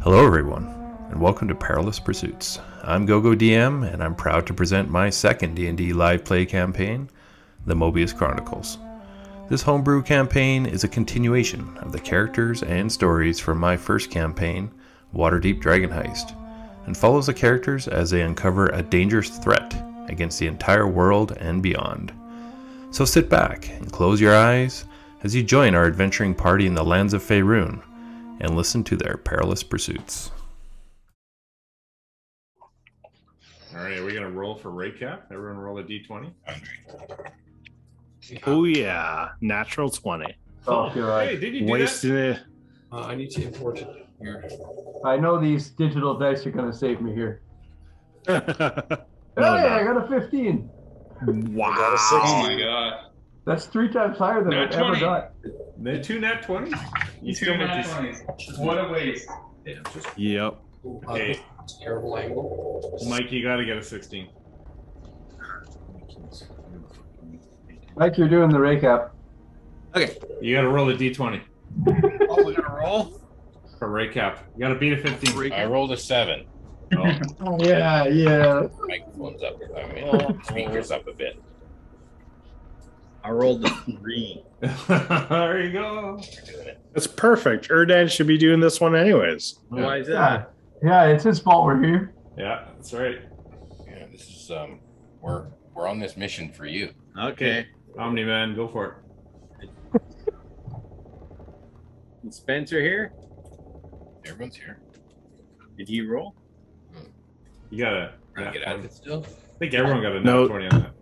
Hello everyone, and welcome to Perilous Pursuits. I'm GoGo DM, and I'm proud to present my second D&D live play campaign, the Mobius Chronicles. This homebrew campaign is a continuation of the characters and stories from my first campaign, Waterdeep Dragon Heist, and follows the characters as they uncover a dangerous threat against the entire world and beyond. So sit back and close your eyes as you join our adventuring party in the lands of Faerun and listen to their perilous pursuits. All right, are we gonna roll for recap? Everyone roll a d20. Oh yeah, natural 20. Oh, God. Hey, did you do Wasting it. I need to import it here. I know these digital dice are going to save me here. No, I got a 15. Wow. got a 60. Oh my god. That's 3 times higher than Nat I ever 20. got. The two nat 20s? You Two still nat make 20s. What a waste. Yeah, just Yep. Okay. terrible angle. Mike, you gotta get a 16. Mike, you're doing the recap. Okay. You gotta roll a d20 Oh, we gotta roll? for recap. You gotta beat a 15. I rolled a 7. Oh. Yeah. Microphone's up. I mean, speakers up a bit. I rolled a 3. There you go. That's perfect. Erdan should be doing this one anyways. Why is Yeah. that? Yeah, it's his fault we're here. Yeah, that's right. Yeah, this is we're on this mission for you. Okay. Omni Man, go for it. Is Spencer here? Everyone's here. Did he roll? You gotta. Trying to get out of it still. I think everyone got a nat No. 20 on that.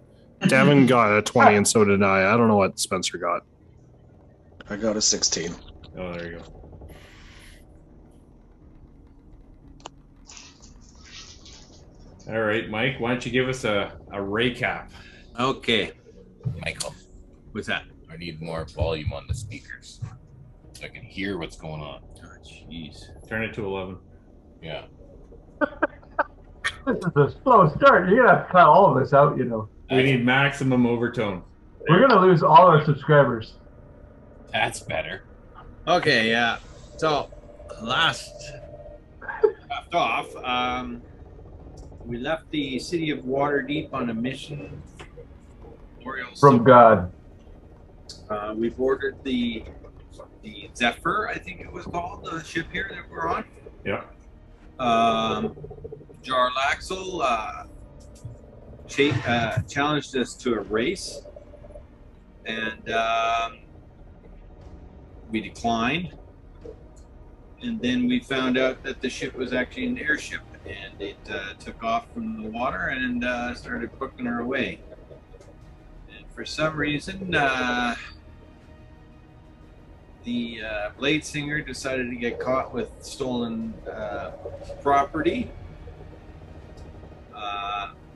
Devin got a 20 and so did I. I don't know what Spencer got. I got a 16. Oh, there you go. All right, Mike, why don't you give us a recap? Okay. Michael, What's that? I need more volume on the speakers so I can hear what's going on. Oh, jeez. Turn it to 11. Yeah. This is a slow start. You're going to have to cut all of this out, you know. We need maximum overtone. We're going to lose all our subscribers. That's better. Okay, yeah. So, left off, we left the city of Waterdeep on a mission. From God. We boarded the Zephyr, I think it was called, the ship here that we're on. Yeah. Jarlaxle challenged us to a race, and we declined. And then we found out that the ship was actually an airship, and it took off from the water and started booking her away. And for some reason, the Blade Singer decided to get caught with stolen property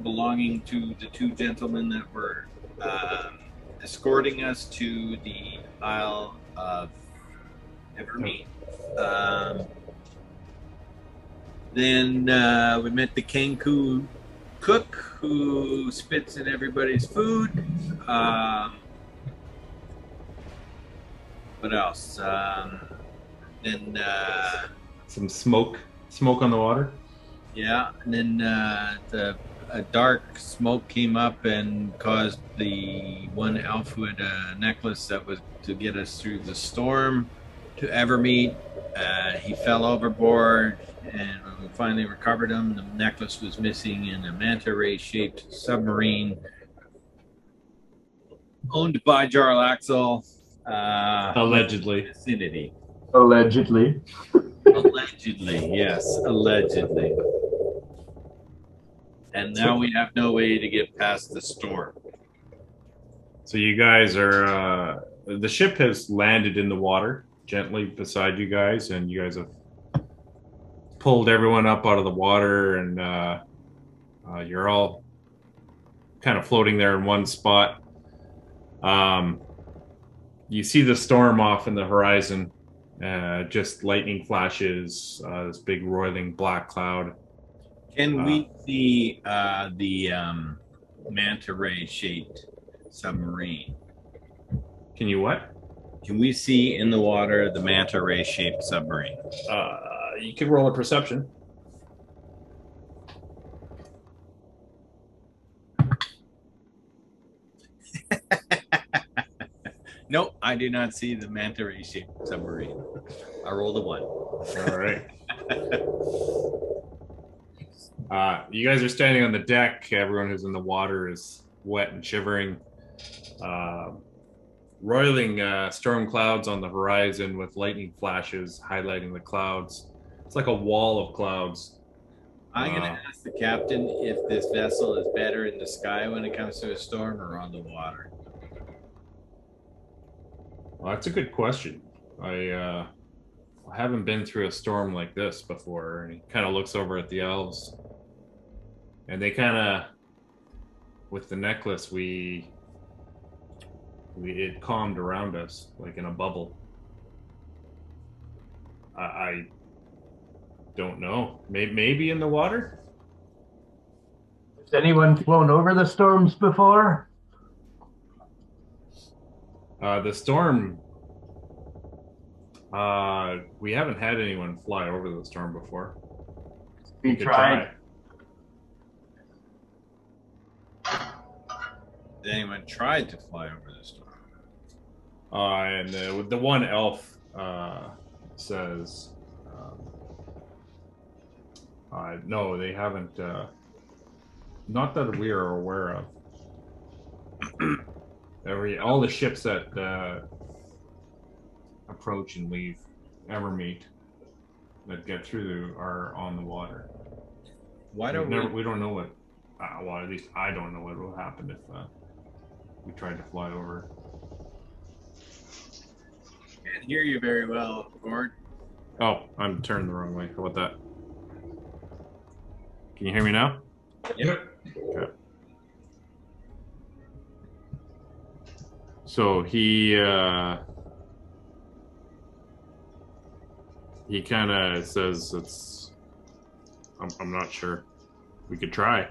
belonging to the two gentlemen that were escorting us to the Isle of Evermeet. Then we met the Kenku cook who spits in everybody's food. What else? Then Some smoke on the water. yeah, and then a dark smoke came up and caused the one elf who had a necklace that was to get us through the storm to Evermeet. He fell overboard, and when we finally recovered him, the necklace was missing in a manta ray shaped submarine owned by Jarlaxle. Allegedly. Vicinity. Allegedly. Allegedly, yes, allegedly. And now we have no way to get past the storm. So you guys are the ship has landed in the water gently beside you guys, and you guys have pulled everyone up out of the water, and you're all kind of floating there in one spot. You see the storm off in the horizon, just lightning flashes, this big roiling black cloud. Can we see the manta ray shaped submarine? Can you what? Can we see in the water the manta ray shaped submarine? You could roll a perception. Nope, I do not see the manta ray shaped submarine. I rolled a 1. All right. You guys are standing on the deck. Everyone who's in the water is wet and shivering. Roiling storm clouds on the horizon with lightning flashes highlighting the clouds. It's like a wall of clouds. I'm going to ask the captain if this vessel is better in the sky when it comes to a storm or on the water. Well, that's a good question. I haven't been through a storm like this before. And he kind of looks over at the elves. And they kind of, with the necklace, it calmed around us like in a bubble. I don't know. Maybe in the water? Has anyone flown over the storms before? The storm, we haven't had anyone fly over the storm before. We could tried. Has anyone tried to fly over the storm? And the one elf says, no, they haven't. Not that we are aware of. All the ships that approach and leave Evermeet that get through are on the water. Why don't we don't know what. Well, at least I don't know what will happen if we tried to fly over. Can't hear you very well, Gord. Oh, I'm turned the wrong way. How about that? Can you hear me now? Yep. Okay. So he kind of says it's. I'm not sure. We could try.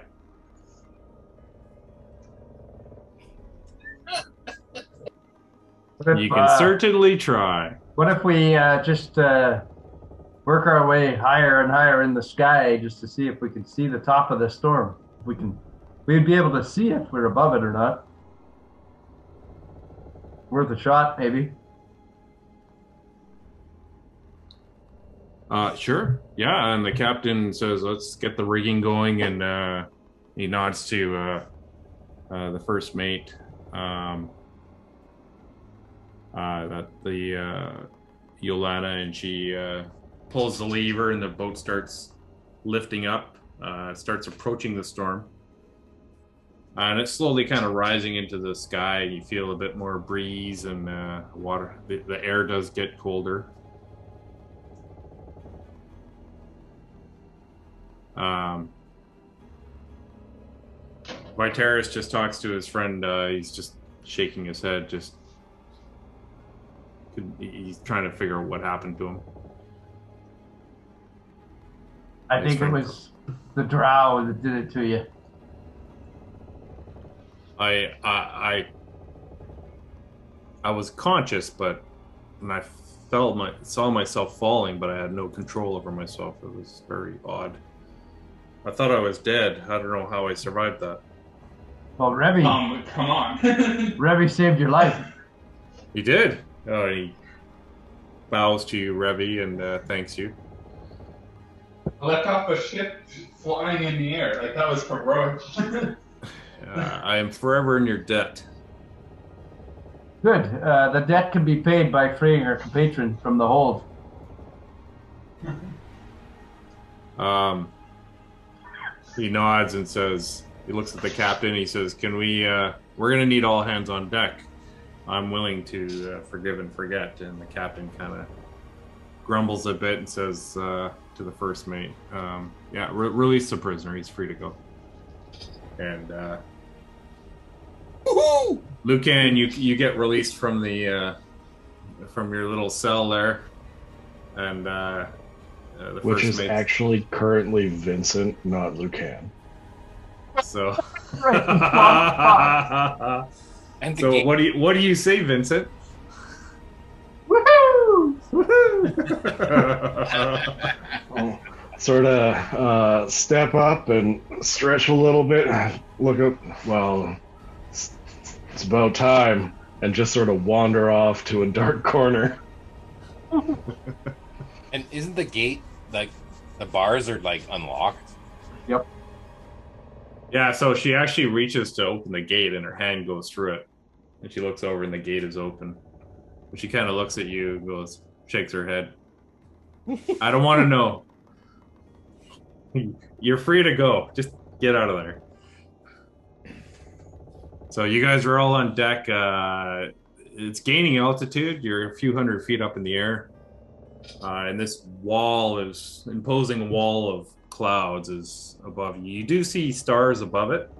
You can certainly try. What if we just work our way higher and higher in the sky just to see if we can see the top of the storm? We'd be able to see if we're above it or not. Worth a shot, maybe. Sure. Yeah, and the captain says, let's get the rigging going, and he nods to the first mate. That the Yolanda, and she pulls the lever, and the boat starts lifting up, starts approaching the storm. And it's slowly kind of rising into the sky. You feel a bit more breeze, and water. The air does get colder. Viteris just talks to his friend. He's just shaking his head. He's trying to figure out what happened to him. I think it was the drow that did it to you. I was conscious, but and I saw myself falling, but I had no control over myself. It was very odd. I thought I was dead. I don't know how I survived that. Well, Revy, come on. Revy saved your life. He did. He bows to you, Revy, and thanks you. Let off a ship flying in the air. Like, that was heroic. I am forever in your debt. Good. The debt can be paid by freeing our patron from the hold. He nods and says, he looks at the captain, he says, can we, we're going to need all hands on deck. I'm willing to forgive and forget. And the captain kind of grumbles a bit and says to the first mate, yeah, release the prisoner. He's free to go. And Lucan, you get released from the from your little cell there, and the which first is mate's... actually currently Vincent, not Lucan. So, And the so game. what do you say, Vincent? Woohoo! Woohoo! sort of step up and stretch a little bit. Look up. Well, it's about time, and just sort of wander off to a dark corner. And isn't the gate like the bars are like unlocked? Yep. Yeah, so she actually reaches to open the gate and her hand goes through it. And she looks over and the gate is open. And she kind of looks at you, goes, shakes her head. I don't want to know. You're free to go. Just get out of there. So you guys are all on deck. It's gaining altitude. You're a few hundred feet up in the air. And this imposing wall of clouds is above you. You do see stars above it.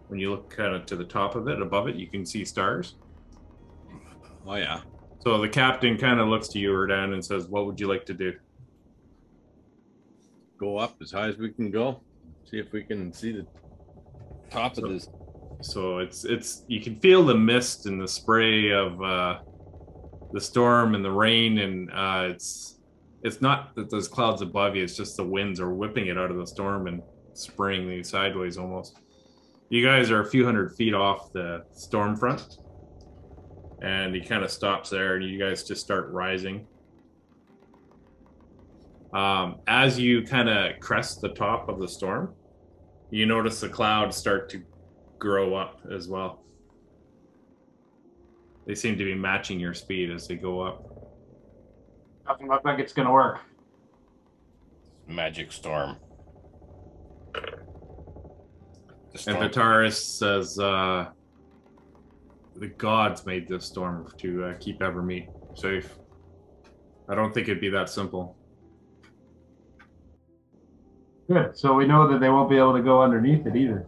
When you look kind of to the top of it, above it, you can see stars. Oh yeah. So the captain kind of looks to you, Erdan, and says, "What would you like to do?" Go up as high as we can go. See if we can see the top of this. So it's you can feel the mist and the spray of the storm and the rain, and it's not that there's clouds above you. It's just the winds are whipping it out of the storm and spraying you sideways almost. You guys are a few hundred feet off the storm front, and he kind of stops there, and you guys just start rising. As you kind of crest the top of the storm, you notice the clouds start to grow up as well. They seem to be matching your speed as they go up. Doesn't look like it's going to work. Magic storm. And Vitaris says, the gods made this storm to keep Evermeet safe. I don't think it'd be that simple. Good. So we know that they won't be able to go underneath it either.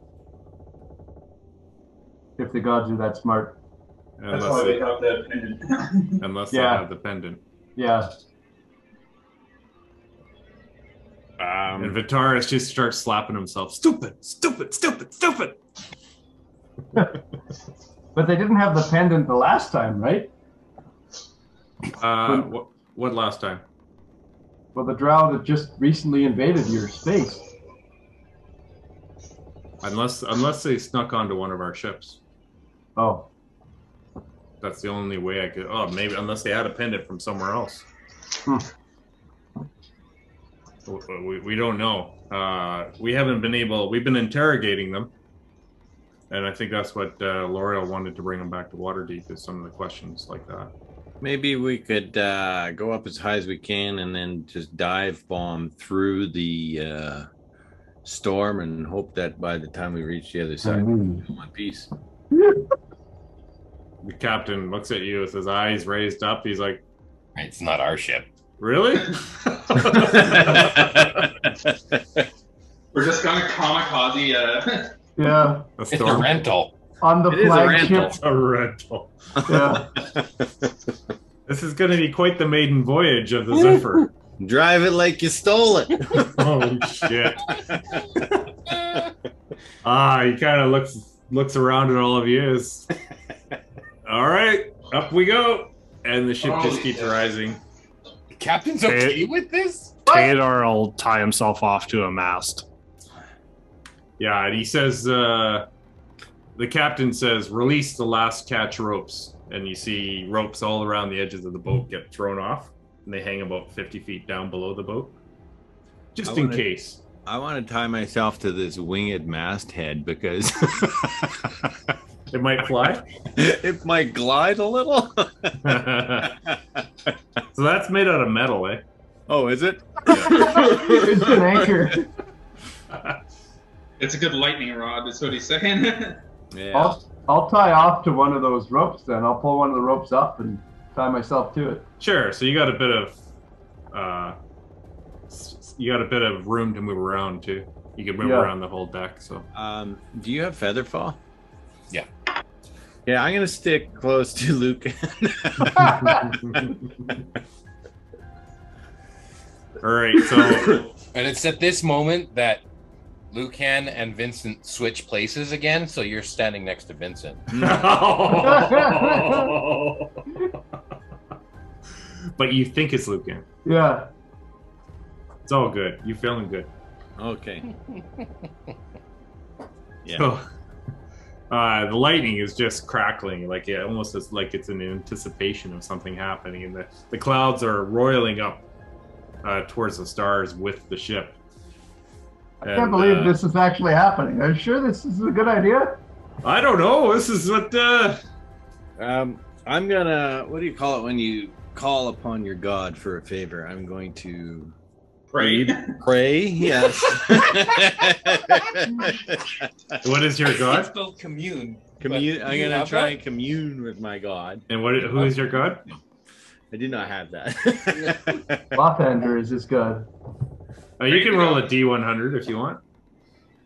If the gods are that smart. That's why they have the pendant. Unless they have the pendant. Yeah. And Vitaris just starts slapping himself. Stupid, stupid, stupid, stupid. But they didn't have the pendant the last time, right? What last time? Well, the drow that just recently invaded your space. Unless they snuck onto one of our ships. Oh. That's the only way I could. Oh, maybe unless they had a pendant from somewhere else. We don't know. We haven't been able. We've been interrogating them, and I think that's what L'Oreal wanted to bring them back to Waterdeep. Is some of the questions like that. Maybe we could go up as high as we can and then just dive bomb through the storm and hope that by the time we reach the other side, we're in one piece. The captain looks at you with his eyes raised up. He's like, "It's not our ship." Really? We're just gonna kamikaze. Yeah. It's a rental. On the flagship. It's a rental. Yeah. This is going to be quite the maiden voyage of the Zephyr. Drive it like you stole it. Oh shit! He kind of looks around at all of you. All right, up we go, and the ship just keeps rising. The captain's okay with this? Theodore will tie himself off to a mast. Yeah, and he says, the captain says, "Release the last catch ropes." And you see ropes all around the edges of the boat get thrown off, and they hang about 50 feet down below the boat, just in case. I want to tie myself to this winged masthead because it might fly. It might glide a little. So that's made out of metal, eh? Oh, is it? It's an anchor. It's a good lightning rod, is what he's saying. Yeah. I'll tie off to one of those ropes then. I'll pull one of the ropes up and tie myself to it. Sure. So you got a bit of room to move around too. You can move around the whole deck. So. Do you have featherfall? Yeah. Yeah, I'm gonna stick close to Luke. All right. So. And it's at this moment that Lucan and Vincent switch places again, so you're standing next to Vincent. But you think it's Lucan. Yeah. It's all good. You feeling good? Okay. Yeah. So, the lightning is just crackling, like it almost is like it's in anticipation of something happening, and the clouds are roiling up towards the stars with the ship. I can't believe this is actually happening. Are you sure this is a good idea? I don't know. This is what. I'm gonna. What do you call it when you call upon your god for a favor? I'm going to Pray. Pray. Yes. What is your It's god? spelled commune. Commune. but I'm you gonna have try that? and commune with my god. And who is your god? I do not have that. Lothander is his god. You can roll a D100 if you want.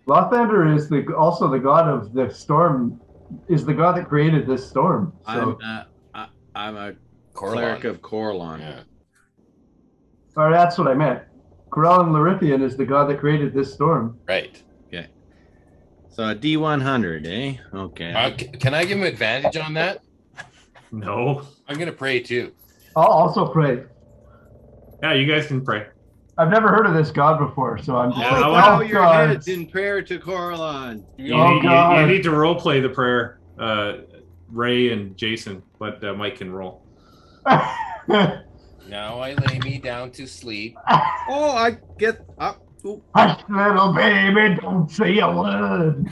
Lothander is also the god of the storm. Is the god that created this storm. So, I'm a Corlon. cleric of Corlon. Yeah. or that's what I meant. Corellin Larithian is the god that created this storm. Right. Okay. So a D100, eh? Okay. Can I give him advantage on that? No. I'm going to pray too. I'll also pray. Yeah, you guys can pray. I've never heard of this god before, so I'm just Yeah, like, Bow oh, your God. heads in prayer to Corlon. You, Oh, God. you need to role play the prayer, Ray and Jason, but Mike can roll. Now I lay me down to sleep. Oh, I get up. Ooh. Hush, little baby, don't say a word.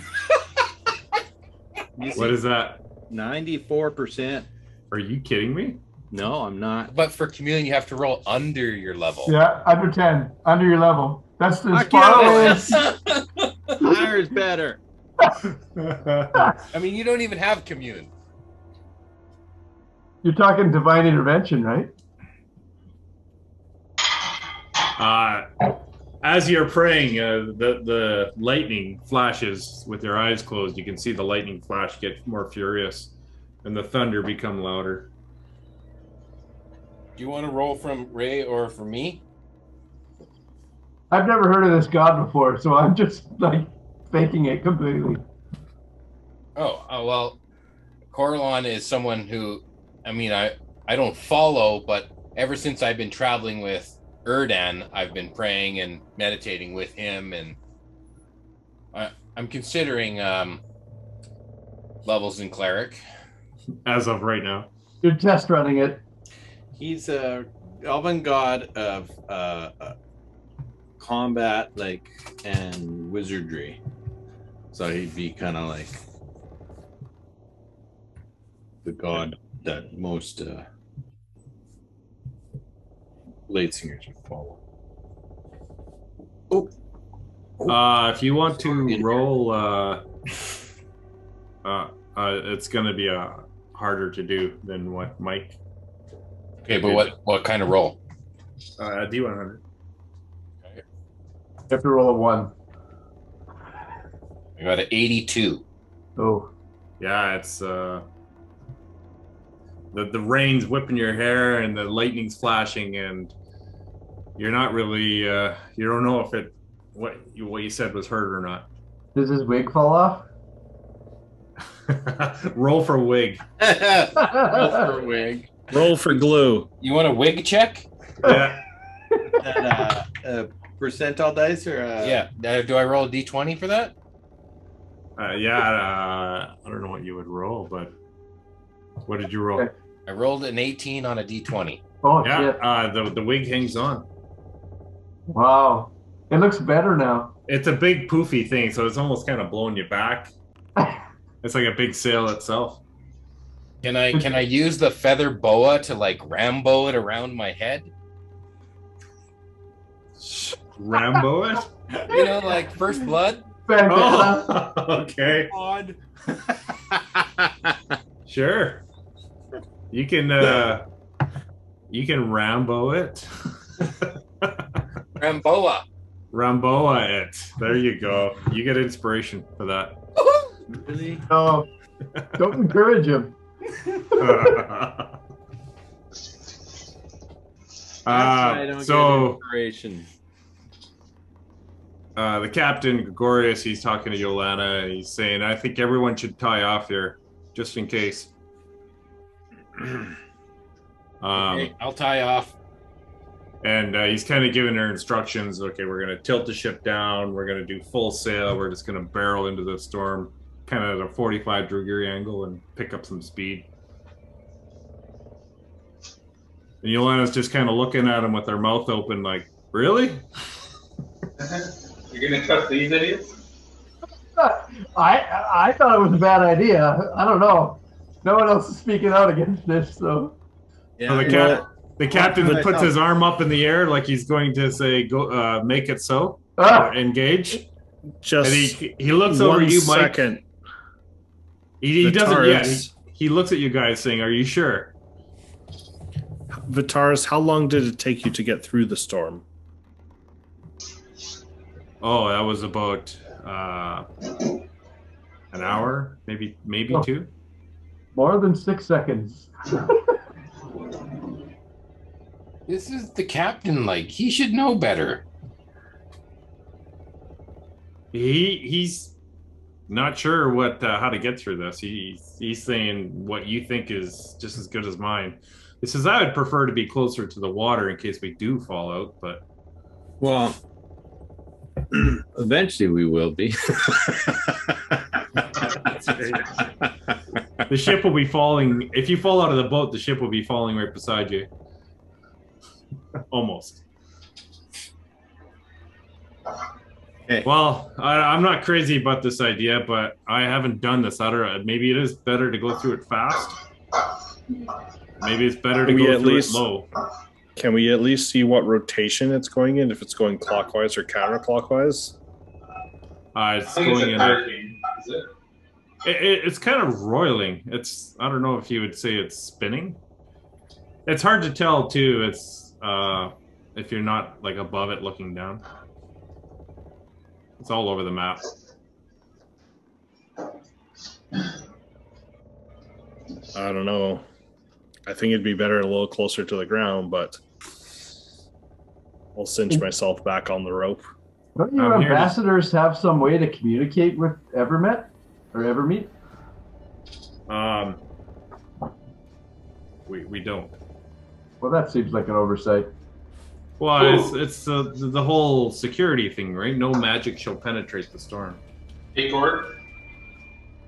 You see, What is that? 94%. Are you kidding me? No, I'm not. But for commune, you have to roll under your level. Yeah, under 10, under your level. That's I as far away can't- as... Higher is better. I mean, you don't even have commune. You're talking divine intervention, right? As you're praying, the lightning flashes with your eyes closed. You can see the lightning flash get more furious, and the thunder become louder. Do you want to roll from Ray or from me? I've never heard of this god before, so I'm just like faking it completely. Oh well, Corlon is someone who, I mean, I don't follow, but ever since I've been traveling with Erdan, I've been praying and meditating with him, and I'm considering levels in cleric. As of right now. You're test running it. He's a elven god of combat, like, and wizardry. So he'd be kind of like the god that most blade singers would follow. If you want to roll, it's going to be harder to do than what Mike. Okay, but what kind of roll? D100. You have to roll a 1. I got an 82. Oh. Yeah, it's the rain's whipping your hair and the lightning's flashing, and you're not really you don't know if what you said was heard or not. Does his wig fall off? Roll for wig. Roll for wig. Roll for glue. You want a wig check? Yeah. That, percentile dice or Yeah. Do I roll a d20 for that? I don't know what you would roll, but what did you roll? Okay. I rolled an 18 on a d20. Oh, Yeah, shit. the wig hangs on. Wow. It looks better now. It's a big poofy thing, so it's almost kind of blowing you back. It's like a big sail itself. Can I use the feather boa to like Rambo it around my head? Rambo it? You know, like First Blood? Bandana. Oh, okay. Odd. Sure. You can Rambo it. Ramboa. Ramboa it. There you go. You get inspiration for that. really? No, don't encourage him. That's why I don't So get inspiration. the captain Gregorius, he's talking to Yolana, and he's saying, "I think everyone should tie off here, just in case." Okay, I'll tie off. And he's kind of giving her instructions. Okay, we're going to tilt the ship down. We're going to do full sail. We're just going to barrel into the storm, kind of at a 45-degree angle and pick up some speed. And Yolena's just kind of looking at him with her mouth open like, really? You're gonna trust these idiots? I thought it was a bad idea. I don't know. No one else is speaking out against this, so. Yeah, So the captain puts his arm up in the air like he's going to say, "Go, make it so." Ah! Or engage. Just And he looks over you, Mike. second. He doesn't yet. Vitaris. He looks at you guys saying, "Are you sure?" Vitaris, how long did it take you to get through the storm? Oh, that was about an hour, maybe Oh. 2. More than 6 seconds. This is the captain. Like, he should know better. He's not sure what how to get through this. He's saying what you think is just as good as mine. He says I would prefer to be closer to the water in case we do fall out, but well, eventually we will be. the ship will be falling. If you fall out of the boat, the ship will be falling right beside you. Almost. Okay. Well, I'm not crazy about this idea, but I haven't done this. I don't know. Maybe it is better to go through it fast. Maybe it's better to Can we go at through least- it low. Can we at least see what rotation it's going in, if it's going clockwise or counterclockwise? It's I think it's going a in. hurricane. Is it? It's kind of roiling. I don't know if you would say it's spinning. It's hard to tell too. It's if you're not like above it looking down. It's all over the map. I don't know. I think it'd be better a little closer to the ground, but I'll cinch myself back on the rope. Don't your I'm here to- ambassadors have some way to communicate with Evermeet or Evermeet? We don't. Well, that seems like an oversight. Well, it's the whole security thing, right? No magic shall penetrate the storm. Hey, Gord.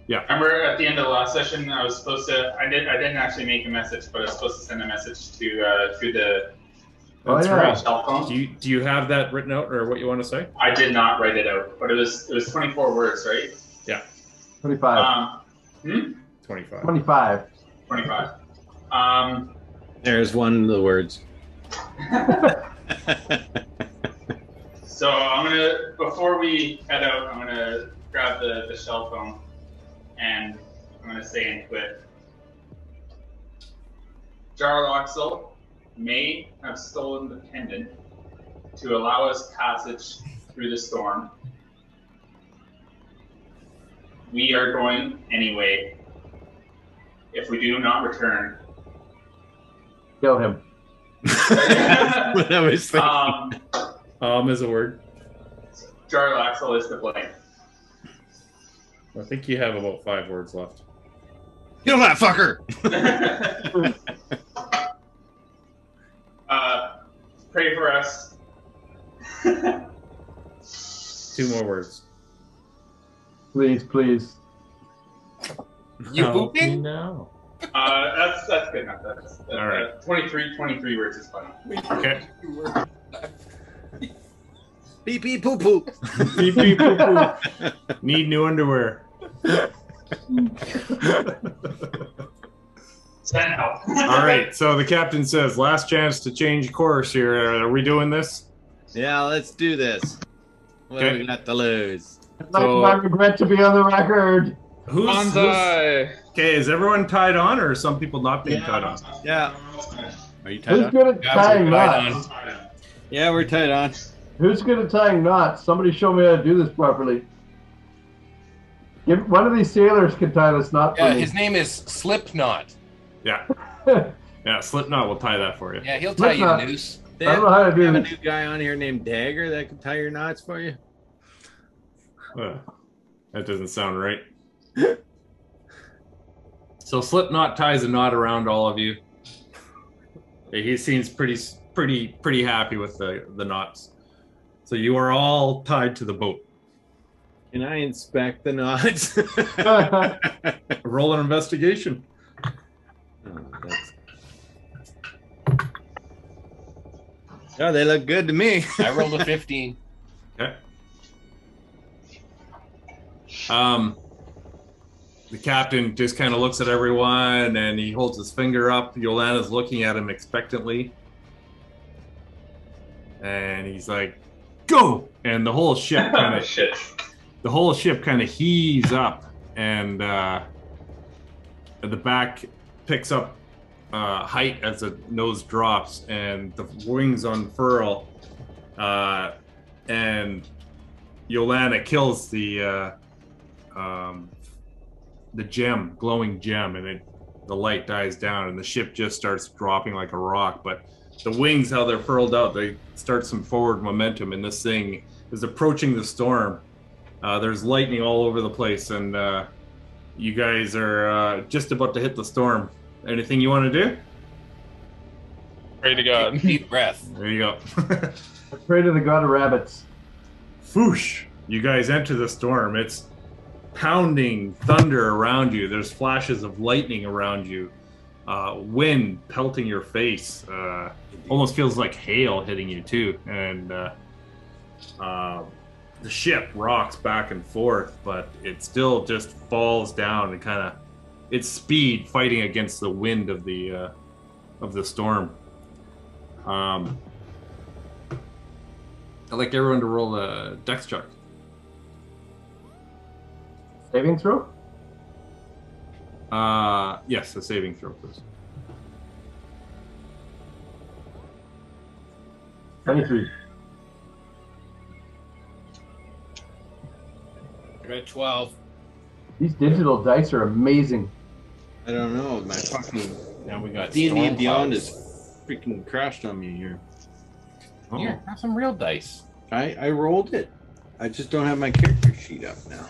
Yeah. Remember at the end of the last session, I was supposed to. I didn't actually make a message, but I was supposed to send a message to through the Oh, That's yeah. right. cell phone. Do you have that written out, or what you want to say? I did not write it out, but it was 24 words, right? 25. 25. 25. 25. There's one of the words. So I'm gonna, before we head out, I'm gonna grab the cell phone and I'm gonna say into it, Jarlaxle may have stolen the pendant to allow us passage through the storm. We are going anyway. If we do not return, Kill him. What I was thinking. Is a word. Jarlaxle is to blame. I think you have about 5 words left. Kill that fucker! Pray for us. 2 more words. Please, please. You Help me pooping? now. That's good enough. That's All right. 23 words is fine. Okay. Beep beep poo poo. Beep, beep, poo, poo. Need new underwear. Send help. All right. So the captain says, "Last chance to change course here. Are we doing this?" Yeah, let's do this. What do Okay. we got to lose? I regret to be on the record. Who's Banzai. okay? Is everyone tied on, or are some people not being tied on? Yeah. Are you tied Who's on? good at Yeah, tying we're tied knots? Yeah, we're tied on. Who's good at tying knots? Somebody show me how to do this properly. One of these sailors can tie this knot for Yeah, me. his name is Slipknot. Yeah. Yeah. Slipknot will tie that for you. Yeah, he'll tie you Slipknot. the noose. They I don't know how to do have a this. new guy on here named Dagger that can tie your knots for you. That doesn't sound right. So Slipknot ties a knot around all of you. He seems pretty pretty happy with the knots. So you are all tied to the boat. Can I inspect the knots? Roll an investigation. Oh, they look good to me. I rolled a 15. Okay. The captain just kind of looks at everyone and he holds his finger up. Yolana's looking at him expectantly. And he's like, "Go!" And the whole ship kind of heaves up, and the back picks up height as the nose drops, and the wings unfurl, and Yolana kills the glowing gem, and the light dies down, and the ship just starts dropping like a rock. But the wings, how they're furled out, they start some forward momentum, and this thing is approaching the storm. There's lightning all over the place, and you guys are just about to hit the storm. Anything you want to do? Pray to God. Deep breath. There you go. I pray to the god of rabbits. Foosh! You guys enter the storm. It's pounding thunder around you. There's flashes of lightning around you. Wind pelting your face. Almost feels like hail hitting you too. And the ship rocks back and forth, but it still just falls down and kind of its speed fighting against the wind of the storm. I'd like everyone to roll a dex check. Saving throw? Yes, a saving throw, please. 23. I got 12. These digital dice are amazing. I don't know. My fucking Now we got D&D storm and Beyond clouds. is freaking crashed on me here. Here, have some real dice. I rolled it. I just don't have my character sheet up now.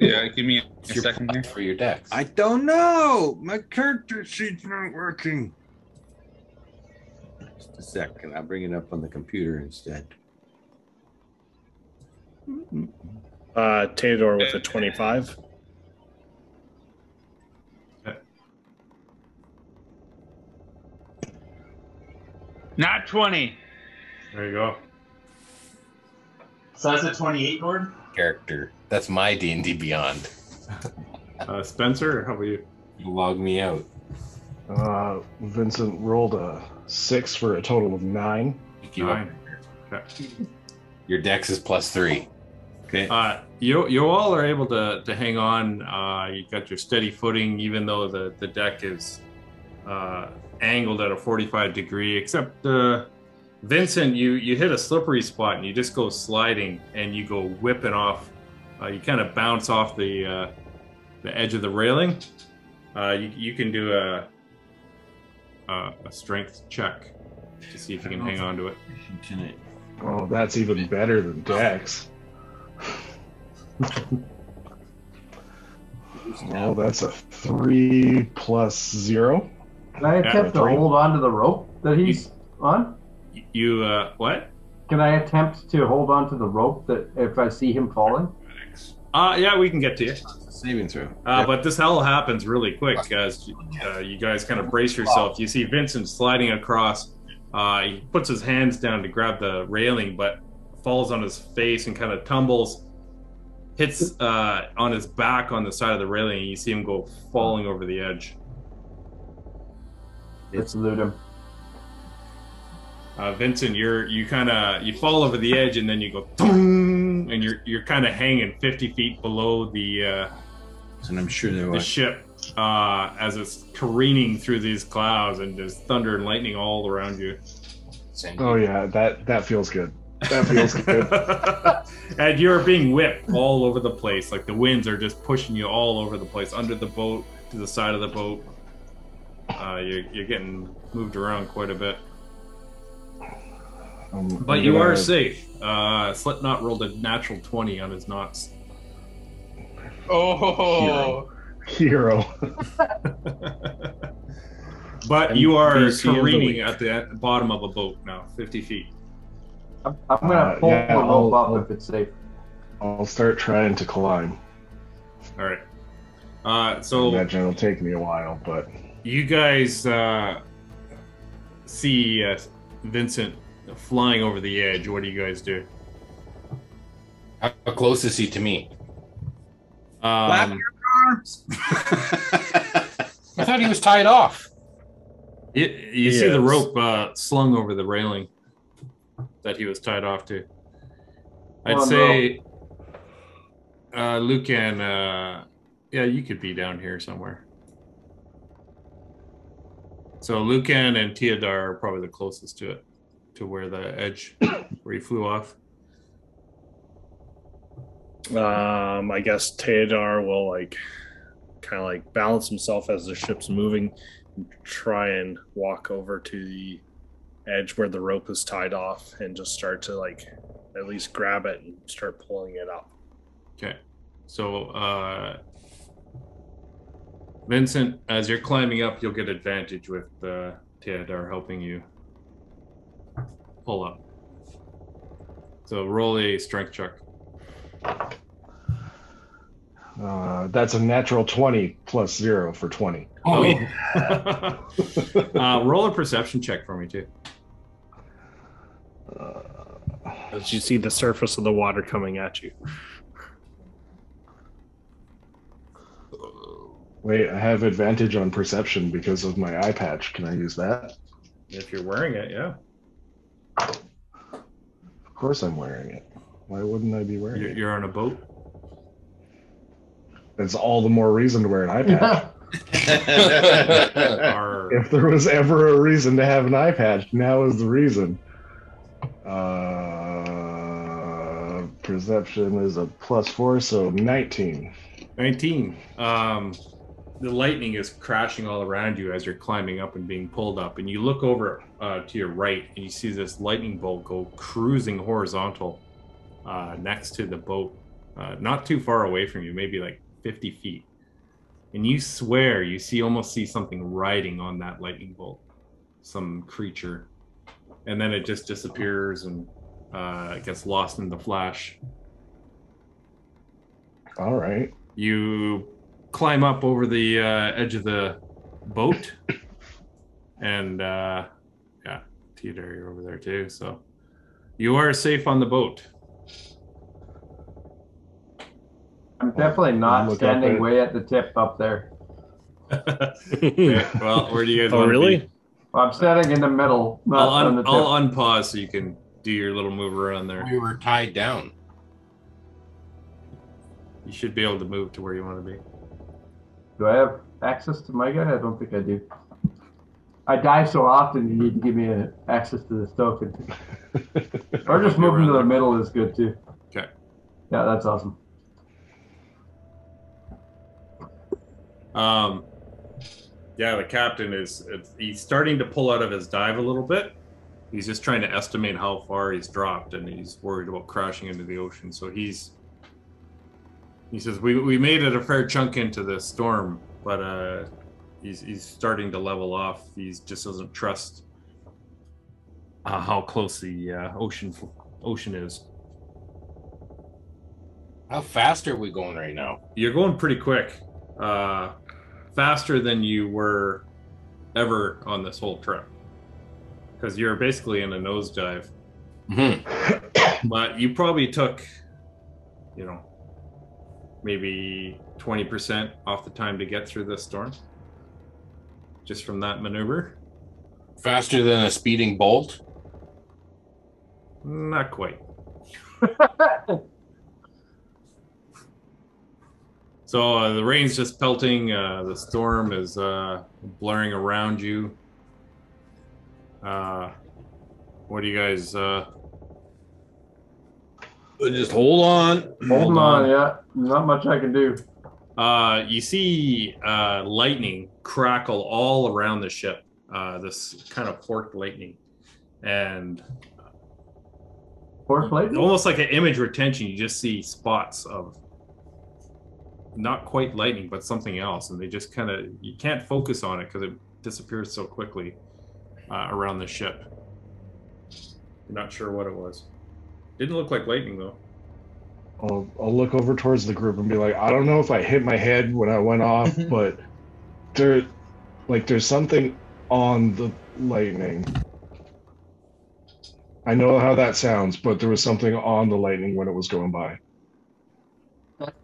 Yeah, give me a It's your second here. plus for your decks. I don't know. My character sheet's not working. Just a second. I'll bring it up on the computer instead. Theodore with a 25. Not 20. There you go. So that's a 28, Gordon? Character. That's my D&D Beyond. Spencer, how about you? You log me out. Vincent rolled a 6 for a total of 9. Pick you up. 9. Okay. Your dex is +3. Okay. You all are able to hang on. You got your steady footing, even though the deck is angled at a 45 degree. Except Vincent, you hit a slippery spot and you just go sliding and you go whipping off. You kind of bounce off the edge of the railing. You can do a strength check to see if you can hang on to it. Oh, that's even better than Dex. Oh, that's a 3 plus 0. Can I attempt to hold on to the rope that he's on? You what? Can I attempt to hold on to the rope that if I see him falling? Yeah, we can get to you. Saving throw. But this all happens really quick as you guys kind of brace yourself. You see Vincent sliding across. He puts his hands down to grab the railing, but falls on his face and kind of tumbles, hits on his back on the side of the railing, and you see him go falling over the edge. Let's loot him. Vincent, you fall over the edge and then you go thung, and you're kind of hanging 50 feet below the And I'm sure there was ship as it's careening through these clouds, and there's thunder and lightning all around you. Oh yeah, that feels good. That feels good. And you're being whipped all over the place. Like the winds are just pushing you all over the place, under the boat, to the side of the boat. You're getting moved around quite a bit. But you are safe. Slipknot rolled a natural 20 on his knots. Oh, Hero. But you are NBC of the careening week. at the bottom of a boat now, 50 feet. I'm gonna pull yeah, the rope I'll- up if it's safe. I'll start trying to climb. All right. I So imagine it'll take me a while, but you guys see Vincent flying over the edge. What do you guys do? How close is he to me? Flap your arms. I thought he was tied off. You see the rope slung over the railing that he was tied off to. I'd say Lucan, yeah, you could be down here somewhere. So Lucan and Teodar are probably the closest to it, to where the edge, where he flew off. I guess Teodar will kind of balance himself as the ship's moving and try and walk over to the edge where the rope is tied off and just start to at least grab it and start pulling it up. Okay. So Vincent, as you're climbing up, you'll get advantage with Teodar helping you pull up. So roll a strength check. that's a natural 20 plus 0 for 20. Oh, yeah. Roll a perception check for me, too. As you see the surface of the water coming at you. Wait, I have advantage on perception because of my eye patch. Can I use that? If you're wearing it, yeah. Of course I'm wearing it. Why wouldn't I be wearing it? You're on a boat? It's all the more reason to wear an eye patch. Or- If there was ever a reason to have an eye patch, now is the reason. Perception is a +4, so 19. 19. The lightning is crashing all around you as you're climbing up and being pulled up. And you look over to your right and you see this lightning bolt go cruising horizontal next to the boat. Not too far away from you, maybe 50 feet. And you swear you almost see something riding on that lightning bolt. Some creature. And then it just disappears and gets lost in the flash. All right. You climb up over the edge of the boat, and yeah, Teodar, you're over there too. So you are safe on the boat. I'm definitely not standing way at the tip up there. Okay, well, where do you guys Oh, want to really? be? I'm standing in the middle, not on the tip. I'll unpause so you can do your little move around there. We were tied down. You should be able to move to where you want to be. Do I have access to my guy? I don't think I do. I die so often, you need to give me access to this token. Or just moving to the middle is good too. Okay. Yeah, that's awesome. Yeah, the captain he's starting to pull out of his dive a little bit. He's just trying to estimate how far he's dropped, and he's worried about crashing into the ocean. So he says, we made it a fair chunk into the storm, but he's starting to level off. He just doesn't trust how close the ocean is. How fast are we going right now? You're going pretty quick. Faster than you were ever on this whole trip. Because you're basically in a nosedive. Mm-hmm. But you probably took, maybe 20% off the time to get through this storm. Just from that maneuver. Faster than a speeding bolt? Not quite. So the rain's just pelting. The storm is blurring around you. What do you guys? Just hold on. Hold on, yeah. Not much I can do. You see lightning crackle all around the ship. This kind of forked lightning, and Forked lightning? almost like an image retention. You just see spots of not quite lightning, but something else, and they just you can't focus on it because disappeared so quickly around the ship. You're not sure what it was. Didn't look like lightning though. I'll look over towards the group and be like, I don't know if I hit my head when I went off, but there's something on the lightning. I know how that sounds, but there was something on the lightning when it was going by.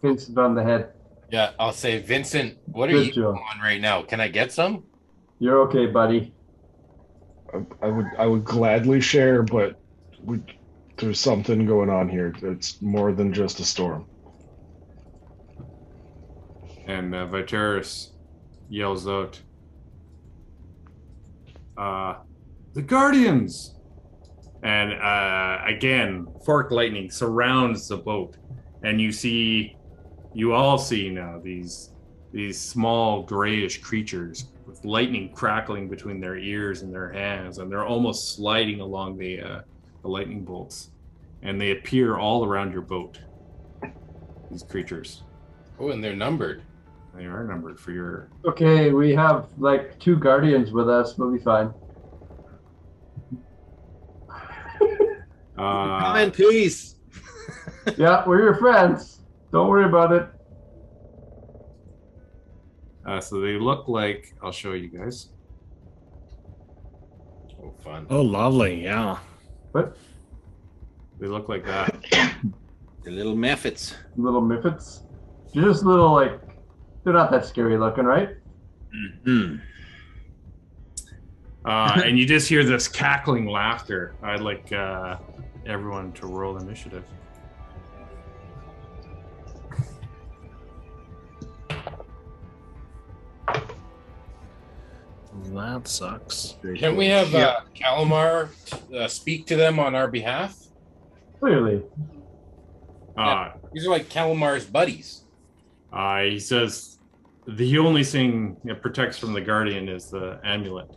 Vincent on the head. Yeah, I'll say, Vincent, what are Good you job. on right now? Can I get some? You're okay, buddy. I would gladly share, but there's something going on here. It's more than just a storm. And Viteris yells out, the Guardians! And again, fork lightning surrounds the boat. And you all see now these small grayish creatures with lightning crackling between their ears and their hands, and they're almost sliding along the lightning bolts. And they appear all around your boat, these creatures. Oh, and they're numbered. They are numbered for your... Okay, we have like 2 guardians with us. We'll be fine. Come in peace. Yeah, we're your friends. Don't worry about it. So they look like... I'll show you guys. Oh, fun. Oh, lovely. Yeah. What? They look like that. The little mephits. Little miffits? They're just little, like... They're not that scary looking, right? Mm-hmm. And you just hear this cackling laughter. I'd like everyone to roll initiative. That sucks. Can we have Calamar speak to them on our behalf? Clearly. These are like Calamar's buddies. He says the only thing that protects from the Guardian is the amulet.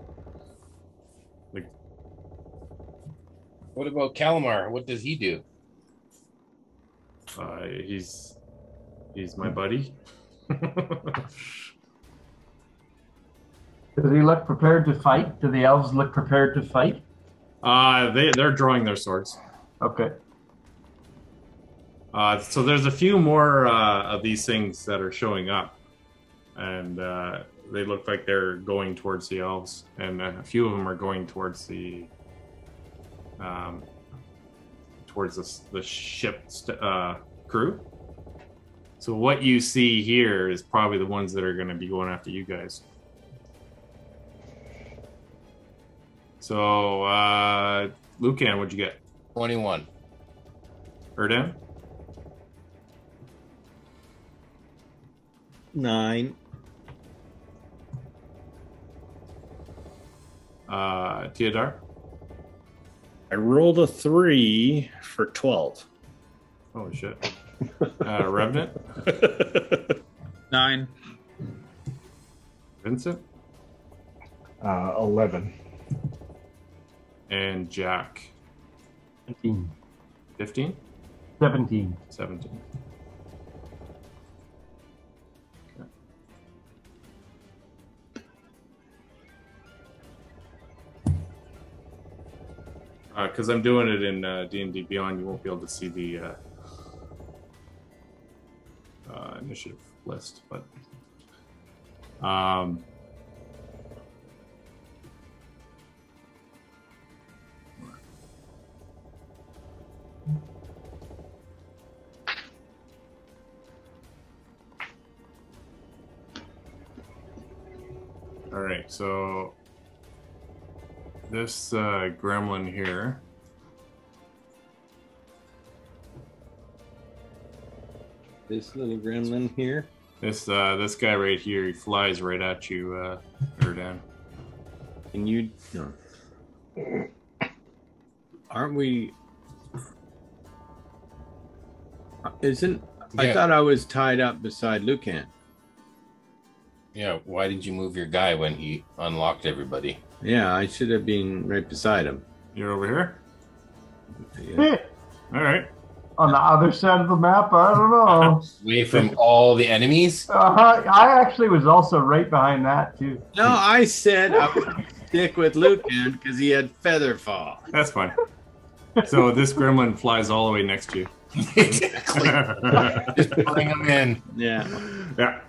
What about Calamar? What does he do? He's my buddy. Does he look prepared to fight? Do the elves look prepared to fight? They're drawing their swords. Okay. So there's a few more of these things that are showing up, and they look like they're going towards the elves, and a few of them are going towards the ship crew. So what you see here is probably the ones that are going to be going after you guys. So, Lucan, what'd you get? 21. Erdan? 9. Teodar? I rolled a 3 for 12. Holy shit. Revenant? 9. Vincent? 11. And Jack? 15. 15? 17. 17. Okay. Because I'm doing it in D&D Beyond, you won't be able to see the initiative list, but all right, so this gremlin here. This little gremlin here. This guy right here, he flies right at you, Erdan. Can you? No. Aren't we? Isn't? Yeah. I thought I was tied up beside Lucan. Yeah, why did you move your guy when he unlocked everybody? Yeah, I should have been right beside him. You're over here? Yeah. All right. On the other side of the map? I don't know. Away from all the enemies? I actually was also right behind that, too. No, I said I was going to stick with Lucan because he had feather fall. That's fine. So this gremlin flies all the way next to you. Exactly. Just bring them in. Yeah. Yeah.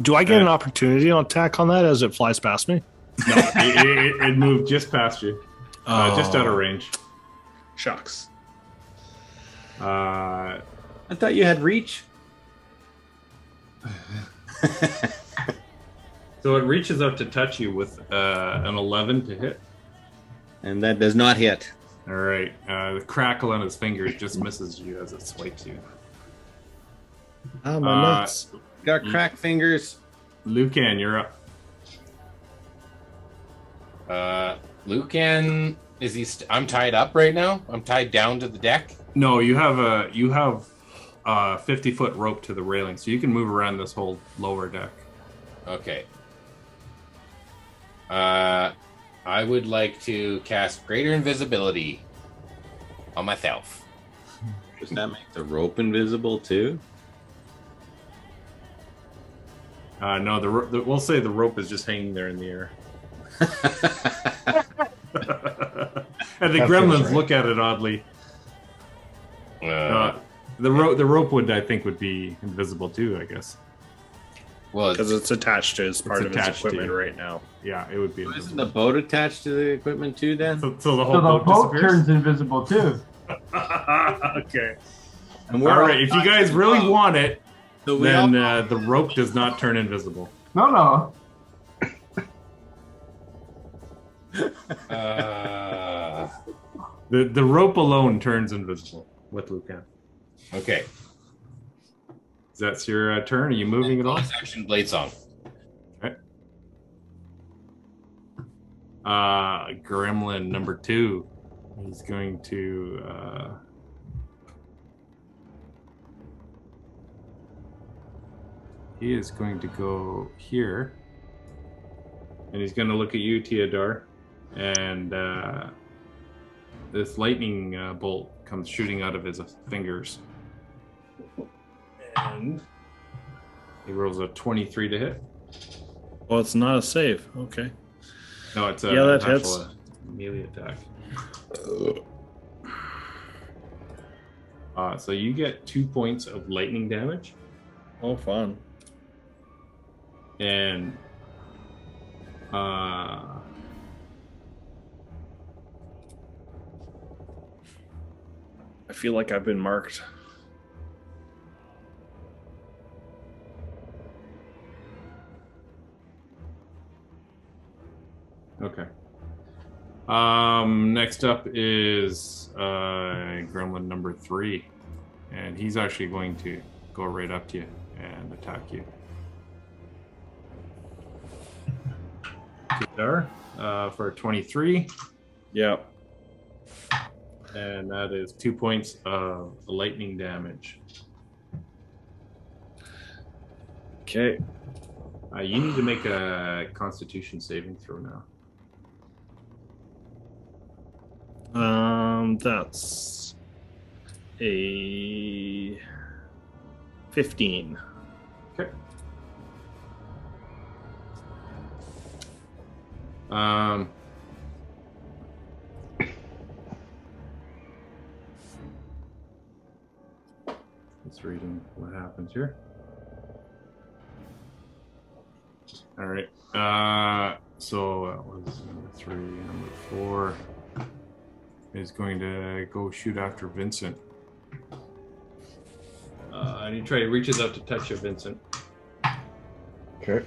Do I get an opportunity to attack on that as it flies past me? No, it moved just past you. Just out of range. Shucks. I thought you had reach. So it reaches out to touch you with an 11 to hit. And that does not hit. All right. The crackle on his fingers just misses you as it swipes you. Oh, my nuts. Got crack fingers. Lucan, you're up. Lucan, is he? I'm tied up right now. I'm tied down to the deck. No, you have a 50-foot rope to the railing, so you can move around this whole lower deck. Okay. I would like to cast Greater Invisibility on myself. Does that make the rope invisible too? No, we'll say the rope is just hanging there in the air. And the gremlins look at it oddly. The rope I think would be invisible too, I guess. Well, because it's attached to his part of his equipment right now. Yeah, it would be. Isn't the boat attached to the equipment too, then? So the whole boat disappears? Turns invisible too. Okay. And all right. If you guys really want it, so then the rope does not turn invisible. No. The rope alone turns invisible with Lucan. Okay. That's your turn. Are you moving at all? Action Blade Song. Okay. Gremlin number 2. He's going to he is going to go here, and he's going to look at you, Teodar, and this lightning bolt comes shooting out of his fingers. And he rolls a 23 to hit. Well, it's not a save. Okay. No, it's a that hits. melee attack. So you get 2 points of lightning damage. Oh, fun. And I feel like I've been marked. Okay. Next up is gremlin number 3, and he's actually going to go right up to you and attack you. There, for 23. Yep. And that is 2 points of lightning damage. Okay. You need to make a Constitution saving throw now. That's a 15. Okay. Just reading what happens here. All right. So that was number 3. Number 4 is going to go shoot after Vincent. And he reaches out to touch you, Vincent. Okay.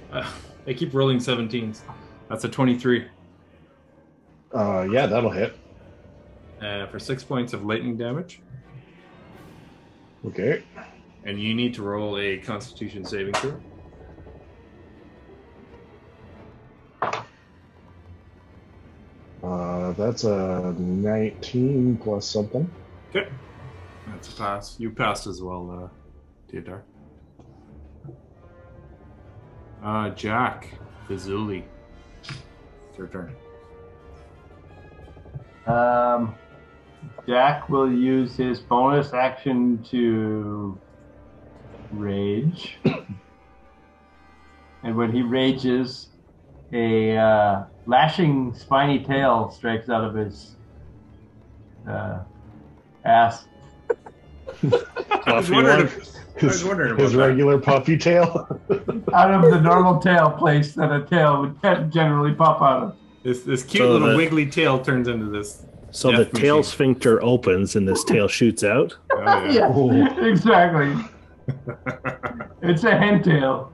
I keep rolling 17s. That's a 23. Yeah, that'll hit. For 6 points of lightning damage. Okay. And you need to roll a Constitution saving throw. That's a 19 plus something. Okay. That's a pass. You passed as well, Theodore. Jack, Fizuli. It's your turn. I Jack will use his bonus action to rage. And when he rages, a lashing spiny tail strikes out of his ass. I was wondering about His that. regular puffy tail. Out of the normal tail place that a tail would generally pop out of. This cute So little the- wiggly tail turns into this. So death the tail machine. sphincter opens and this tail shoots out. Oh, yeah. Yeah, exactly. It's a hen tail.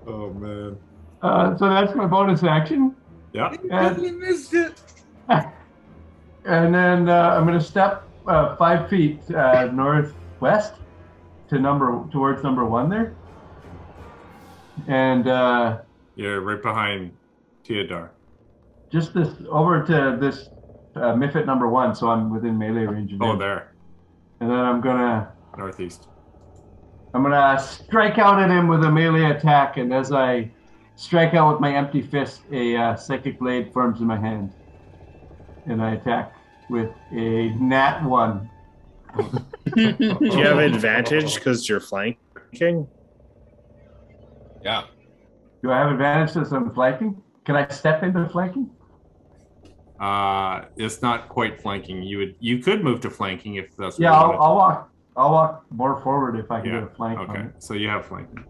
Oh man. So that's my bonus action. Yeah. And, You missed it. and then I'm going to step 5 feet northwest to towards number 1 there. And You're right behind Teodar. just this over to this Miffit number 1, so I'm within melee range of Oh, him. there. And then I'm gonna Northeast. strike out at him with a melee attack, and as I strike out with my empty fist, a psychic blade forms in my hand, and I attack with a nat 1. Do you have advantage because you're flanking? Yeah. Do I have advantage since I'm flanking? Can I step into flanking? It's not quite flanking. You could move to flanking if that's. Yeah, what you I'll wanted I'll walk more forward if I can Yeah, get a flank. to. On Okay, it. so you have flanking.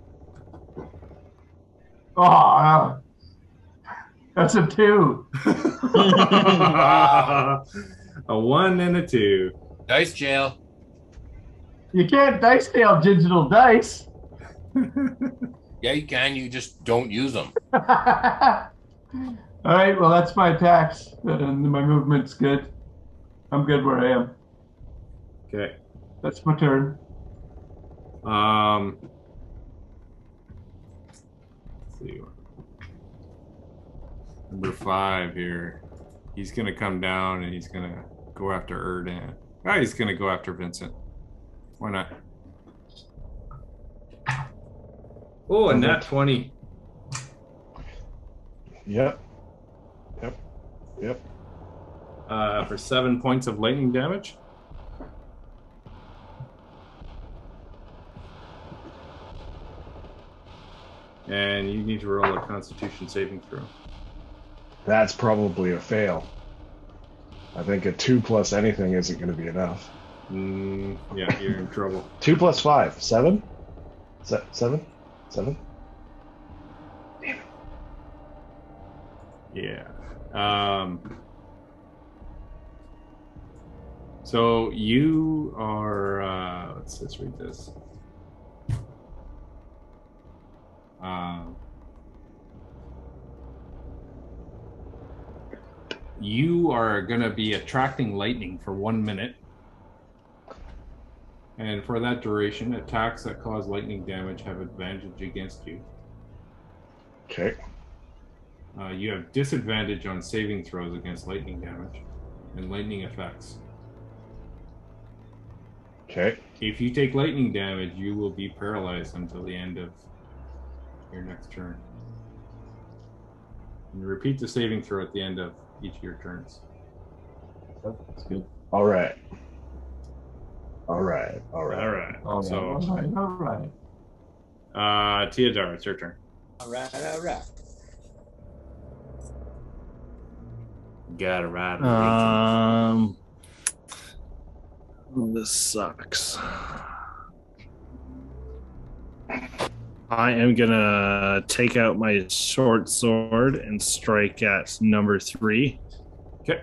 Oh, that's a 2. A 1 and a 2. Dice jail. You can't dice tail digital dice. Yeah, you can. You just don't use them. All right, well, that's my attacks, and my movement's good. I'm good where I am. Okay. That's my turn. Let's see. Number 5 here. He's gonna come down and he's gonna go after Erdan. Ah, he's gonna go after Vincent. Why not? Oh, a nat 20. Yep. For 7 points of lightning damage. And you need to roll a Constitution saving throw. That's probably a fail. I think a 2 plus anything isn't going to be enough. Yeah, you're in trouble. 2 plus 5, 7? 7? 7? Yeah. So you are. Let's read this. You are going to be attracting lightning for 1 minute. And for that duration, attacks that cause lightning damage have advantage against you. Okay. You have disadvantage on saving throws against lightning damage and lightning effects. Okay. If you take lightning damage, you will be paralyzed until the end of your next turn. And repeat the saving throw at the end of each of your turns. That's good. All right. All right. All right. All right. Teodar, it's your turn. All right. Got it right. This sucks. I am gonna take out my short sword and strike at number 3. Okay.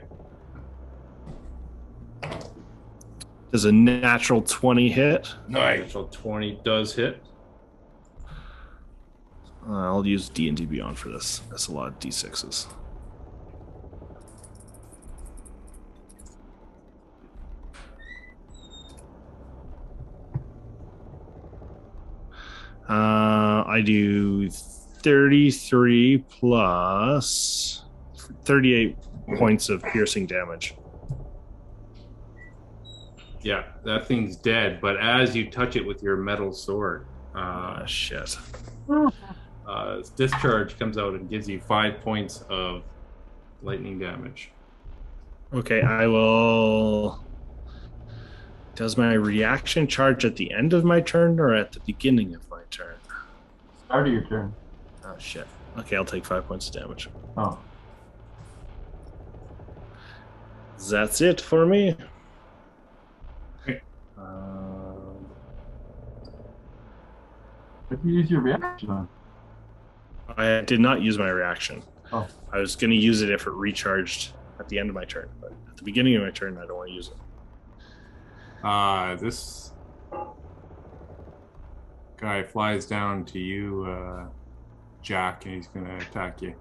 Does a natural 20 hit? Nice. Natural 20 does hit. I'll use D&D Beyond for this. That's a lot of D6s. I do 33 plus 38 points of piercing damage. Yeah, that thing's dead, but as you touch it with your metal sword, Shit. Its discharge comes out and gives you 5 points of lightning damage. Okay, I will. Does my reaction charge at the end of my turn or at the beginning of my turn? Start of your turn. Oh, shit. Okay, I'll take 5 points of damage. Oh. That's it for me. Okay. What do you use your reaction on? I did not use my reaction. Oh. I was going to use it if it recharged at the end of my turn, but at the beginning of my turn, I don't want to use it. This guy flies down to you, Jack, and he's going to attack you.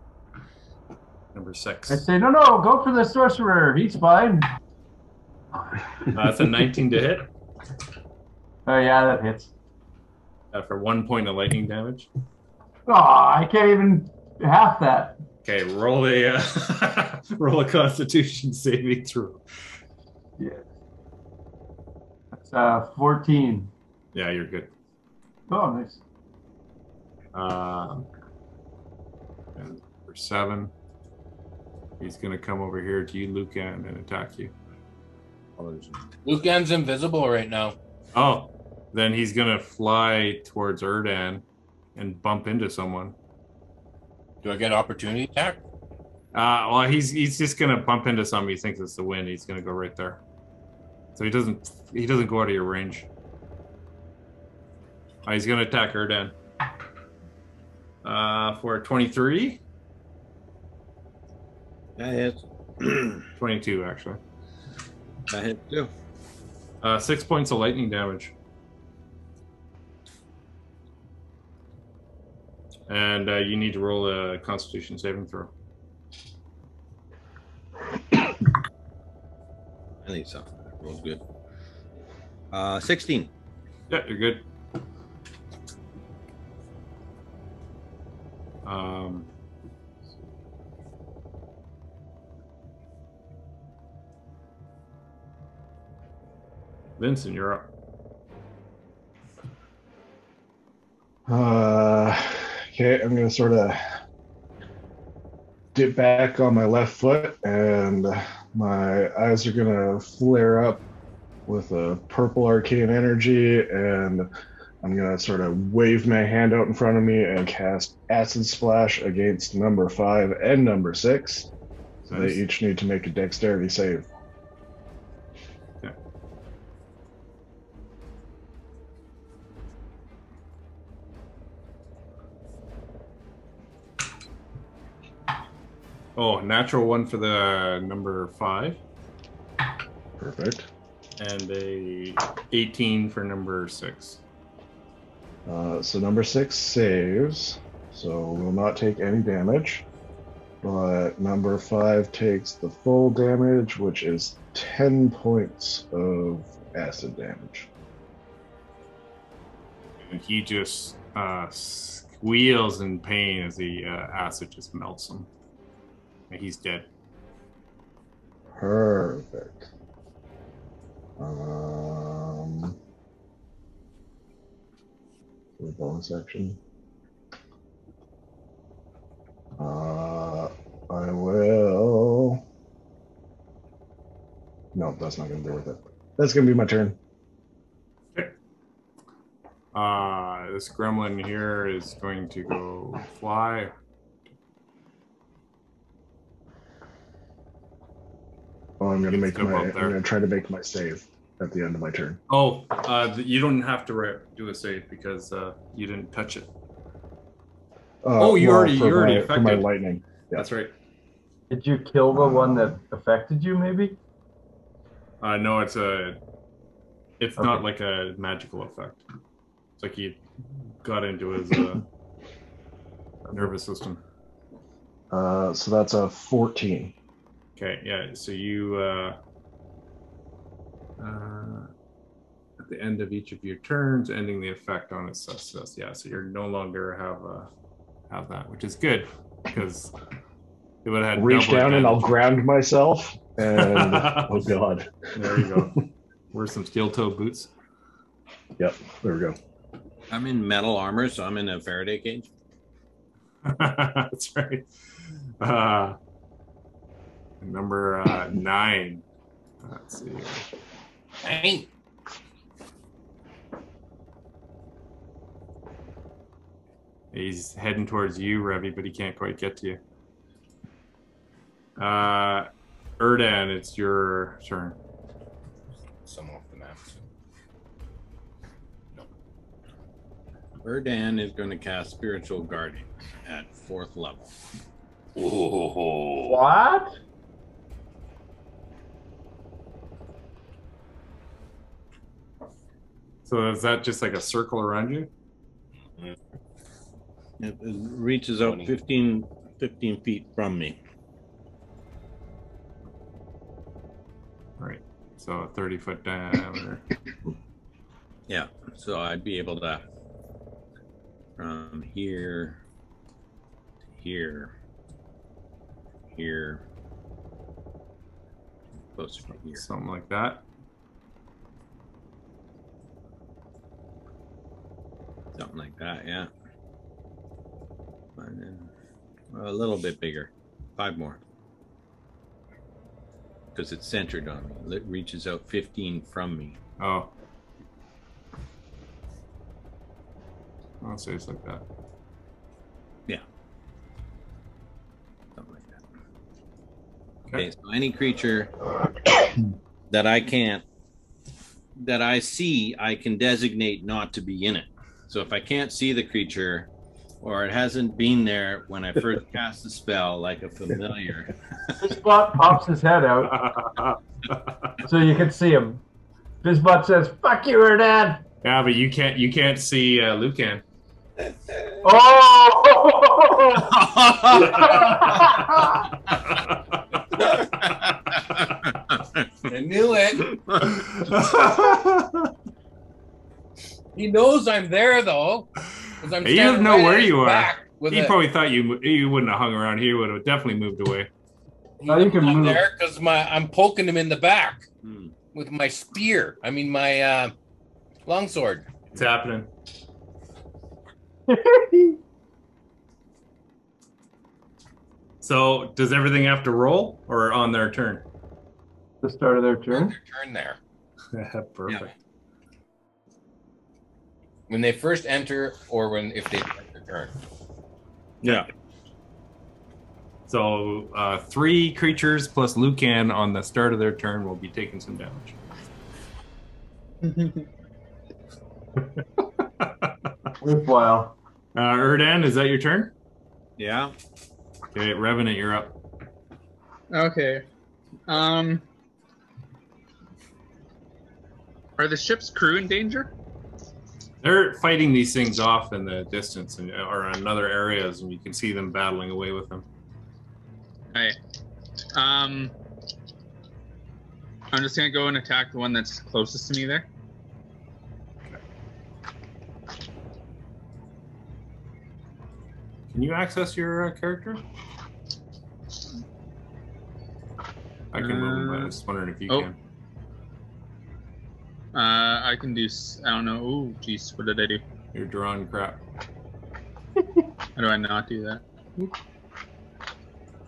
Number 6. I say, no, go for the sorcerer. He's fine. That's a 19 to hit. Oh, yeah, that hits. For 1 point of lightning damage. Oh, I can't even half that. Okay, roll a roll a Constitution saving throw. Yeah. That's 14. Yeah, you're good. Oh, nice. And for 7, he's going to come over here to you, Lucan, and attack you. Lucan's invisible right now. Oh, then he's going to fly towards Erdan and bump into someone. Do I get opportunity attack? Well, he's just going to bump into something. He thinks it's the wind. He's going to go right there. So he doesn't go out of your range. He's going to attack Erdan. For 23. That hits. 22, actually. That hits too. 6 points of lightning damage. And you need to roll a Constitution saving throw. I think so. Rolls good. 16. Yeah, you're good. Vincent, you're up. Okay, I'm going to sort of dip back on my left foot, and my eyes are going to flare up with a purple arcane energy, and I'm going to sort of wave my hand out in front of me and cast Acid Splash against number 5 and number 6. So Nice. they each need to make a dexterity save. Okay. Oh, natural 1 for the number 5. Perfect. And a 18 for number 6. So number 6 saves, so will not take any damage. But number 5 takes the full damage, which is 10 points of acid damage. And he just squeals in pain as the acid just melts him. And he's dead. Perfect. The bonus action. I will. No, that's not going to be worth it. That's going to be my turn. Okay. This gremlin here is going to go fly. Oh, I'm going to make Jump my. up I'm there. going to try to make my save at the end of my turn. Oh, you don't have to do a save because you didn't touch it. You already for my affected. lightning. Yeah. That's right. Did you kill the one that affected you, maybe? No, it's Okay. not like a magical effect. It's like he got into his nervous system. So that's a 14. Okay, yeah. So you at the end of each of your turns, ending the effect on its success. Yeah, so you're no longer have that, which is good because it would have had Reach double down and I'll advantage. ground myself. And oh god. There you go. Wear some steel-toe boots. Yep, there we go. I'm in metal armor, so I'm in a Faraday cage. That's right. Number 9. Let's see. Dang. He's heading towards you, Revy, but he can't quite get to you. Erdan, it's your turn. Some off the map. No. Erdan is going to cast Spiritual Guardian at 4th level. Oh. What? So is that just like a circle around you? It reaches out 15 feet from me. Right. So a 30-foot diameter. Yeah, so I'd be able to from here to here, close from here. Something like that. Something like that, yeah. And then a little bit bigger. 5 more. Because it's centered on me. It reaches out 15 from me. Oh. I'll say it's like that. Yeah. Something like that. Okay, so any creature that I see, I can designate not to be in it. So if I can't see the creature, or it hasn't been there when I first cast the spell, like a familiar. Bizbot pops his head out so you can see him. Bizbot says, "Fuck you, Erdan." Yeah, but you can't see Lucan. Oh! I knew it. He knows I'm there though. I'm He doesn't know where you are. back He probably thought you wouldn't have hung around here. He would have definitely moved away. Now you can move there because I'm poking him in the back with my spear. I mean my longsword. It's happening. So does everything have to roll or on their turn? The start of their turn. Their turn there. Perfect. Yeah. When they first enter, or if they take their turn. Yeah. So 3 creatures plus Lucan on the start of their turn will be taking some damage. Worthwhile. Erdan, is that your turn? Yeah. Okay, Revenant, you're up. Okay. Are the ship's crew in danger? They're fighting these things off in the distance or in other areas, and you can see them battling away with them. Hey. I'm just gonna go and attack the one that's closest to me there. Can you access your character? I can move him, but I was wondering if you can. I can do. I don't know. Oh, jeez, what did I do? You're drawing crap. How do I not do that?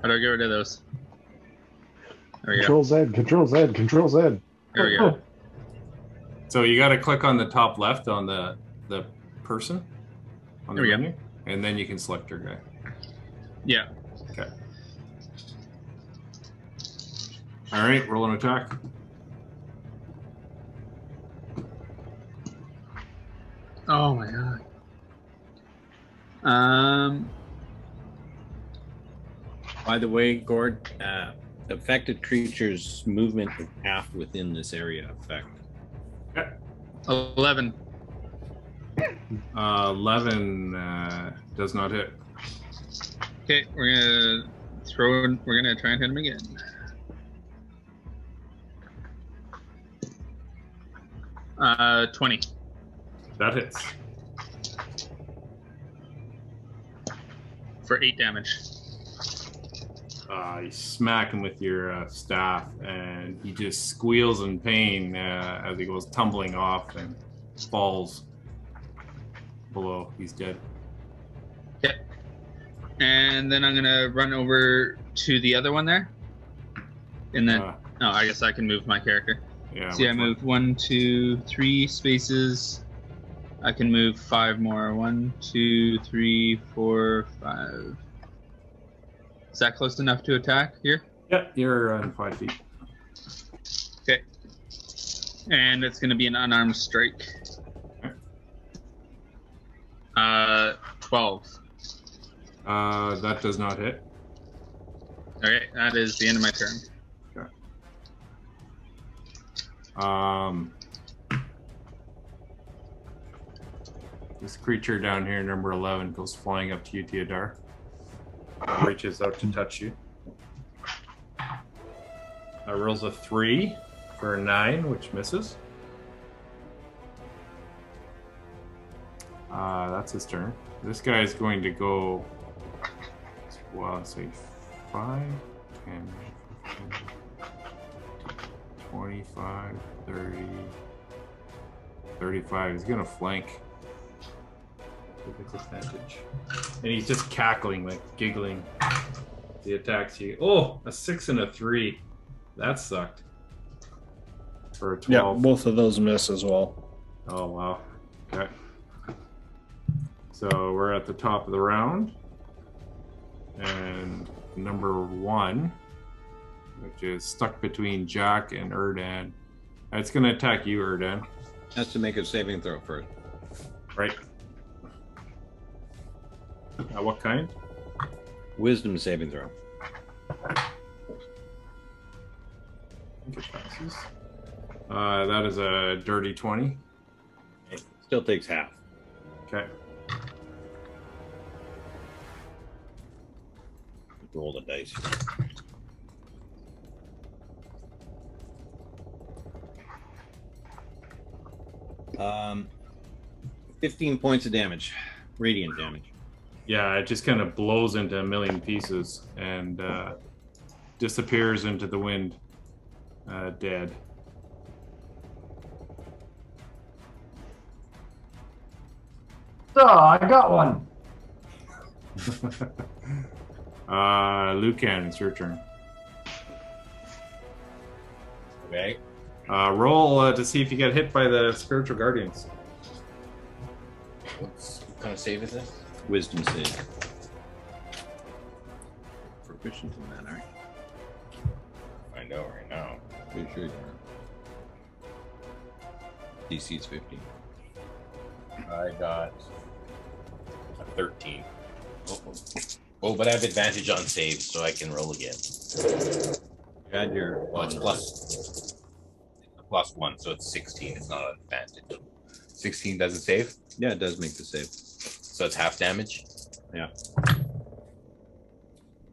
How do I get rid of those? There we Control go. Z, Control Z, Control Z. There we go. So you got to click on the top left on the person on the There we go. menu, and then you can select your guy. Yeah. Okay. All right, roll an attack. Oh my god. By the way, Gord, affected creatures' movement is half within this area effect. Okay. 11. 11 does not hit. Okay, we're gonna try and hit him again. Uh, 20. That hits. For 8 damage. You smack him with your staff, and he just squeals in pain as he goes tumbling off and falls below. He's dead. Okay. And then I'm gonna run over to the other one there. And then, I guess I can move my character. Yeah. See, I moved 1, 2, 3 spaces. I can move 5 more. 1, 2, 3, 4, 5. Is that close enough to attack here? Yeah, you're 5 feet. Okay. And it's going to be an unarmed strike. 12. That does not hit. Okay, that is the end of my turn. This creature down here, number 11, goes flying up to you, Theodore. Reaches out to touch you. Rolls a 3 for a 9, which misses. That's his turn. This guy is going to go, well, say 5, 10, 15, 25, 30, 35. He's going to flank. With advantage. And he's just cackling, like giggling. He attacks you. Oh, a 6 and a 3. That sucked. For a 12. Yeah, both of those miss as well. Oh, wow. Okay. So we're at the top of the round. And number 1, which is stuck between Jack and Erdan. It's going to attack you, Erdan. Has to make a saving throw first. Right. What kind? Wisdom saving throw. I think it passes. That is a dirty 20. It still takes half. Okay. Roll the dice. 15 points of damage. Radiant damage. Yeah, it just kind of blows into a million pieces and disappears into the wind, dead. So, I got one. Lucan, it's your turn. Okay. Roll to see if you get hit by the spiritual guardians. What kind of save is this? Wisdom save. Proficient in that, aren't you? I know right now. Pretty sure you are. DC is 15. I got a 13. Oh, but I have advantage on saves, so I can roll again. You had your Well, it's plus 1, so it's 16. It's not an advantage. 16 doesn't save? Yeah, it does make the save. So it's half damage? Yeah.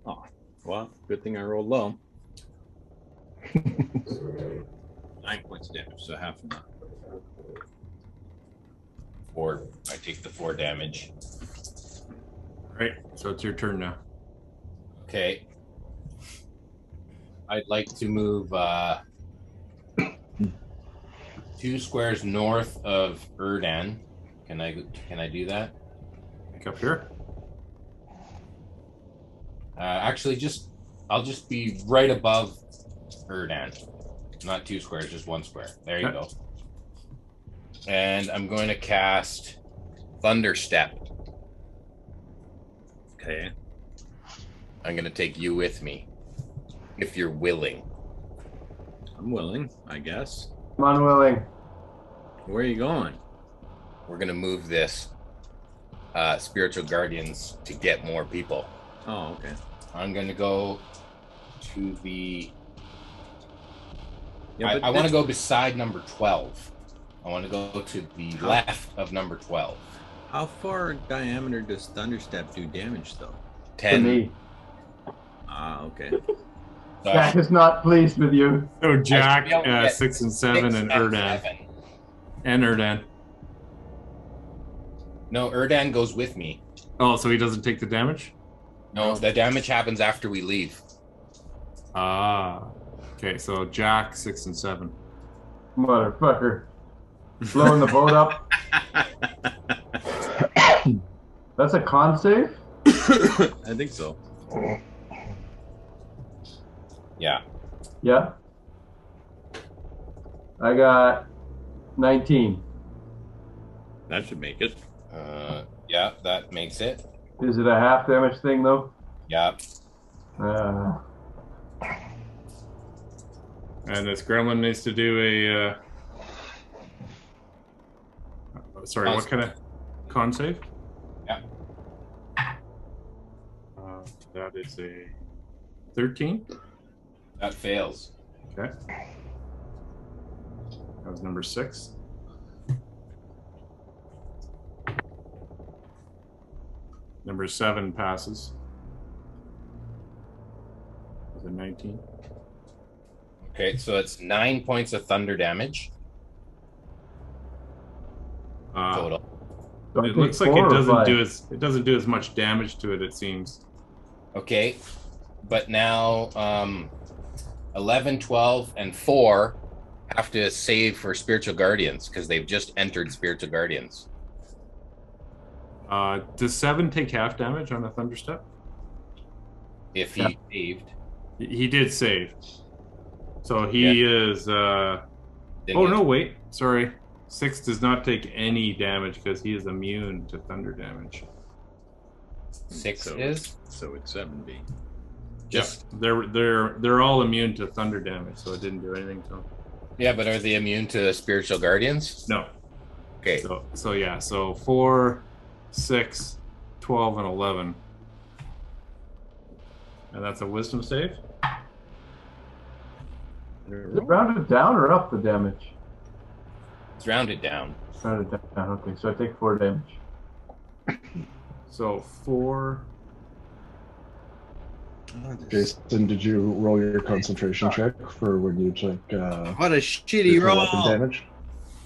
Oh, well, good thing I rolled low. 9 points of damage, so half of that. 4. I take the 4 damage. Right, so it's your turn now. Okay. I'd like to move 2 squares north of Erdan. Can I do that? Like up here? Actually, I'll just be right above Erdan. Not 2 squares, just 1 square. There you go. And I'm going to cast Thunderstep. Okay. I'm going to take you with me, if you're willing. I'm willing, I guess. I'm unwilling. Where are you going? We're going to move this spiritual guardians to get more people. Oh, okay. I'm going to go to the... Yeah, I want to go beside number 12. I want to go to the left of number 12. How far diameter does Thunderstep do damage, though? 10. To me. Ah, okay. Jack is not pleased with you. Oh, Jack, I should be able to get 6 and 7, 6 and Erdan. 7. And Erdan. No, Erdan goes with me. Oh, so he doesn't take the damage? No, the damage happens after we leave. Ah. Okay, so Jack, 6 and 7. Motherfucker. Blowing the boat up. That's a con save? I think so. Yeah. Yeah. I got 19. That should make it. Yeah, that makes it. Is it a half damage thing though? Yeah. And this gremlin needs to do a. Sorry, what kind of con save? Yeah. That is a 13. That fails. Okay. That was number 6. Number 7 passes. Was it 19? Okay, so it's 9 points of thunder damage total. It looks like it doesn't do as much damage to it. It seems. Okay, but now 11, 12, and 4 have to save for spiritual guardians because they've just entered spiritual guardians. Does 7 take half damage on a thunderstep? If he saved. He did save. So he is. No, wait. Sorry. 6 does not take any damage because he is immune to thunder damage. 6 is? So it's 7B. Just they're all immune to thunder damage, so it didn't do anything to them. Yeah, but are they immune to spiritual guardians? No. Okay. So 4, 6, 12, and 11. And that's a wisdom save. Is it rounded down or up the damage? It's rounded down. Rounded down. Okay, so I take 4 damage. So 4. Jason, did you roll your concentration check for when you took what a shitty roll weapon damage?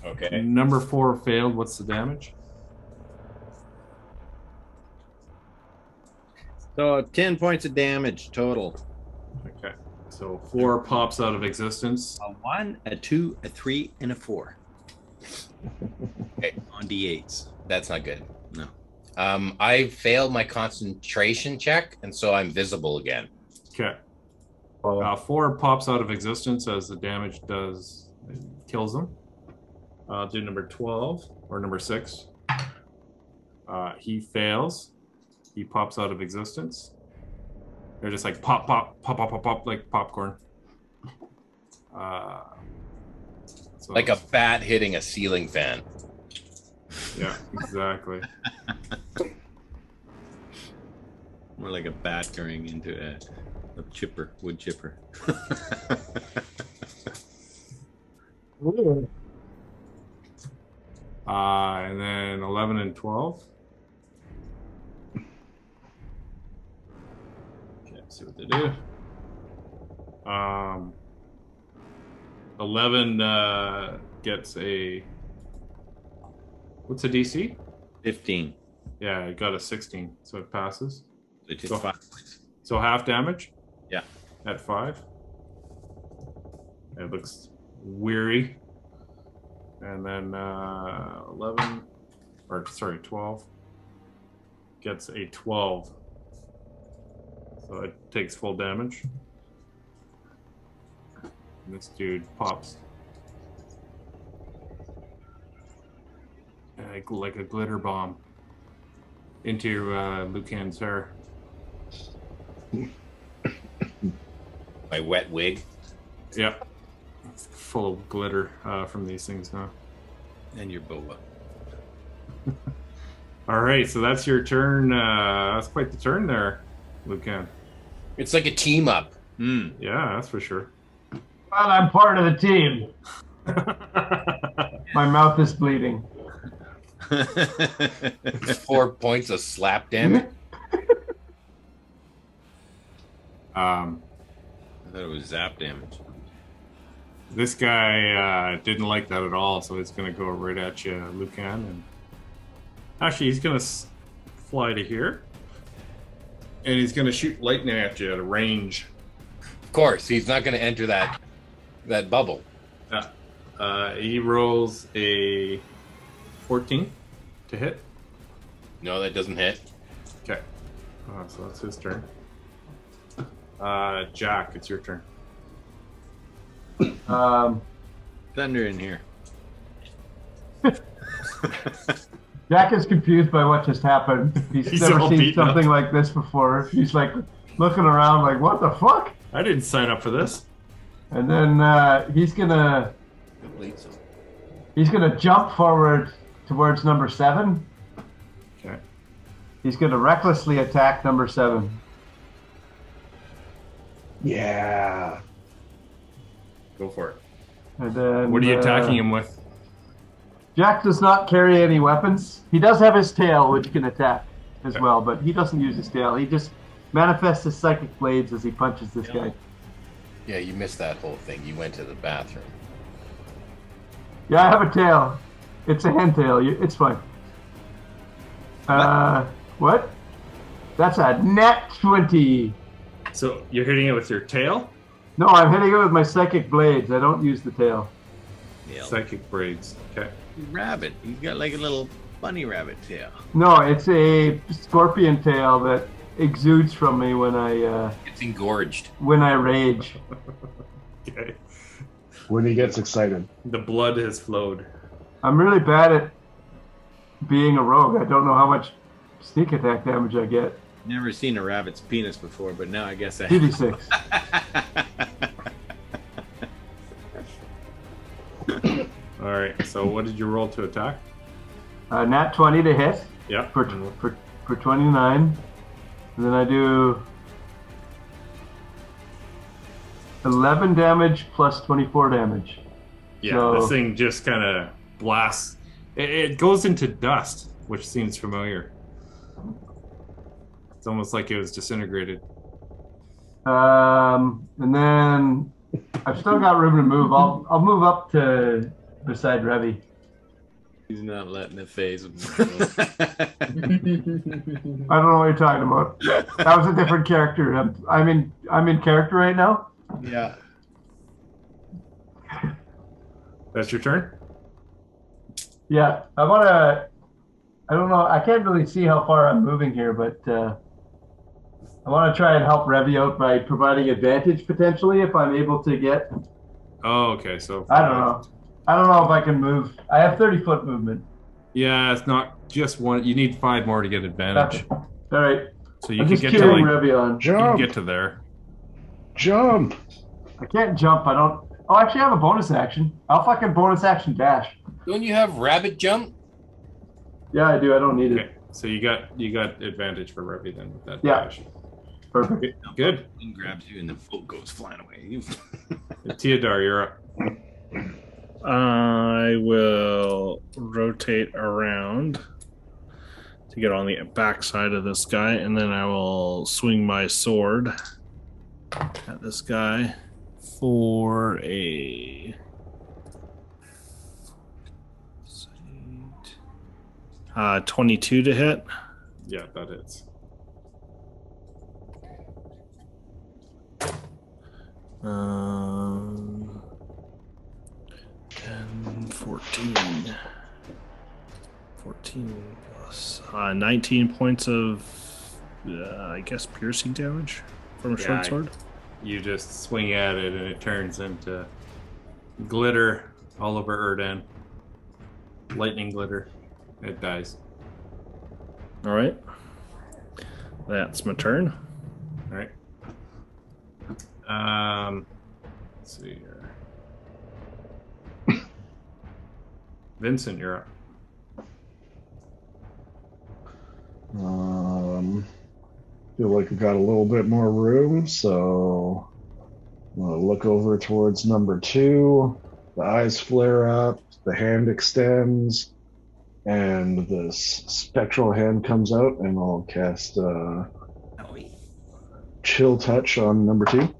Okay. Number 4 failed. What's the damage? So 10 points of damage total. Okay. So 4 pops out of existence. A 1, a 2, a 3, and a 4. Okay. On D8s. That's not good. No. I failed my concentration check, and so I'm visible again. Okay. 4 pops out of existence as the damage kills them. I'll do number 12 or number 6. He fails. He pops out of existence. They're just like pop, pop, pop, pop, pop, pop, like popcorn. So Like a bat hitting a ceiling fan. Yeah, exactly. More like a bat going into a wood chipper. And then 11 and 12. Okay, let's see what they do. 11 gets a... What's a DC? 15. Yeah, it got a 16, so it passes. They take 5 points. So half damage? Yeah. At 5. It looks weary. And then 12 gets a 12. So it takes full damage. And this dude pops. Like a glitter bomb into Lucan's hair. My wet wig. Yeah. It's full of glitter from these things now. And your boa. All right, so that's your turn. That's quite the turn there, Lucan. It's like a team up. Yeah, that's for sure. Well, I'm part of the team. My mouth is bleeding. 4 points of slap damage. I thought it was zap damage. This guy didn't like that at all, so he's going to go right at you, Lucan. And actually, he's going to fly to here. And he's going to shoot lightning at you at a range. Of course, he's not going to enter that bubble. He rolls a 14 to hit. No, that doesn't hit. Okay. Oh, so that's his turn. Jack, it's your turn. Thunder in here. Jack is confused by what just happened. He's never all seen beaten up. something like this before. He's like looking around like, what the fuck? I didn't sign up for this. And then he's gonna jump forward towards number 7. Okay. He's gonna recklessly attack number 7. Yeah. Go for it. And then, What are you attacking him with? Jack does not carry any weapons. He does have his tail, which can attack as well, but he doesn't use his tail. He just manifests his psychic blades as he punches this guy. Yeah, you missed that whole thing. You went to the bathroom. Yeah, I have a tail. It's a hen tail. It's fine. What? That's a net 20. So you're hitting it with your tail? No, I'm hitting it with my psychic blades. I don't use the tail. Psychic braids. Okay. Rabbit. He's got like a little bunny rabbit tail. No, it's a scorpion tail that exudes from me when I It's engorged. when I rage. Okay. When he gets excited. The blood has flowed. I'm really bad at being a rogue. I don't know how much sneak attack damage I get. Never seen a rabbit's penis before, but now I guess I 2d6. All right. So what did you roll to attack? Nat 20 to hit Yeah. for 29. And then I do 11 damage plus 24 damage. Yeah. So- This thing just kind of blasts. It goes into dust, which seems familiar. It's almost like it was disintegrated. And then I've still got room to move. I'll move up to beside Revy. He's not letting it phase him. I don't know what you're talking about. That was a different character. I'm in character right now. Yeah. That's your turn? Yeah, I don't know. I can't really see how far I'm moving here, but I want to try and help Revy out by providing advantage potentially if I'm able to get. Oh, okay. So I don't know. I don't know if I can move. I have 30-foot movement. Yeah, it's not just one. You need 5 more to get advantage. All right. So you I'm can just get to carrying like Revy on. you can Jump! get to there. Jump! I can't jump. I don't. Oh, actually, I have a bonus action. I'll fucking bonus action dash. Don't you have rabbit jump? Yeah, I do. I don't need Okay. it. So you got advantage for Revy then with that Yeah. dash. Perfect. Good. One grabs you and the foot goes flying away. Teodar, you're up. I will rotate around to get on the backside of this guy, and then I will swing my sword at this guy for a 22 to hit. Yeah, that hits. Um, 10, 14 plus 19 points of, I guess, piercing damage from a short sword. You just swing at it and it turns into glitter all over Erdan. Lightning glitter. It dies. All right. That's my turn. All right. Let's see here. Vincent, you're up. Feel like we got a little bit more room, so I'm gonna look over towards number 2. The eyes flare up, the hand extends, and this spectral hand comes out, and I'll cast Chill Touch on number 2. You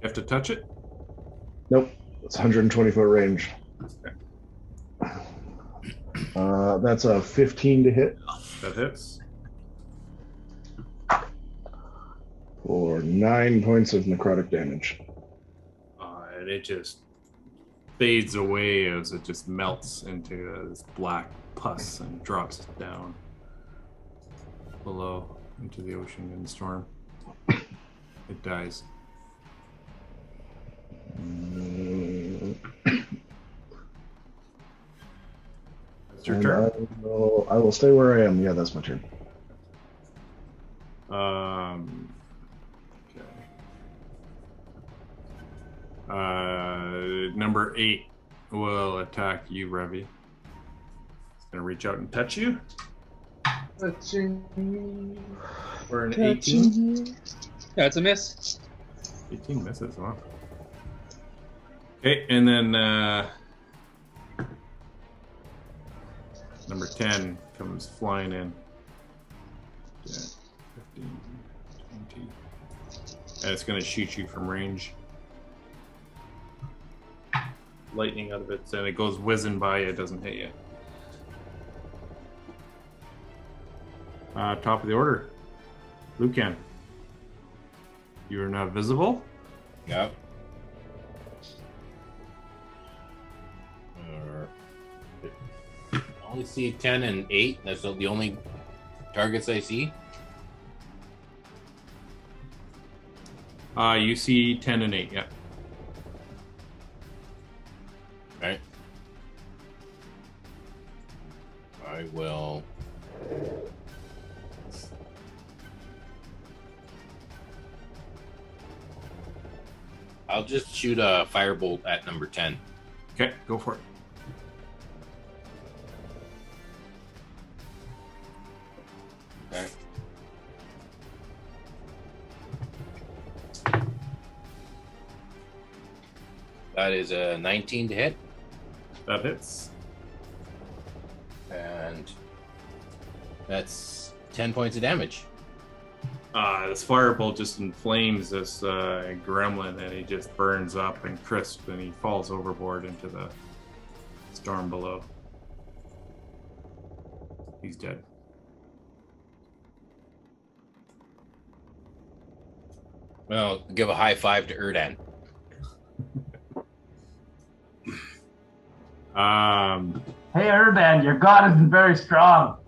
have to touch it? Nope, it's 120-foot range. That's a 15 to hit That hits. for 9 points of necrotic damage. And it just fades away as it just melts into this black pus and drops down below. into the ocean in the storm. It dies. That's your And turn. I will stay where I am. Yeah, that's my turn. Okay. Number 8 will attack you, Revy. It's gonna reach out and touch you. Touching. For an 18. That's a miss. 18 misses, wow. Okay, and then number 10 comes flying in. 10, 15, 20. And it's gonna shoot you from range. Lightning out of it, and it goes whizzing by you, it doesn't hit you. Top of the order. Lucan. You are now visible. Yep. I only see 10 and 8. That's the only targets I see. You see 10 and 8, yeah. Right. I will. I'll just shoot a firebolt at number 10. Okay, go for it. Okay. That is a 19 to hit. That hits. And that's 10 points of damage. This firebolt just inflames this gremlin, and he just burns up and crisp, and he falls overboard into the storm below. He's dead. Well, give a high five to Erdan. Hey, Erdan, your god isn't very strong.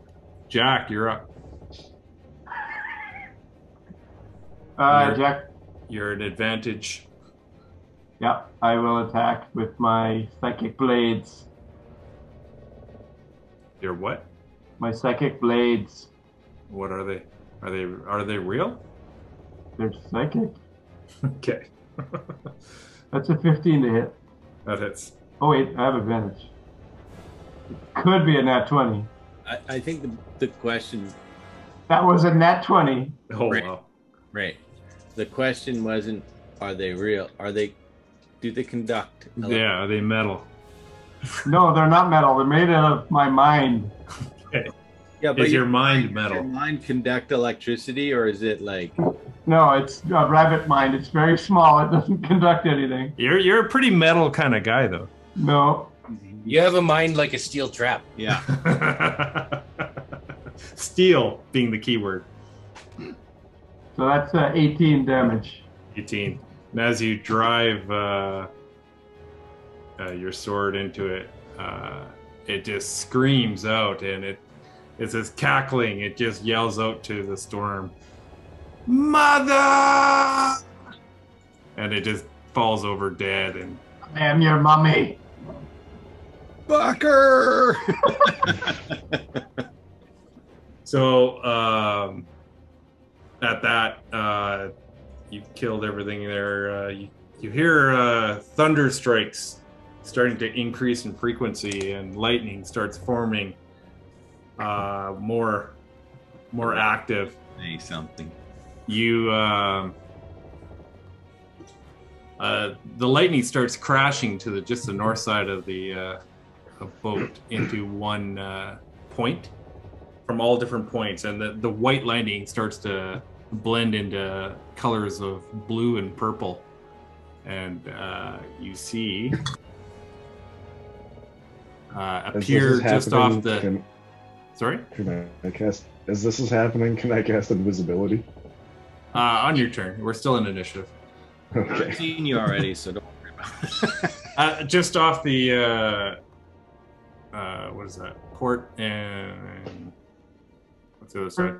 Jack, you're up. Jack. You're at advantage. Yep, I will attack with my psychic blades. Your what? My psychic blades. What are they? Are they real? They're psychic. Okay. That's a 15 to hit. That hits. Oh wait, I have advantage. It could be a nat 20. I think the question. That was a nat 20. Oh Right. wow. Right. The question wasn't, are they real? Do they conduct? Yeah, are they metal? No, they're not metal. They're made out of my mind. Yeah, but Is your mind does your metal? mind conduct electricity, or is it like? No, it's a rabbit mind. It's very small. It doesn't conduct anything. You're a pretty metal kind of guy, though. No. You have a mind like a steel trap. Yeah. Steel being the key word. So that's 18 damage. 18. And as you drive your sword into it, it just screams out, and it's this cackling. It just yells out to the storm, "Mother!" And it just falls over dead. And I am your mummy. Fucker! so at that, you've killed everything there. You hear thunder strikes starting to increase in frequency, and lightning starts forming more active. Say something. You the lightning starts crashing to just the north side of the boat into one point from all different points, and the white lightning starts to blend into colors of blue and purple, and you see appear just off the. Sorry? Can I cast? As this is happening, can I cast invisibility? On your turn. We're still in initiative. Okay. I've seen you already, so don't worry about it. Just off the what is that? Port and what's the other side?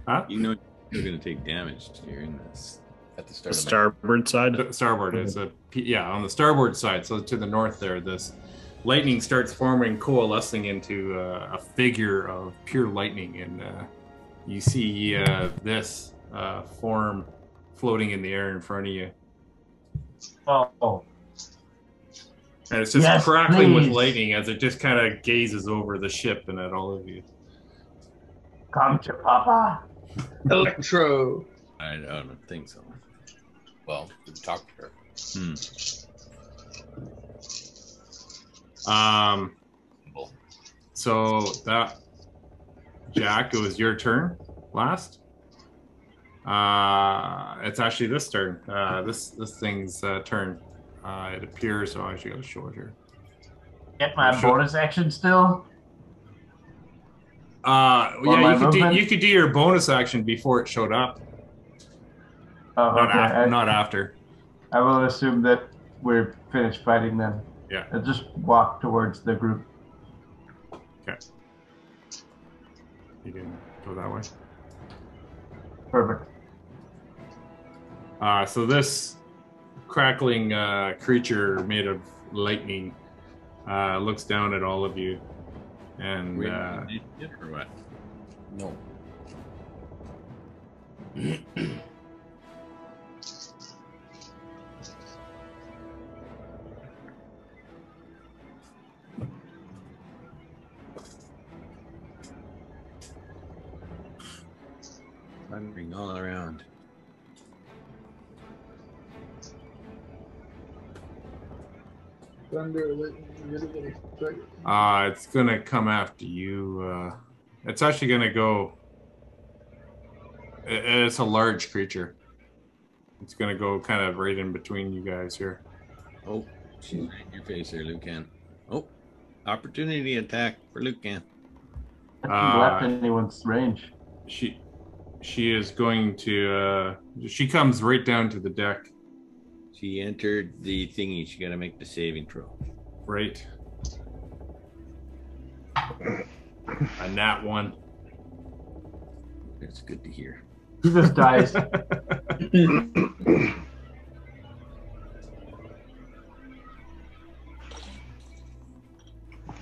Huh? You know you're going to take damage during this. At the The start of starboard side. The starboard is on the starboard side. So to the north there, this lightning starts forming, coalescing into a figure of pure lightning, and you see this form floating in the air in front of you. Oh. And it's just Yes, crackling with please. lightning as it just kind of gazes over the ship and at all of you. Come to Papa. Electro. I don't think so. well, we talked to her. So that, Jack, it was your turn last. It's actually this turn. This thing's turn. It appears. So I actually got to show it here. Get my bonus action still? Yeah, you could do your bonus action before it showed up. Oh, okay. Not after. I will assume that we're finished fighting then. Yeah. I'll just walk towards the group. Okay. You can go that way. Perfect. So this crackling creature made of lightning looks down at all of you, and or what? No. Thundering all around. it's gonna come after you. It's actually gonna go. It's a large creature. It's gonna go kind of right in between you guys here. Oh, she's right in your face there, Lucan. Oh, opportunity attack for Lucan. I left anyone's range. She is going to. She comes right down to the deck. She entered the thingy. She got to make the saving throw. Right. A nat 1. That's good to hear. He just dies. You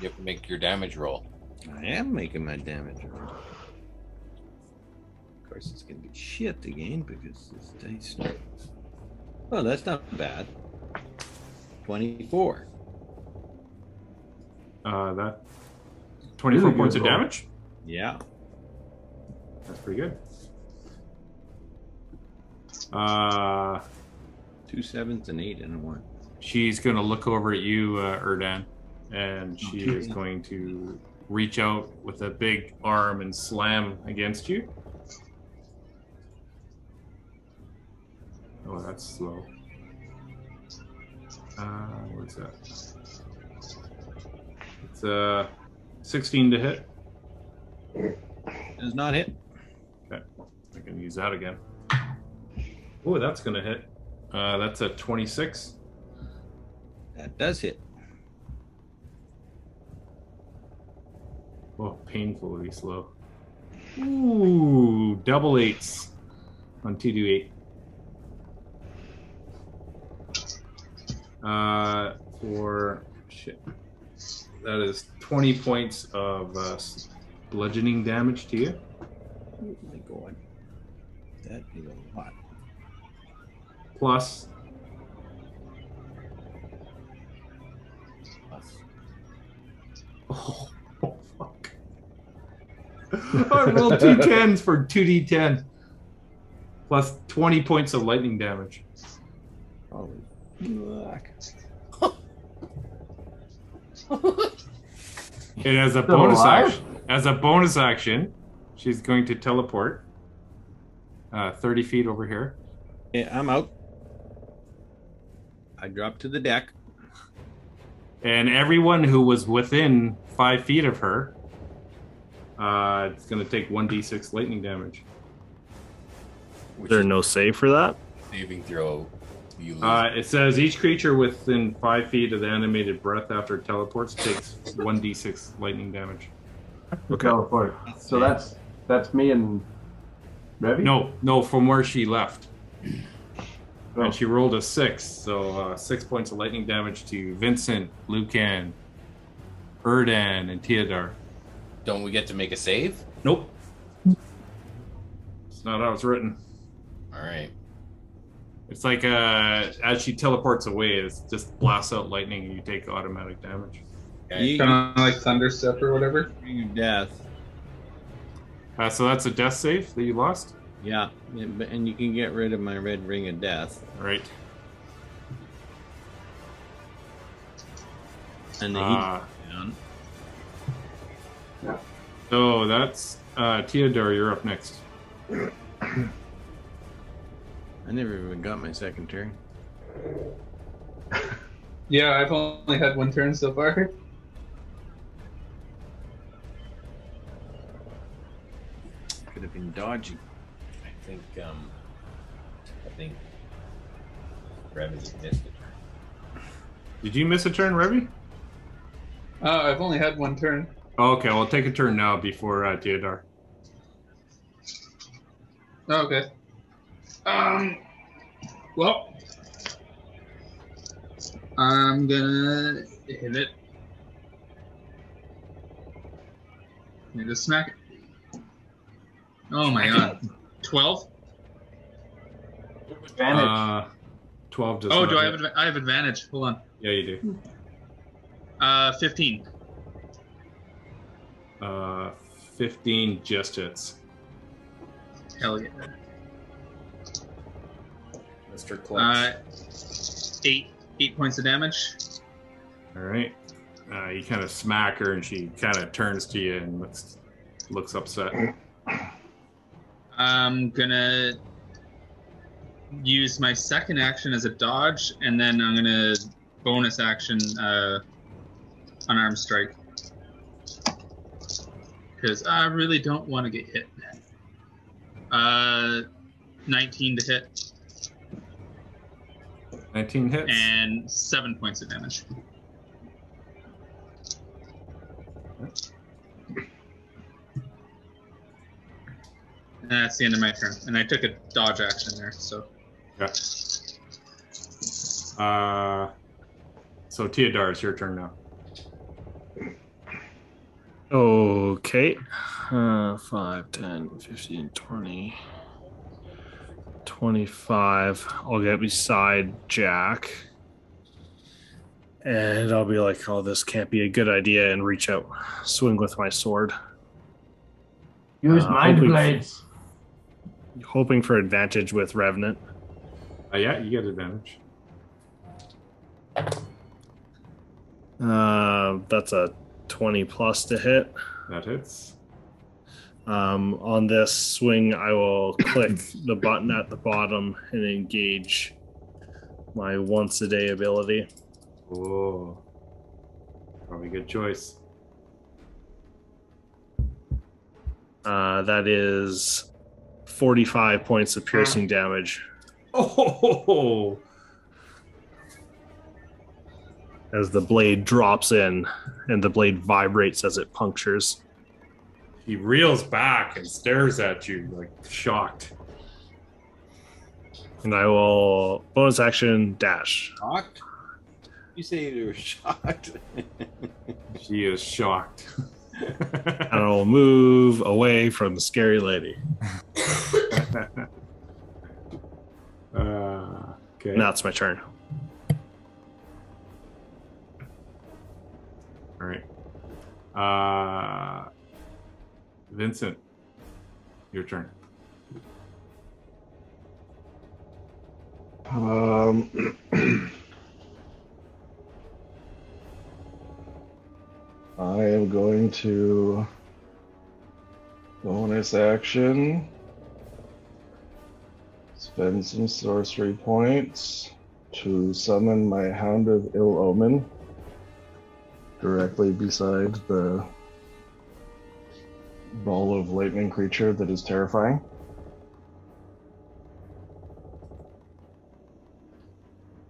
have to make your damage roll. I am making my damage roll. Of course, it's going to be shit again because this dice. Well, that's not bad. 24. That 24 points of damage? Yeah. That's pretty good. 2 7s, an 8, and a 1. She's going to look over at you, Erdan, and she is going to reach out with a big arm and slam against you. Oh, that's slow. What's that? It's 16 to hit. Does not hit. Okay, I can use that again. Oh, that's going to hit. That's a 26. That does hit. Oh, painfully slow. Ooh, double 8s on 2d8. For shit, that is 20 points of bludgeoning damage to you. Oh my god, that is a lot. Plus oh fuck. I rolled 2 10s for 2d10 plus 20 points of lightning damage. Holy fuck. And as a bonus action, she's going to teleport 30 feet over here. Yeah, I'm out. I drop to the deck. And everyone who was within 5 feet of her, it's going to take 1d6 lightning damage. Is there no save for that? Saving throw. You lose. It says each creature within 5 feet of the animated breath after it teleports takes 1d6 lightning damage. Okay. Teleport. So that's me and Revy? No, from where she left. Oh. And she rolled a 6, so 6 points of lightning damage to Vincent, Lucan, Erdan, and Teodar. Don't we get to make a save? Nope. It's not how it's written. All right. It's like as she teleports away, it just blasts out lightning and you take automatic damage. Okay. Kind of like thunder step or whatever. Ring of death. So that's a death save that you lost? Yeah, and you can get rid of my red ring of death. Right. And the heat down. So that's Teodar, you're up next. I never even got my second turn. Yeah, I've only had one turn so far. Could have been dodgy. I think Revy missed it. Did you miss a turn, Revy? I've only had one turn. Oh, okay, well, take a turn now before Teodar. Oh, okay. Well, I'm gonna hit it. Let me just smack it. Oh my god. 12? Advantage. 12 does Oh, not do I hit. have I have advantage? Hold on. Yeah, you do. 15. 15 just hits. Hell yeah. Mr. Klutz. 8 points of damage. All right. You kind of smack her and she kind of turns to you and looks upset. I'm gonna use my second action as a dodge, and then I'm gonna bonus action unarmed strike. Because I really don't want to get hit. 19 to hit. 19 hits. And 7 points of damage. And that's the end of my turn. And I took a dodge action there, so. Yeah. So Teodar, it's your turn now. Okay. 5, 10, 15, 20, 25. I'll get beside Jack. And I'll be like, oh, this can't be a good idea, and reach out, swing with my sword. Use mind hoping- blades. Hoping for advantage with Revenant. Yeah, you get advantage. That's a 20 plus to hit. That hits. On this swing, I will click the button at the bottom and engage my once a day ability. Oh, probably a good choice. That is 45 points of piercing damage Oh, as the blade drops in and the blade vibrates as it punctures. he reels back and stares at you like shocked. And I will bonus action dash. Shocked? You say you were shocked. She is shocked. And I will move away from the scary lady. Okay. And that's my turn. All right. Vincent, your turn. I am going to bonus action, spend some sorcery points to summon my Hound of Ill Omen directly beside the ball of lightning creature that is terrifying.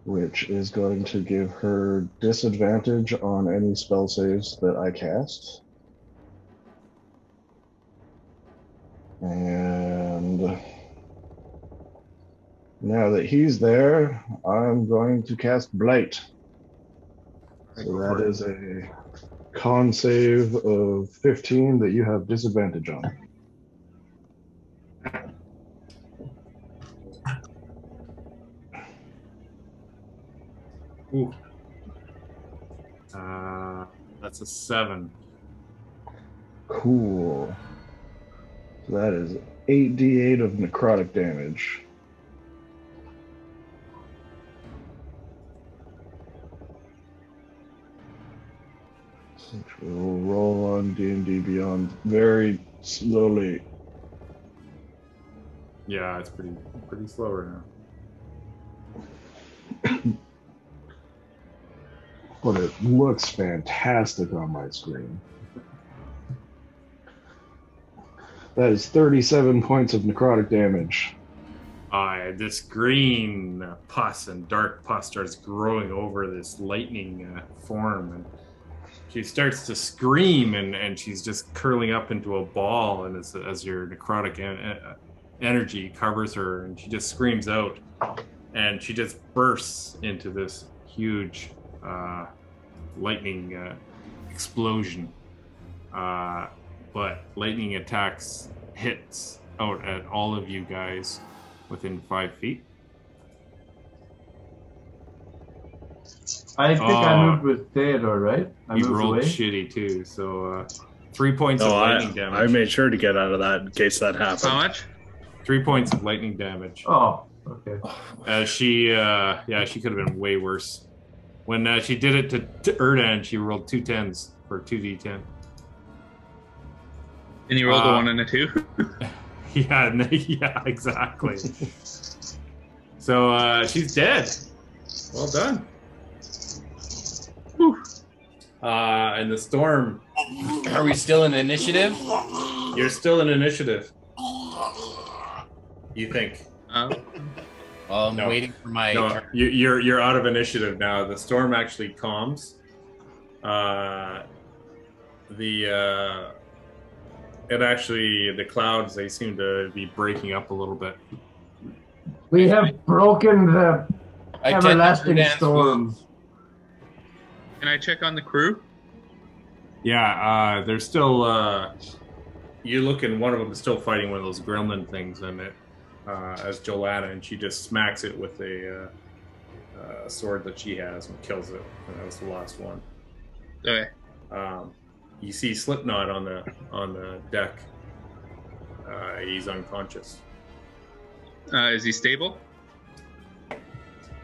Which is going to give her disadvantage on any spell saves that I cast. And Now that he's there, I'm going to cast Blight. So that is a con save of 15 that you have disadvantage on. Ooh. That's a 7. Cool. So that is 8d8 of necrotic damage. Which we'll roll on D&D Beyond very slowly. Yeah, it's pretty slow right now. But it looks fantastic on my screen. That is 37 points of necrotic damage. This green pus and dark pus starts growing over this lightning form, and she starts to scream, and she's just curling up into a ball, and as your necrotic energy covers her, and she just screams out, and she just bursts into this huge lightning explosion. But lightning attacks hits out at all of you guys within 5 feet. I think I moved with Theodore, right? I You moved rolled away. shitty too, so 3 points No, of lightning damage. I made sure to get out of that in case that happened. How much? 3 points of lightning damage. Oh, okay. She could have been way worse. When she did it to Erdan, she rolled 2 10s for 2d10. And you rolled a 1 and a 2? Yeah, exactly. So she's dead. Well done. Whew. And the storm. Are we still in initiative? You're still in initiative. You think? Well, I'm No. waiting for my No, turn. you're out of initiative now. The storm actually calms. The clouds, they seem to be breaking up a little bit. We have broken the I tend to everlasting dance storm. Can I check on the crew? Yeah, they're still. You look, and one of them is still fighting one of those gremlin things, and it as Joanna, and she just smacks it with a sword that she has and kills it. And that was the last one. Okay. You see Slipknot on the deck. He's unconscious. Is he stable?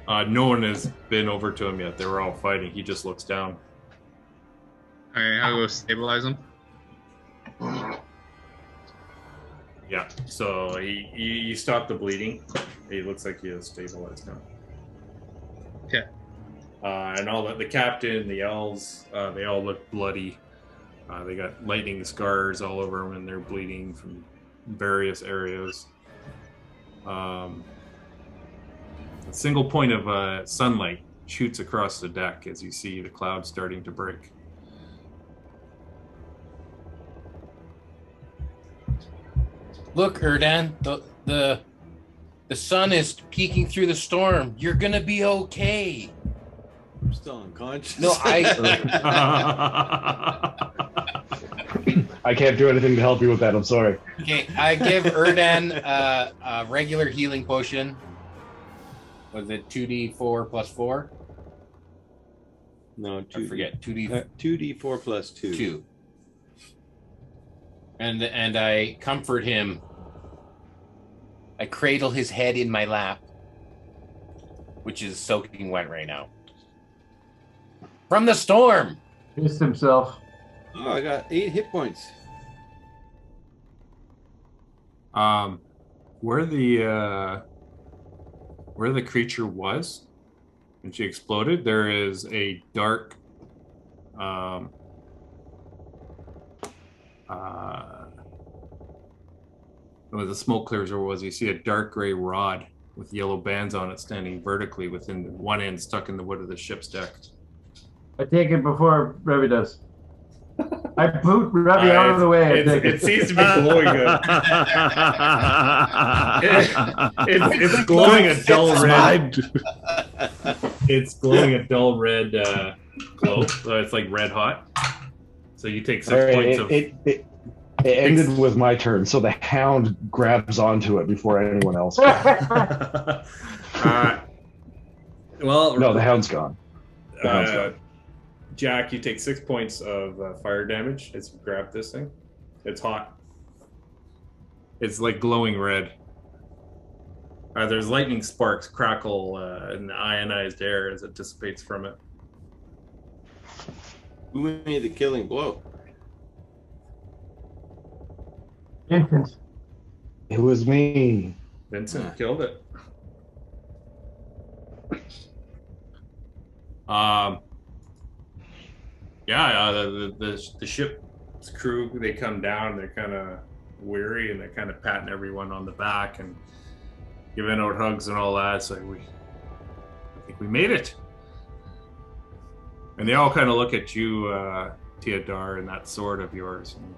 No one has been over to him yet. They were all fighting. He just looks down. Alright, I'll go stabilize him. Yeah. So you stop the bleeding. He looks like he is stabilized now. Okay. And all the captain, the elves, they all look bloody. They got lightning scars all over them, and they're bleeding from various areas. A single point of sunlight shoots across the deck as you see the clouds starting to break. Look, Erdan, the sun is peeking through the storm. You're gonna be okay. I'm still unconscious. No, I can't do anything to help you with that. I'm sorry. Okay, I give Erdan a regular healing potion. Was it 2d4 plus 4? No, I forget. 2d4 plus 2. 2. And I comfort him. I cradle his head in my lap, which is soaking wet right now. From the storm. Pissed himself. Oh, I got 8 hit points. Where the creature was when she exploded, there is a dark where the smoke clears or was, you see a dark gray rod with yellow bands on it standing vertically within one end stuck in the wood of the ship's deck. I take it before Revy does. I boot Revy out of the way. It seems to be glowing good. It's glowing a dull red. It's glowing a dull red glow. So it's like red hot. So you take 6 points of. It ended with my turn, so the hound grabs onto it before anyone else can. Well, no, the hound's gone. The hound's gone. Jack, you take 6 points of fire damage as you grab this thing. It's hot. It's like glowing red. There's lightning sparks crackle in the ionized air as it dissipates from it. Who made the killing blow? Vincent. It was me. Vincent killed it. The ship's crew, they come down, they're kind of weary and they're kind of patting everyone on the back and giving out hugs and all that. So I think we made it. And they all kind of look at you, Teodar, and that sword of yours, and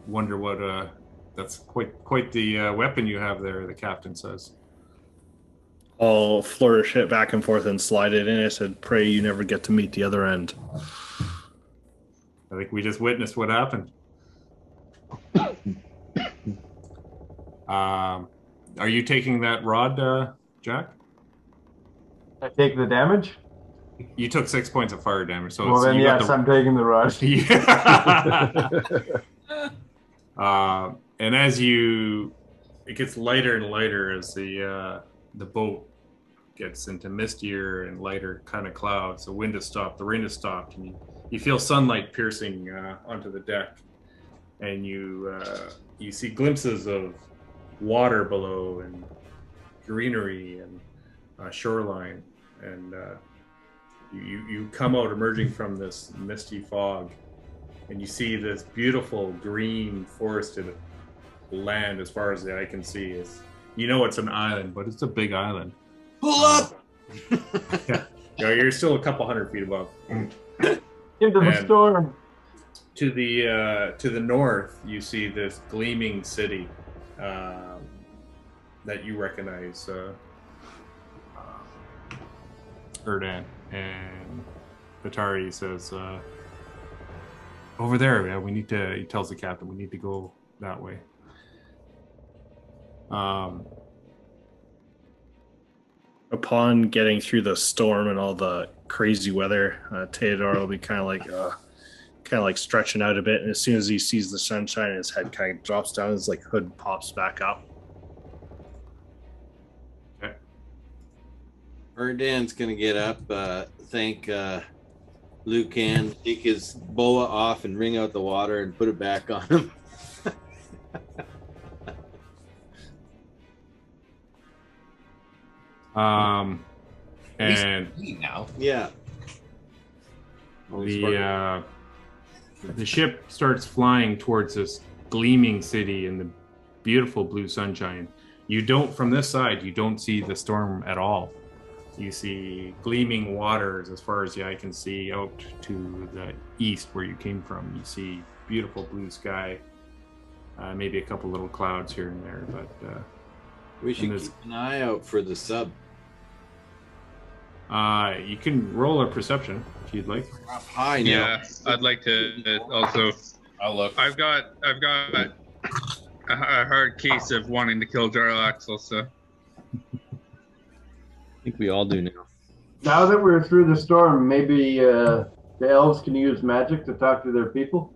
wonder what. That's quite the weapon you have there. The captain says. I'll flourish it back and forth and slide it in. I said, "Pray you never get to meet the other end." I think we just witnessed what happened. Are you taking that rod, Jack? I take the damage? You took 6 points of fire damage. So well, then yes, I'm taking the rod. Yeah. And as it gets lighter and lighter as the boat gets into mistier and lighter kind of clouds. The wind has stopped, the rain has stopped, and you feel sunlight piercing onto the deck, and you see glimpses of water below and greenery and shoreline, and you come out emerging from this misty fog, and you see this beautiful green forested land as far as the eye can see. It's an island, but it's a big island. Pull up! Yeah, you're still a couple hundred feet above. Into the storm. To the north, you see this gleaming city that you recognize, Erdan. And Batari says, "Over there, yeah, we need to." He tells the captain, "We need to go that way." Upon getting through the storm and all the crazy weather, Teodor will be kind of like stretching out a bit, and as soon as he sees the sunshine, his head kind of drops down, his like hood pops back up. Okay. Erdan's gonna get up, thank Lucan, take his boa off and wring out the water and put it back on him. And now, yeah, the ship starts flying towards this gleaming city in the beautiful blue sunshine. From this side, you don't see the storm at all. You see gleaming waters as far as the eye can see out to the east where you came from. You see beautiful blue sky, maybe a couple little clouds here and there, but we should keep an eye out for the sub. You can roll a perception if you'd like. Up high now. Yeah, I'd like to also. I'll look. I've got a hard case of wanting to kill Jarl Axel, so. I think we all do now. Now that we're through the storm, maybe the elves can use magic to talk to their people?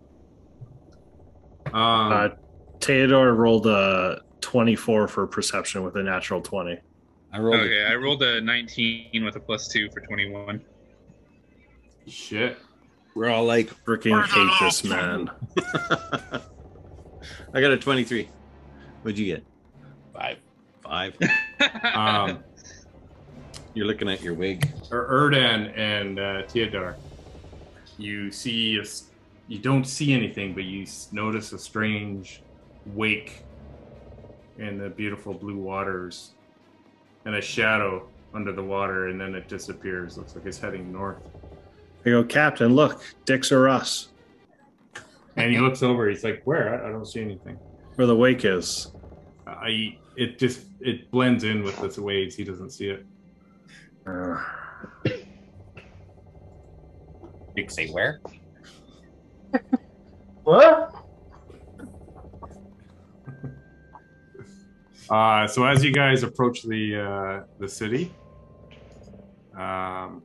Teodor rolled a 24 for perception with a natural 20. I rolled a 19 with a +2 for 21. Shit. We're all like, freaking hate this man. I got a 23. What'd you get? 5. You're looking at your wig. Erdan and Teodor, you don't see anything, but you notice a strange wake in the beautiful blue waters and a shadow under the water, and then it disappears. Looks like it's heading north. I go, Captain, look, dicks are us. And he looks over. He's like, "Where? I don't see anything." Where the wake is. It blends in with the waves. He doesn't see it. You can say where? What? So as you guys approach the city, oh,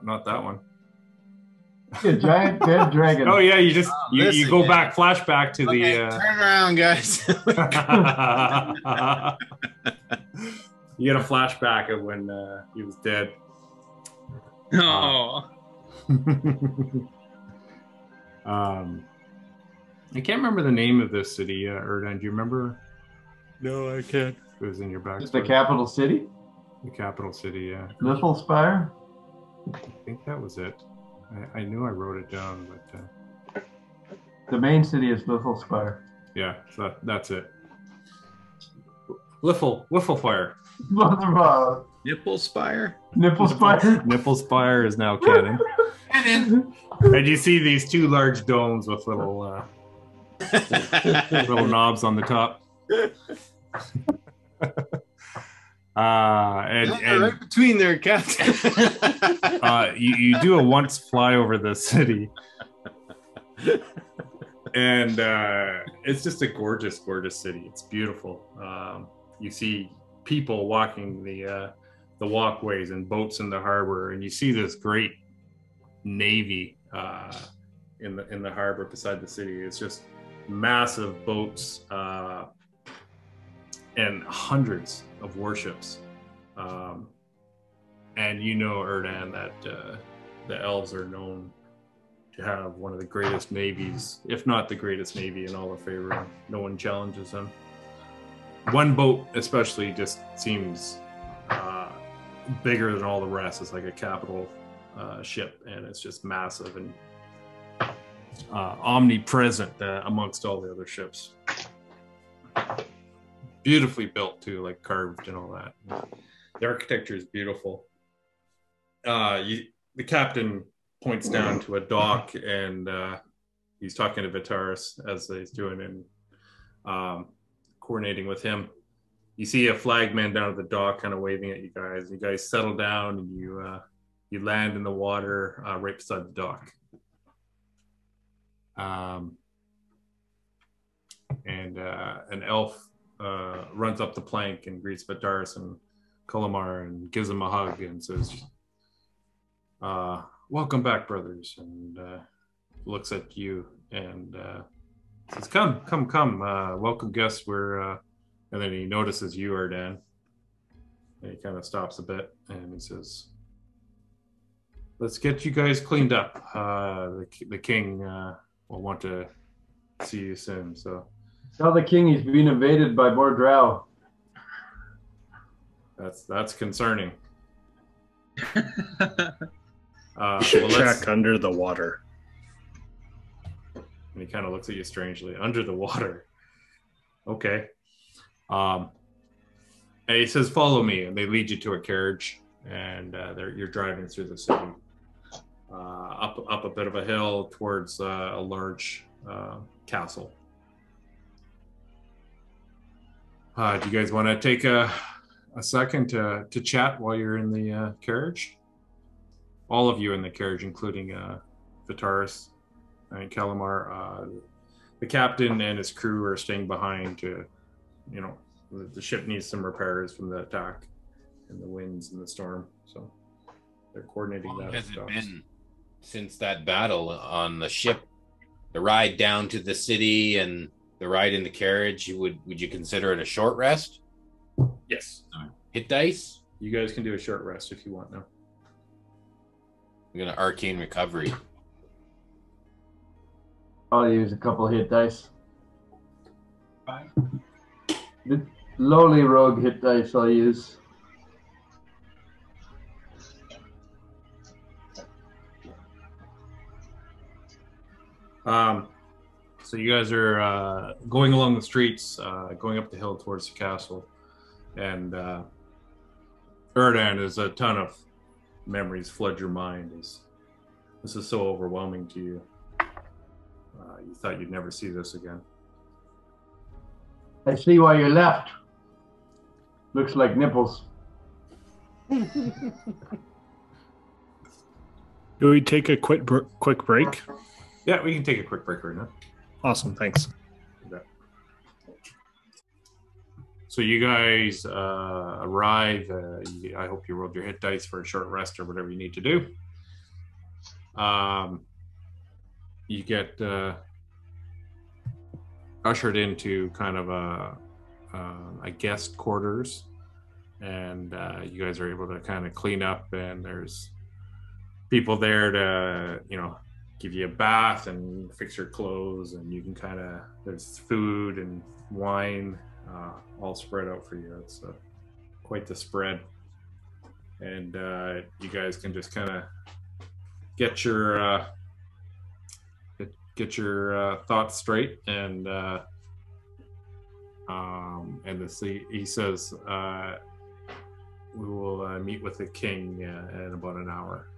not that one. A giant dead dragon. Oh yeah, you just you go again. back, flashback to Okay, turn around, guys. You get a flashback of when he was dead. Oh, I can't remember the name of this city, Erdan. Do you remember? No, I can't. It was in your back. It's the capital city? The capital city, yeah. Littlespire? I think that was it. I knew I wrote it down, but The main city is Littlespire. yeah, so that's it. Whifflefire. Nipple spire? Nipplespire? Nipplespire is now canon. And you see these two large domes with little little knobs on the top. And right between there, Captain. you do a once fly over the city, and it's just a gorgeous city. It's beautiful. You see people walking the walkways and boats in the harbor, and you see this great navy in the harbor beside the city. It's just massive boats and hundreds of warships. And you know, Erdan, that the elves are known to have one of the greatest navies, if not the greatest navy in all of Faerun. No one challenges them. One boat especially just seems bigger than all the rest. It's like a capital ship, and it's just massive and omnipresent amongst all the other ships. Beautifully built too, like carved and all that. The architecture is beautiful. The captain points down to a dock, and he's talking to Vitaris as he's doing and coordinating with him. You see a flagman down at the dock, kind of waving at you guys. You guys settle down, and you land in the water right beside the dock. And an elf runs up the plank and greets Vitaris and Kolomar and gives him a hug and says, "Welcome back, brothers," and looks at you and says, come, welcome guests. And then he notices you, Erdan, and he kind of stops a bit and he says, "Let's get you guys cleaned up. The king will want to see you soon." So Tell the king he's been invaded by more drow. that's concerning. You should check under the water. And he kind of looks at you strangely. Under the water. Okay. And he says, "Follow me," and they lead you to a carriage, and you're driving through the city, up a bit of a hill towards a large castle. Do you guys want to take a second to chat while you're in the carriage? All of you in the carriage, including Vitaris and Kalamar. The captain and his crew are staying behind to, the ship needs some repairs from the attack and the winds and the storm. So they're coordinating that. How long has it been since that battle on the ship? The ride down to the city and the ride in the carriage, would you consider it a short rest? Yes. Hit dice? You guys can do a short rest if you want now. I'm going to arcane recovery. I'll use a couple hit dice. The lowly rogue hit dice I'll use. So you guys are going along the streets, going up the hill towards the castle, and Erdan, as a ton of memories flood your mind. This is so overwhelming to you. You thought you'd never see this again. I see why you left. Looks like nipples. Do we take a quick break? Yeah, we can take a quick break right now. Awesome, thanks. So you guys arrive. I hope you rolled your hit dice for a short rest or whatever you need to do. You get ushered into kind of a guest quarters, and you guys are able to kind of clean up, and there's people there to, give you a bath and fix your clothes, and you can there's food and wine all spread out for you. It's quite the spread, and you guys can just kind of get your thoughts straight, and he says we will meet with the king in about an hour,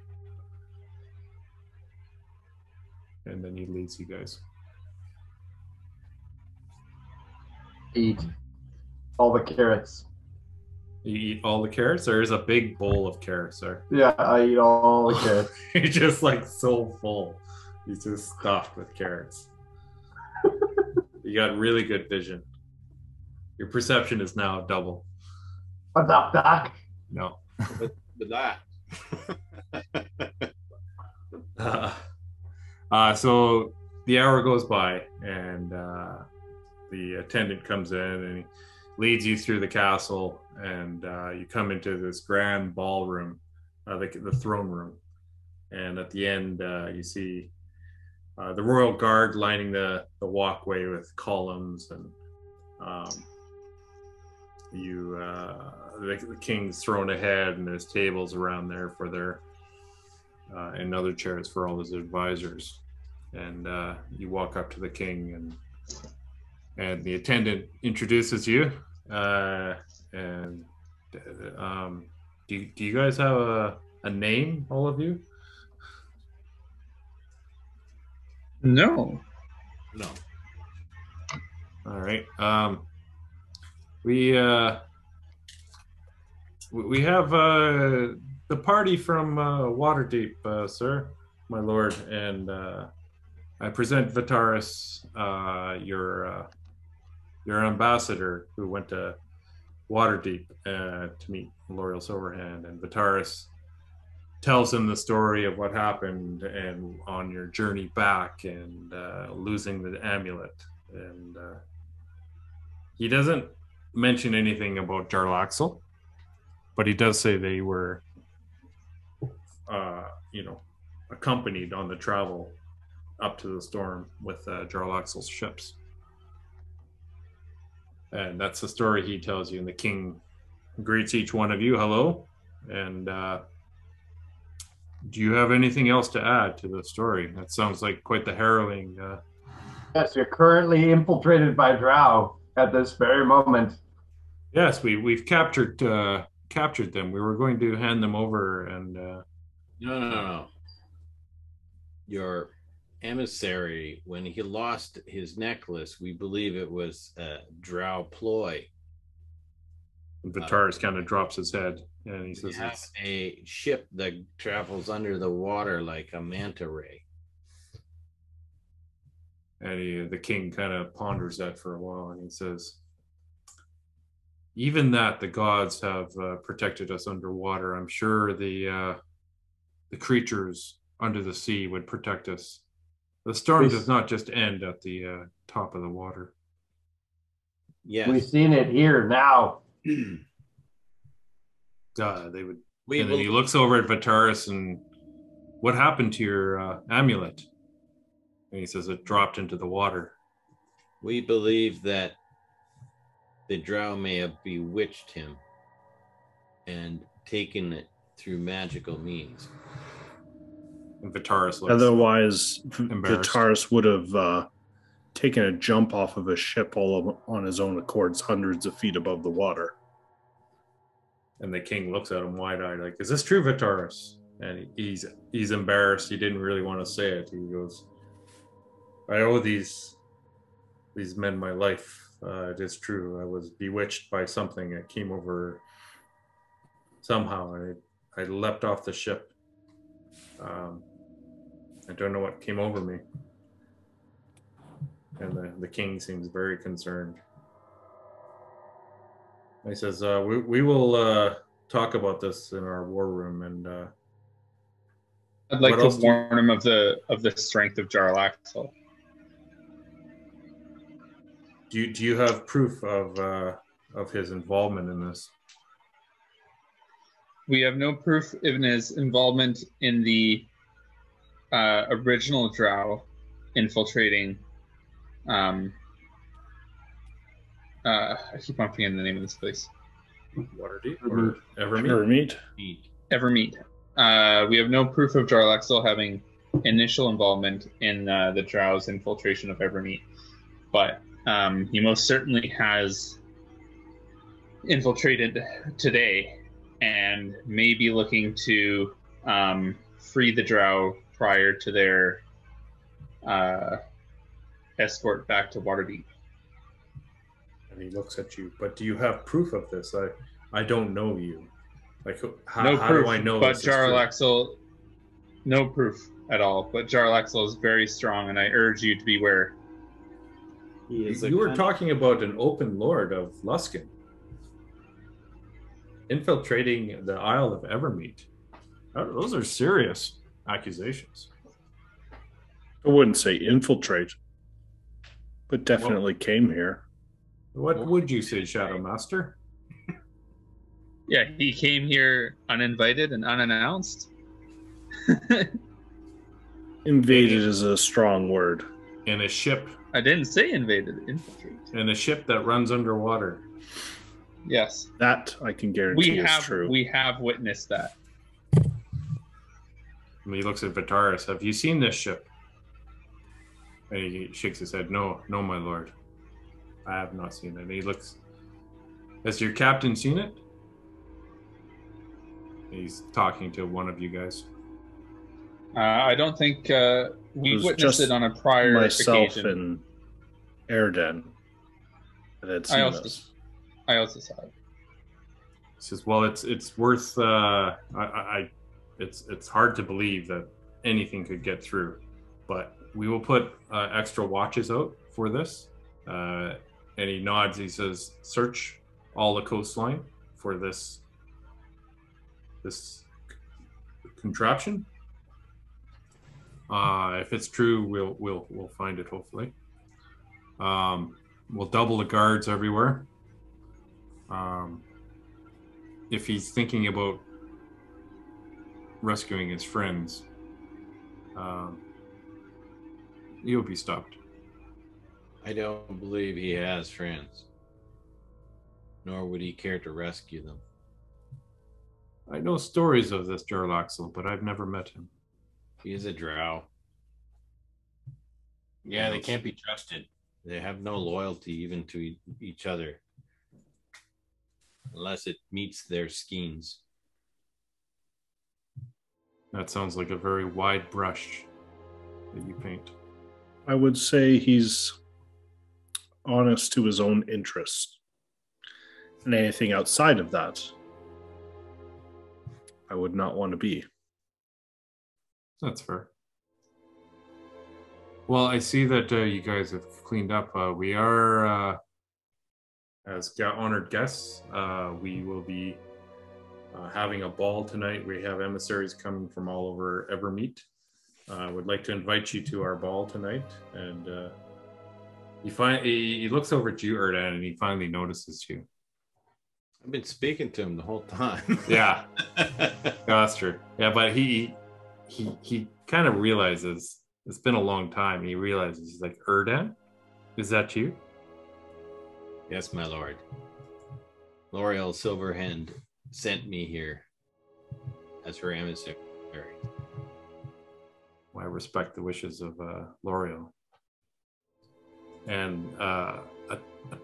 and then he leads you guys. Eat all the carrots. You eat all the carrots? There's a big bowl of carrots there. Yeah, I eat all the carrots. He's just so full. He's just stuffed with carrots. You got really good vision. Your perception is now double. What's up, Doc? No. With that. So the hour goes by, and the attendant comes in and he leads you through the castle, and you come into this grand ballroom, the throne room. And at the end, you see the royal guard lining the walkway with columns, and the king's thrown ahead, and there's tables around there for their and other chairs for all his advisors. And you walk up to the king, and the attendant introduces you. And do you guys have a name, all of you? No. All right. We have the party from Waterdeep, sir, my lord, and I present Vitaris, your ambassador, who went to Waterdeep to meet L'Oreal Silverhand. And Vitaris tells him the story of what happened and on your journey back, and losing the amulet. And he doesn't mention anything about Jarlaxle, but he does say they were, accompanied on the travel up to the storm with Jarlaxle's ships. And that's the story he tells you. And the king greets each one of you, hello. And do you have anything else to add to the story? That sounds like quite the harrowing. Yes, you're currently infiltrated by Drow at this very moment. Yes, we've captured them. We were going to hand them over, and No. Your emissary, when he lost his necklace, we believe it was a Drow ploy. Vitaris kind of drops his head, and he says, "We have a ship that travels under the water like a manta ray." And the king kind of ponders that for a while, and he says, even that the gods have protected us underwater. I'm sure the creatures under the sea would protect us. The storm does not just end at the top of the water. Yes. We've seen it here now. They would. And then he looks over at Vitaris, and what happened to your amulet? And he says it dropped into the water. We believe that the Drow may have bewitched him and taken it through magical means. And Vitaris looks Otherwise, embarrassed. Vitaris would have taken a jump off of a ship all on his own accord, hundreds of feet above the water. And the king looks at him wide-eyed, like, "Is this true, Vitaris?" And he's embarrassed. He didn't really want to say it. He goes, "I owe these men my life. It is true. I was bewitched by something that came over somehow. I leapt off the ship. I don't know what came over me." And the king seems very concerned. He says, we will talk about this in our war room. And I'd like to warn him of the strength of Jarlaxle. Do you have proof of his involvement in this? We have no proof of his involvement in the original Drow infiltrating. I keep on forgetting the name of this place. Waterdeep or Evermeet? Evermeet. We have no proof of Jarlaxle having initial involvement in the Drow's infiltration of Evermeet, but he most certainly has infiltrated today and may be looking to free the Drow prior to their escort back to Waterdeep. And he looks at you. But do you have proof of this? I don't know you. Like, how do I know but this Jarlaxle, no proof at all. But Jarlaxle is very strong, and I urge you to beware. You were talking about an open lord of Luskan infiltrating the Isle of Evermeet. Those are serious accusations. I wouldn't say infiltrate, but definitely came here. What would you say, Shadow Master? Yeah, he came here uninvited and unannounced. Invaded is a strong word. In a ship. I didn't say invaded, infiltrate. In a ship that runs underwater. Yes. That I can guarantee is true. We have witnessed that. And he looks at Vitaris. Have you seen this ship? And he shakes his head. No, my lord. I have not seen it. And he looks. Has your captain seen it? He's talking to one of you guys. I don't think we witnessed it on a prior myself occasion. And Erdan that had seen this. I also saw it. He says, "Well, it's worth. It's hard to believe that anything could get through, but we will put extra watches out for this." And he nods. He says, "Search all the coastline for this contraption. If it's true, we'll find it. Hopefully, we'll double the guards everywhere. If he's thinking about rescuing his friends, he'll be stopped." I don't believe he has friends, nor would he care to rescue them. I know stories of this Jarlaxle, but I've never met him. He is a drow. Yeah, they can't be trusted. They have no loyalty even to each other, unless it meets their schemes. That sounds like a very wide brush that you paint. I would say he's honest to his own interests. And anything outside of that, I would not want to be. That's fair. Well, I see that you guys have cleaned up. We are, as honored guests, we will be having a ball tonight. We have emissaries coming from all over Evermeet. I would like to invite you to our ball tonight. And he looks over at you, Erdan, and he finally notices you. I've been speaking to him the whole time. Yeah, that's true. Yeah, but he kind of realizes it's been a long time. He realizes, he's like, "Erdan, is that you?" Yes, my lord. L'Oreal Silverhand sent me here as her emissary. Well, I respect the wishes of L'Oreal. And a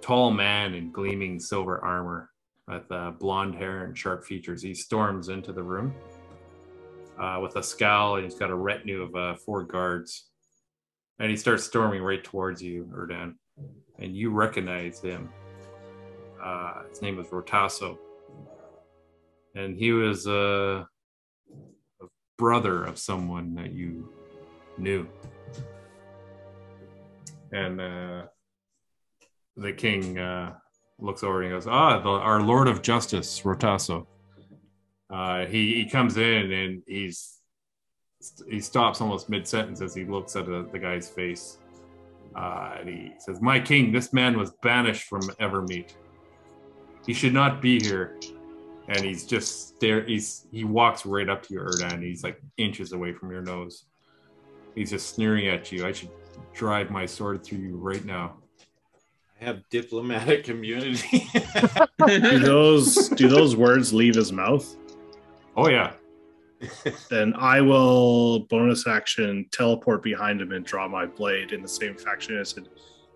tall man in gleaming silver armor with blonde hair and sharp features. He storms into the room with a scowl, and he's got a retinue of 4 guards. And he starts storming right towards you, Erdan. And you recognize him. His name was Rotasso. And he was a brother of someone that you knew. And the king looks over and he goes, our Lord of Justice, Rotasso. He comes in and he stops almost mid-sentence as he looks at the guy's face. And he says, "My king, this man was banished from Evermeet. He should not be here." And he's just he walks right up to you, Erdan. He's like inches away from your nose. He's just sneering at you. "I should drive my sword through you right now." I have diplomatic immunity. Do those words leave his mouth? Oh yeah. Then I will bonus action teleport behind him and draw my blade in the same fashion as it.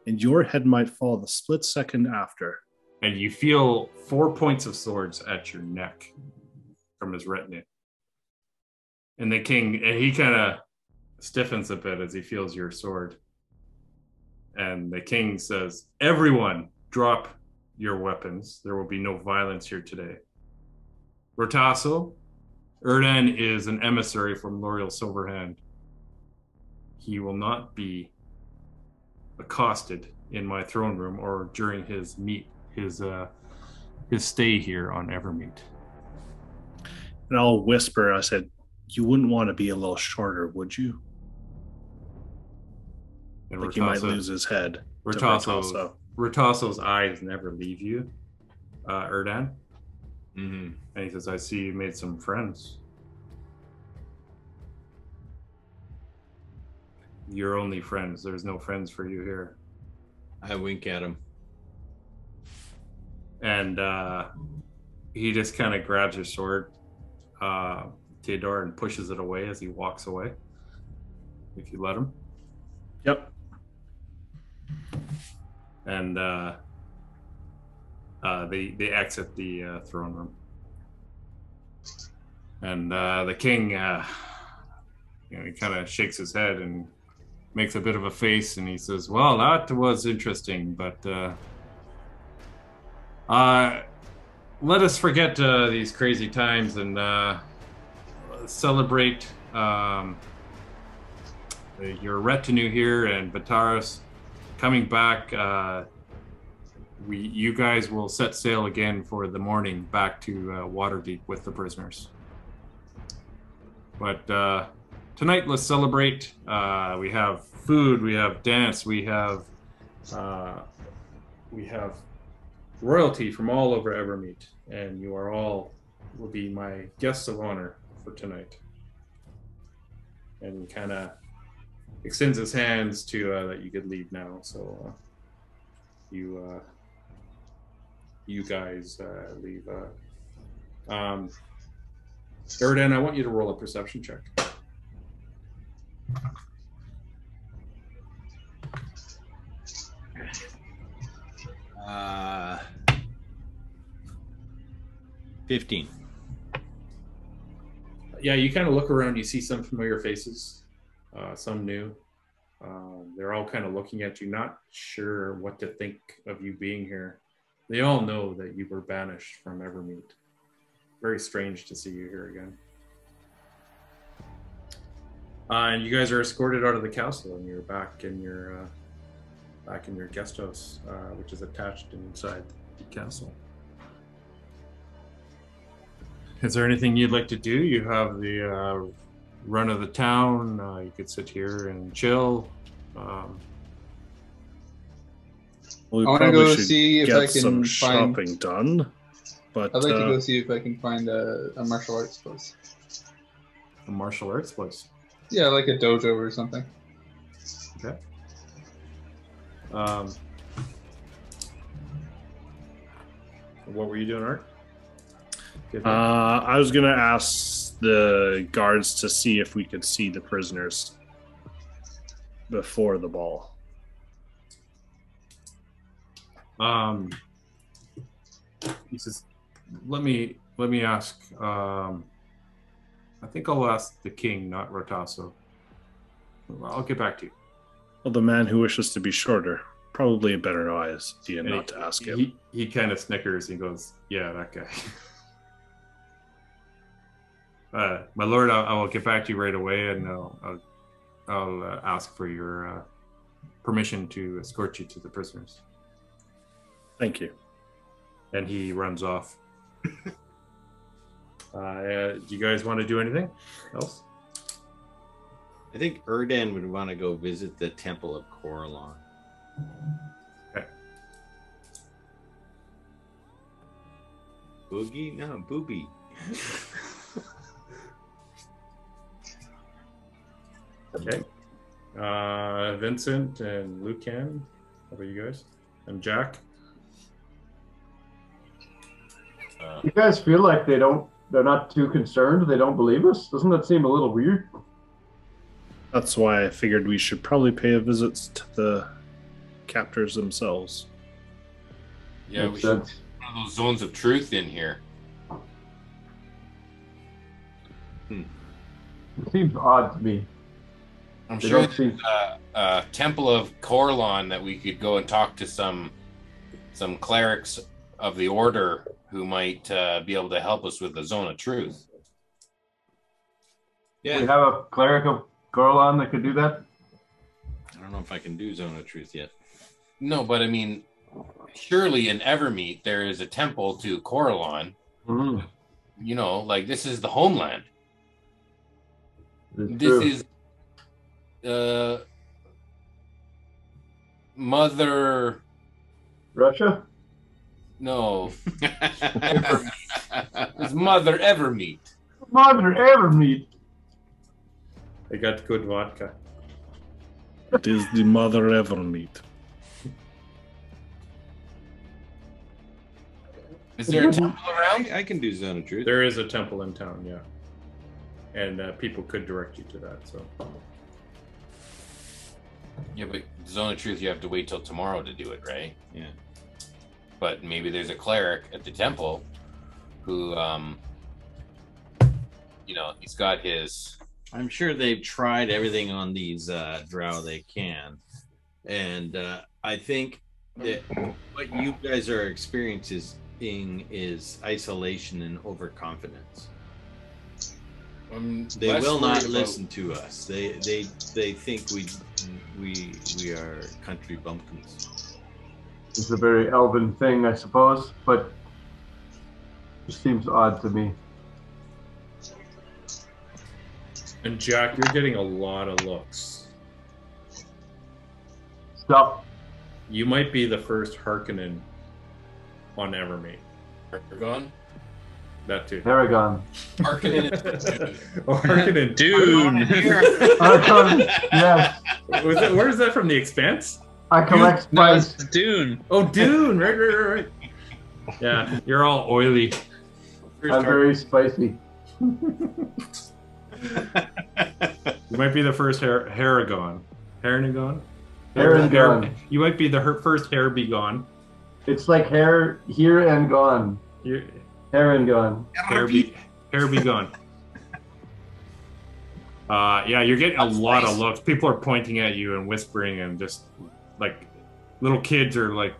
And your head might fall the split second after. And you feel 4 points of swords at your neck from his retinue. And the king, he kind of stiffens a bit as he feels your sword. And the king says, "Everyone, drop your weapons. There will be no violence here today. Rotasso, Erdan is an emissary from L'Oreal Silverhand. He will not be accosted in my throne room or during his stay here on Evermeet." And I'll whisper, I said, "You wouldn't want to be a little shorter, would you?" And like he might lose his head. Rotasso's eyes never leave you, Erdan. Mm-hmm. And he says, "I see you made some friends. You're only friends. There's no friends for you here." I wink at him. And he just kind of grabs your sword, Theodore, and pushes it away as he walks away. If you let him. Yep. And they exit the throne room. And the king, he kind of shakes his head and makes a bit of a face, and he says, "Well, that was interesting, but let us forget these crazy times and celebrate your retinue here and Vitaris coming back. You guys will set sail again for the morning back to Waterdeep with the prisoners. But tonight, let's celebrate. We have food, we have dance, we have royalty from all over Evermeet, and you will be my guests of honor for tonight." And kind of extends his hands to that you could leave now. So you guys leave. Erdan, I want you to roll a perception check. Uh, 15. Yeah, you kind of look around. You see some familiar faces, some new. They're all kind of looking at you, not sure what to think of you being here. They all know that you were banished from Evermeet. Very strange to see you here again. And you guys are escorted out of the castle, and you're back in your guest house, which is attached inside the castle. Is there anything you'd like to do? You have the run of the town. You could sit here and chill. We I want to go see if I can some find shopping done. But I'd like to go see if I can find a martial arts place. A martial arts place? Yeah, like a dojo or something. Okay. What were you doing, Art? I was going to ask the guards to see if we could see the prisoners before the ball. He says, let me ask. I think I'll ask the king, not Rotasso. I'll get back to you. Well, the man who wishes to be shorter, probably a better idea And not to ask him. He kind of snickers and goes, "Yeah, that guy." My lord, I will get back to you right away, and I'll ask for your permission to escort you to the prisoners. Thank you. And he runs off. Do you guys want to do anything else? I think Erdan would want to go visit the Temple of Coralon. Okay. Boogie? No, Booby. Okay. Vincent and Lucan. How about you guys? And Jack? You guys feel like they're not too concerned? They don't believe us? Doesn't that seem a little weird? That's why I figured we should probably pay a visit to the captors themselves. Yeah, Makes we should sense. have one of those zones of truth in here. It seems odd to me. I'm They sure don't seem- there's a Temple of Coralon that we could go and talk to some clerics of the order who might be able to help us with the zone of truth. Yeah. We have a cleric of Gorlon that could do that? I don't know if I can do Zone of Truth yet. No, but I mean, surely in Evermeet there is a temple to Coralon. Mm-hmm. You know, like this is the homeland. It's This true. is Mother. Russia? No, it's Mother Evermeet. Mother Evermeet. They got good vodka. It is the Mother Evermeet. Is there a temple around? I can do Zone of Truth. There is a temple in town, yeah. And people could direct you to that, so. Yeah, but Zone of Truth, you have to wait till tomorrow to do it, right? Yeah. But maybe there's a cleric at the temple who, you know, he's got his. I'm sure they've tried everything on these drow they can. And I think that what you guys are experiencing is isolation and overconfidence. They will not listen to us. They think we are country bumpkins. It's a very elven thing, I suppose, but it seems odd to me. And Jack, you're getting a lot of looks. Stop. You might be the first Harkonnen on Evermeet. Erdan? That too. Paragon. Harkonnen. Oh, Harkonnen. Dune. Yes. Where is that from? The Expanse? I collect No, spice. it's Dune. Oh, Dune. Right. Yeah, you're all oily. I'm very spicy. You might be the first Haragon. Haragon? Haragon. You might be the first hair be gone. It's like hair here and gone. Hair and gone. Hair be gone. Yeah, you're getting a lot of looks. People are pointing at you and whispering, and just like little kids are like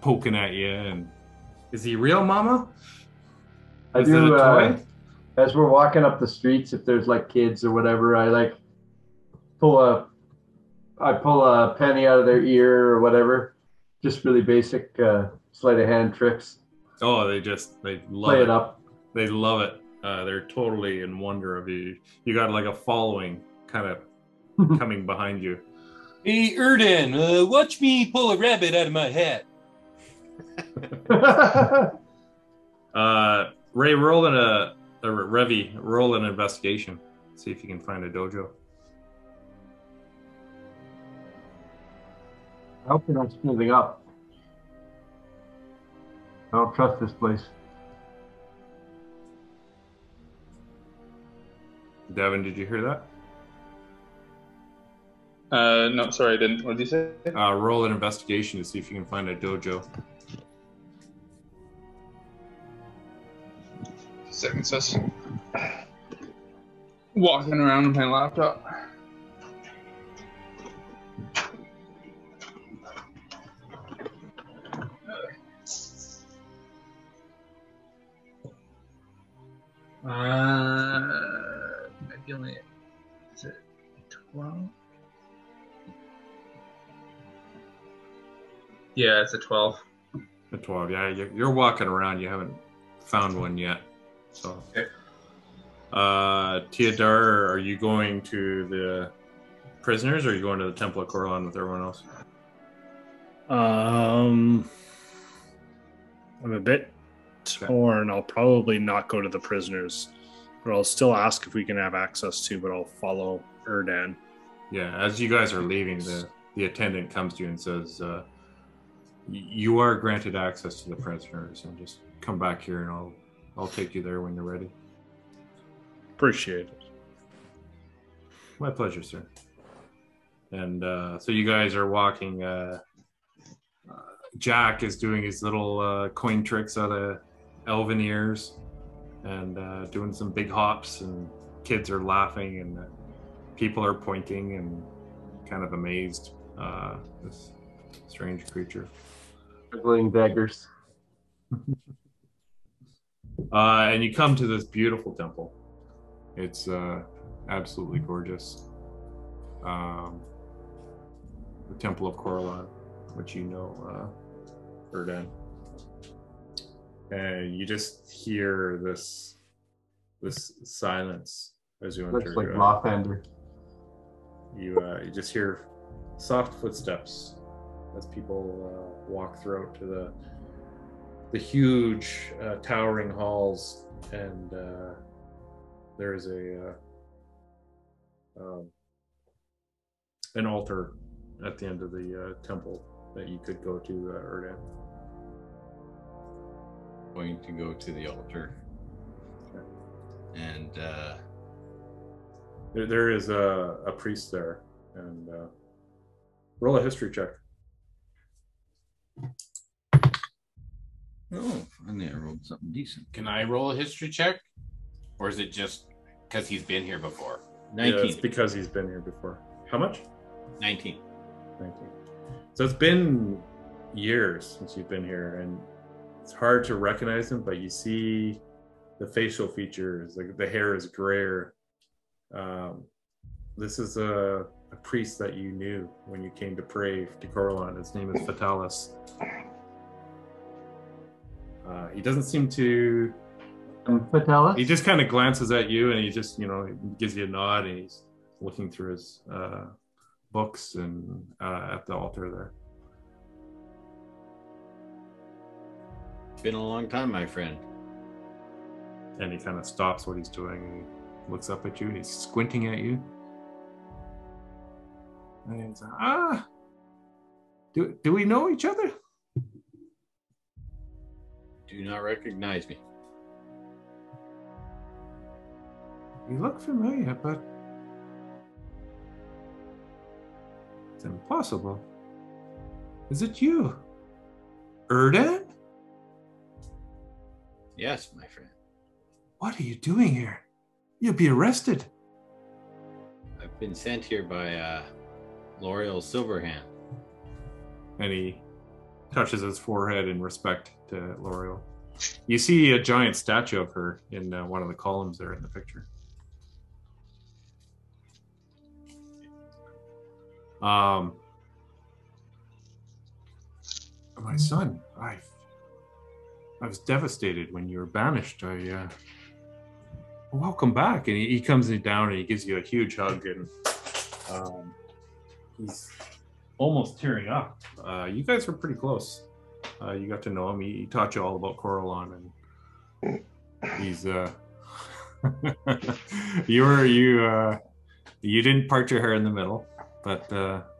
poking at you. And is he real, Mama? I Is do. it a toy? As we're walking up the streets, if there's like kids or whatever, I like pull a penny out of their ear or whatever. Just really basic sleight of hand tricks. Oh, they love Play it up. They love it. They're totally in wonder of you. You got like a following kind of coming behind you. Hey, Erdan, watch me pull a rabbit out of my hat. Ray, Revy, roll an investigation. See if you can find a dojo. I hope you're not splitting up. I don't trust this place. Devin, did you hear that? No, sorry, I didn't. What did you say? Roll an investigation to see if you can find a dojo. seconds. Walking around with my laptop. Maybe only, is it 12? Yeah, it's a 12. A 12, yeah. You're walking around. You haven't found one yet. So, okay. Teodar, are you going to the prisoners, or are you going to the Temple of Corlan with everyone else? I'm a bit torn. I'll probably not go to the prisoners, but I'll still ask if we can have access to, but I'll follow Erdan. Yeah, as you guys are leaving, the attendant comes to you and says, you are granted access to the prisoners, and just come back here and I'll take you there when you're ready. Appreciate it. My pleasure, sir. And so you guys are walking. Jack is doing his little coin tricks out of elven ears and doing some big hops, and kids are laughing, and people are pointing and kind of amazed. This strange creature. Juggling daggers. And you come to this beautiful temple. It's absolutely gorgeous. The Temple of Corlan, which you know, Erdan. And you just hear this silence as you enter. Looks like Lawfender. You just hear soft footsteps as people walk throughout to the huge towering halls, and there is an altar at the end of the temple that you could go to, Erdan. Going to go to the altar. Okay. And there is a priest there, and roll a history check. oh, I never rolled something decent. Can I roll a history check? Or is it just because he's been here before? 19. Yeah, it's because he's been here before. How much? 19. 19. So it's been years since you've been here, and it's hard to recognize him, but you see the facial features, like the hair is grayer. This is a priest that you knew when you came to pray to Corlan. His name is Vitalis. He doesn't seem to... Vitalis? He just kind of glances at you, and he just, gives you a nod, and he's looking through his books and at the altar there. Been a long time, my friend. And he kind of stops what he's doing, and he looks up at you, and he's squinting at you. And he's like, do we know each other? Do not recognize me. You look familiar, but it's impossible. Is it you, Erdan? Yes, my friend. What are you doing here? You'll be arrested. I've been sent here by L'Oreal Silverhand. And he touches his forehead in respect to L'Oreal. You see a giant statue of her in one of the columns there in the picture. My son, I was devastated when you were banished. Welcome back. And he comes down and he gives you a huge hug, and he's almost tearing up. You guys were pretty close. You got to know him. He taught you all about Corlan, and he's you didn't part your hair in the middle, but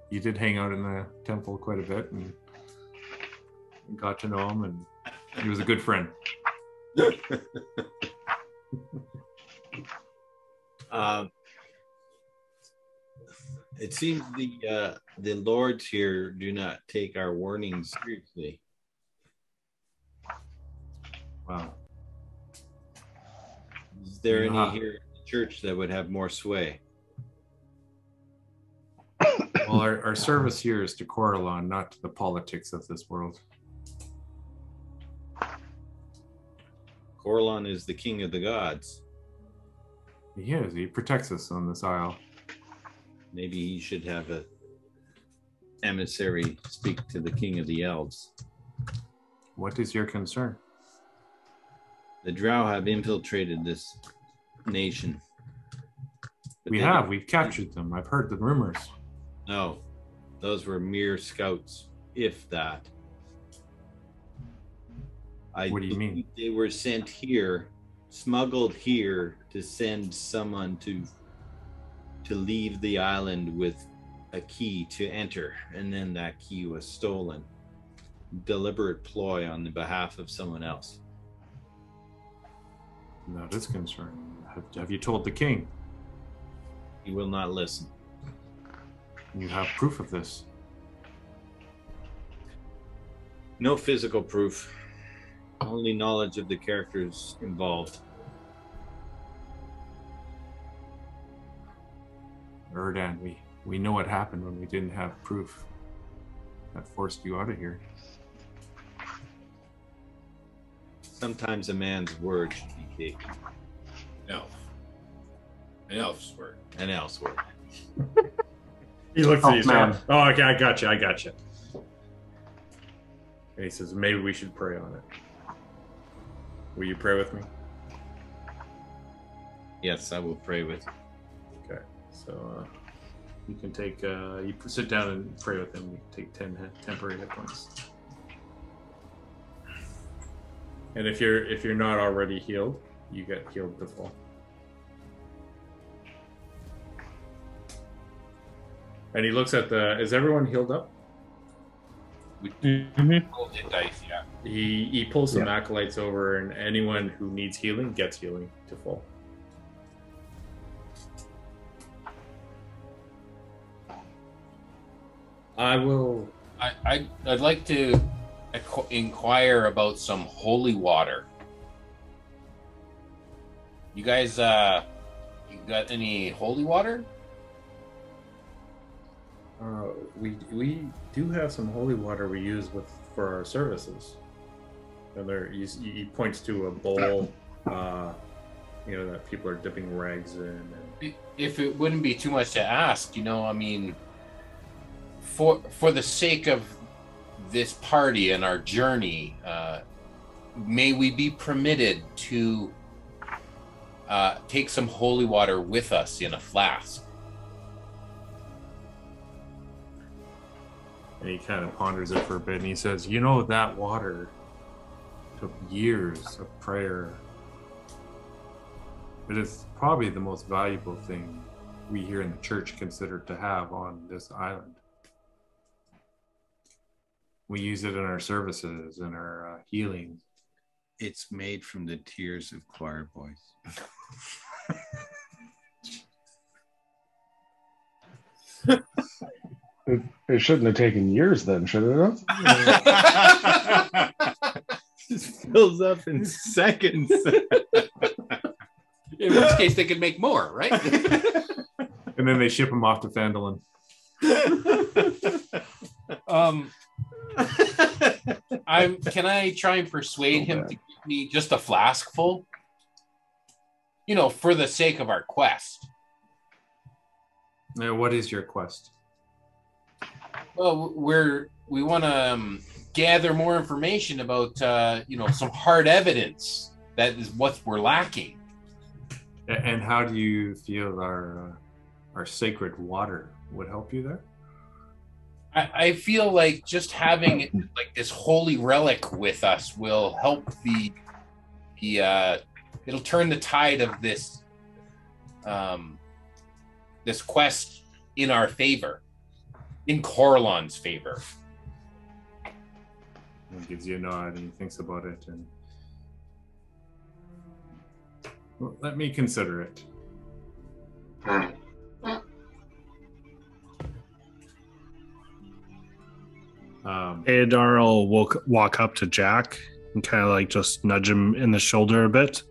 you did hang out in the temple quite a bit and got to know him, and he was a good friend. It seems the lords here do not take our warnings seriously. Wow. Is there any here in the church that would have more sway? Well, our service here is to Coralon, not to the politics of this world. Coralon is the king of the gods. He is. He protects us on this isle. Maybe he should have a emissary speak to the king of the elves. What is your concern? The Drow have infiltrated this nation. But We've captured them. I've heard the rumors. No, those were mere scouts, if that. What do you mean? They were sent here, smuggled here to send someone to leave the island with a key to enter, and then that key was stolen. Deliberate ploy on the behalf of someone else. That is concerning. Have you told the king? He will not listen. You have proof of this? No physical proof. Only knowledge of the characters involved. Erdan, we know what happened when we didn't have proof. That forced you out of here. Sometimes a man's word should be taken. An elf's word. An elf's word. He looks at you. Man. Oh, okay, I got you. And he says, maybe we should pray on it. Will you pray with me? Yes, I will pray with you. Okay, so you can take, you sit down and pray with him. You take 10 temporary hit points. And if you're not already healed, you get healed to full. And he looks at is everyone healed up? Roll hit dice, yeah. He pulls some acolytes over, and anyone who needs healing gets healing to full. I'd like to inquire about some holy water. You guys, you got any holy water? We do have some holy water we use for our services. And he points to a bowl, that people are dipping rags in. If it wouldn't be too much to ask, I mean, for the sake of this party and our journey, may we be permitted to take some holy water with us in a flask? And he kind of ponders it for a bit, and he says, that water took years of prayer. It is probably the most valuable thing we here in the church consider to have on this island. We use it in our services and our healings. It's made from the tears of choir boys. It shouldn't have taken years then, should it have? Just fills up in seconds. In which case they could make more, right? And then they ship them off to Phandalin. Can I try and persuade him to give me just a flask full? For the sake of our quest. Now, what is your quest? Well, we want to gather more information about, some hard evidence that is what we're lacking. And how do you feel our sacred water would help you there? I feel like just having this holy relic with us will help it'll turn the tide of this this quest in our favor, in Coralon's favor. He gives you a nod and he thinks about it, and let me consider it. Adar will walk up to Jack and kind of just nudge him in the shoulder a bit.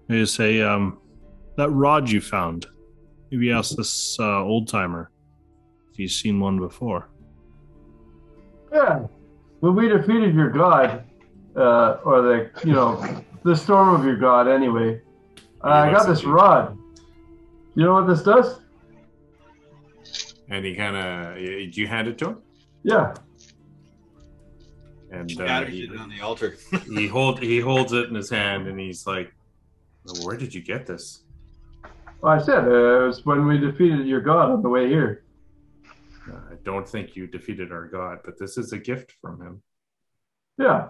They say, that rod you found. Maybe ask this old timer if he's seen one before. Yeah. When we defeated your god, or the storm of your god anyway, I got this rod. You know what this does? And he kind of, do you hand it to him? Yeah. And Shatters it on the altar. he holds it in his hand, and he's like, well, "Where did you get this?" Well, I said it was when we defeated your god on the way here. I don't think you defeated our god, but this is a gift from him. Yeah.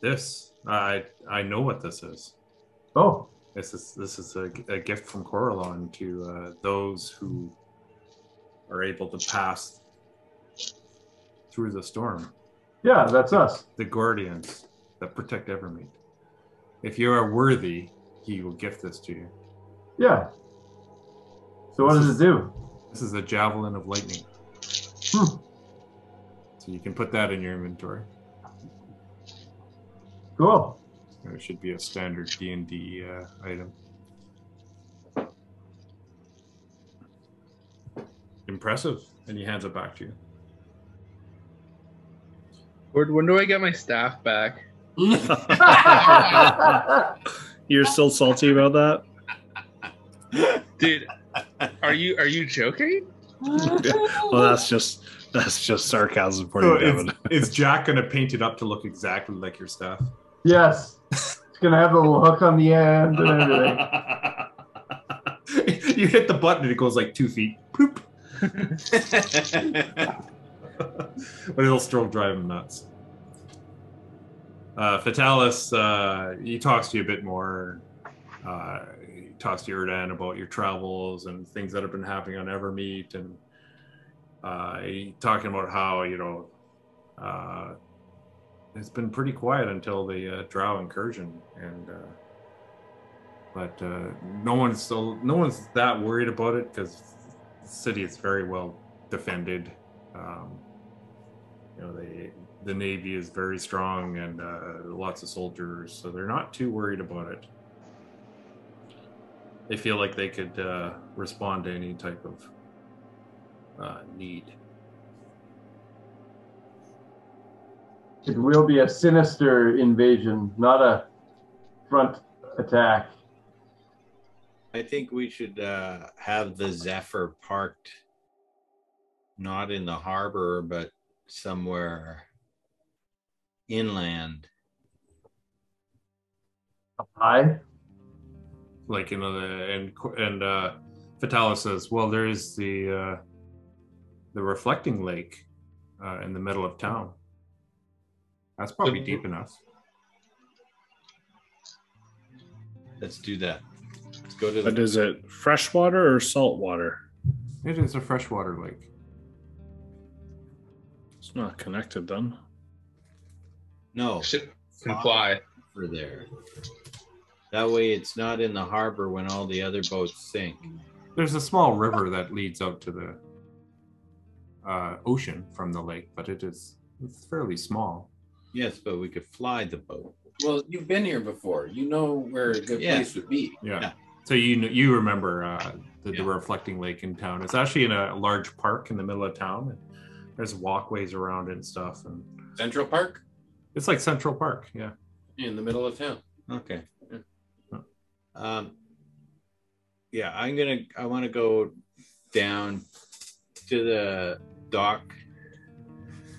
This I know what this is. Oh. This is a gift from Coralon to those who are able to pass through the storm. Yeah, that's us. The guardians that protect Evermeet. If you are worthy, he will gift this to you. Yeah. So what does it do? This is a javelin of lightning. Hmm. So you can put that in your inventory. Cool. It should be a standard D&D item. Impressive. And he hands it back to you. When do I get my staff back? You're still salty about that? Dude, are you joking? Well, that's just sarcasm for you, Devin. Is Jack going to paint it up to look exactly like your staff? Yes. It's going to have a little hook on the end and everything. You hit the button and it goes like 2 feet. Poop. But it'll still drive him nuts. Fatalis, he talks to you a bit more. He talks to Erdan about your travels and things that have been happening on Evermeet, and he talking about how it's been pretty quiet until the Drow incursion, and but no one's that worried about it because the city is very well defended. The Navy is very strong and lots of soldiers, so they're not too worried about it. They feel like they could respond to any type of need. It will be a sinister invasion, not a front attack. I think we should have the Zephyr parked not in the harbor, but somewhere inland. Up high? Like, and Fatalis says, well, there is the reflecting lake in the middle of town. That's probably deep enough. Let's do that. Let's go to But is it freshwater or saltwater? It is a freshwater lake. It's not connected then. No. Ship can fly. For there. That way it's not in the harbor when all the other boats sink. There's a small river that leads out to the ocean from the lake, but it's fairly small. Yes, but we could fly the boat. Well, you've been here before. You know where a good place would be. Yeah. So you remember the reflecting lake in town. It's actually in a large park in the middle of town. And there's walkways around it and stuff. And Central Park? It's like Central Park, yeah. In the middle of town. Okay. Yeah. I want to go down to the dock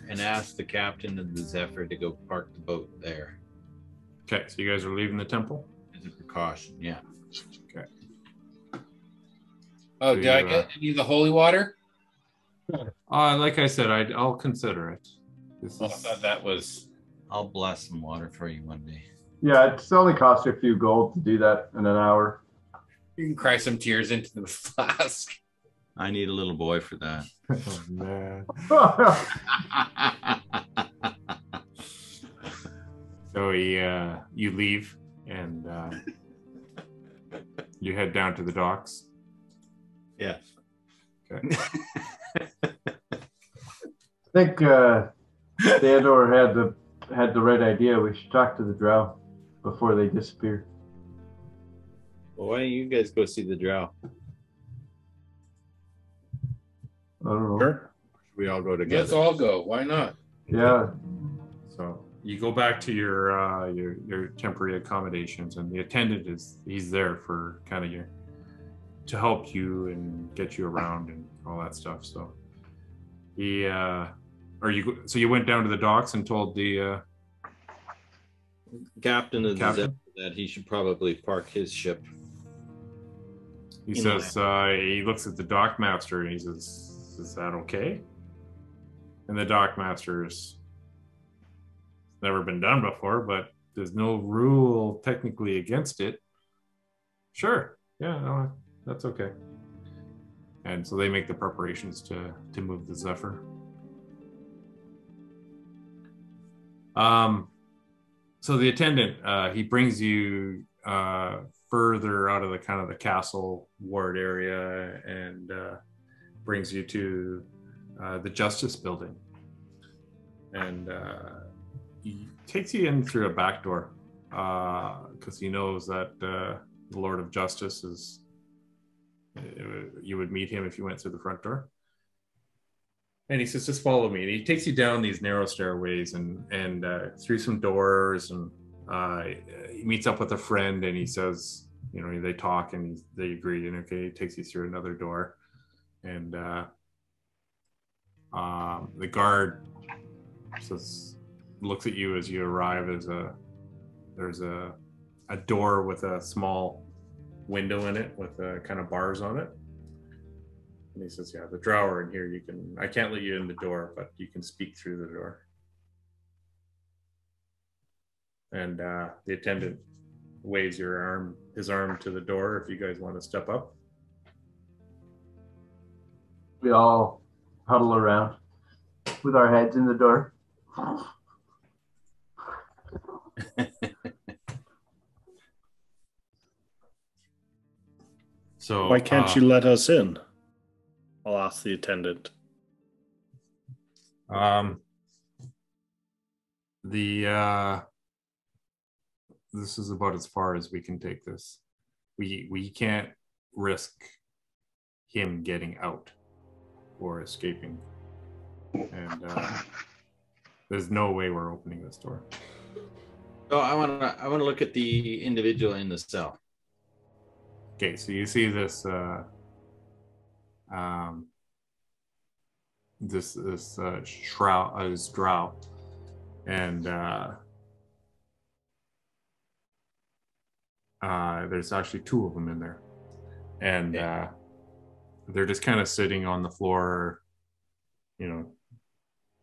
and ask the captain of the Zephyr to go park the boat there. Okay, so you guys are leaving the temple? As a precaution, yeah. Okay. Oh, So did I get any of the holy water? Like I said, I'll consider it. I thought that was... I'll bless some water for you one day. Yeah, it's only cost you a few gold to do that in an hour. You can cry some tears into the flask. I need a little boy for that. Oh, man. So you leave and you head down to the docks. Yes. Okay. I think Theodore had the had the right idea. We should talk to the drow before they disappear. Well, why don't you guys go see the drow? I don't know. Sure. We all go together. Let's all go. Why not? Yeah. So you go back to your temporary accommodations, and the attendant he's there for kind of to help you and get you around and all that stuff. So so you went down to the docks and told the captain of the captain? Zephyr that he should probably park his ship. He says he looks at the dock master and he says, "Is that okay?" And the dock master is never been done before, but there's no rule technically against it. Sure, yeah, no, that's okay. And so they make the preparations to move the Zephyr. So the attendant he brings you further out of the kind of the castle ward area and brings you to the Justice Building, and he takes you in through a back door because he knows that the Lord of Justice is. You would meet him if you went through the front door. And he says, "Just follow me." And he takes you down these narrow stairways and through some doors, and he meets up with a friend, and he says, they talk and they agree, and okay, he takes you through another door, and the guard looks at you as you arrive. There's a door with a small window in it with kind of bars on it. And he says, "Yeah, the drow are in here. I can't let you in the door, but you can speak through the door." And the attendant waves his arm to the door if you guys want to step up. We all huddle around with our heads in the door. So why can't you let us in? I'll ask the attendant. This is about as far as we can take this. We can't risk him getting out or escaping, and there's no way we're opening this door. So I want to look at the individual in the cell. Okay, so you see this shroud, this drow, and there's actually two of them in there, and they're just kind of sitting on the floor,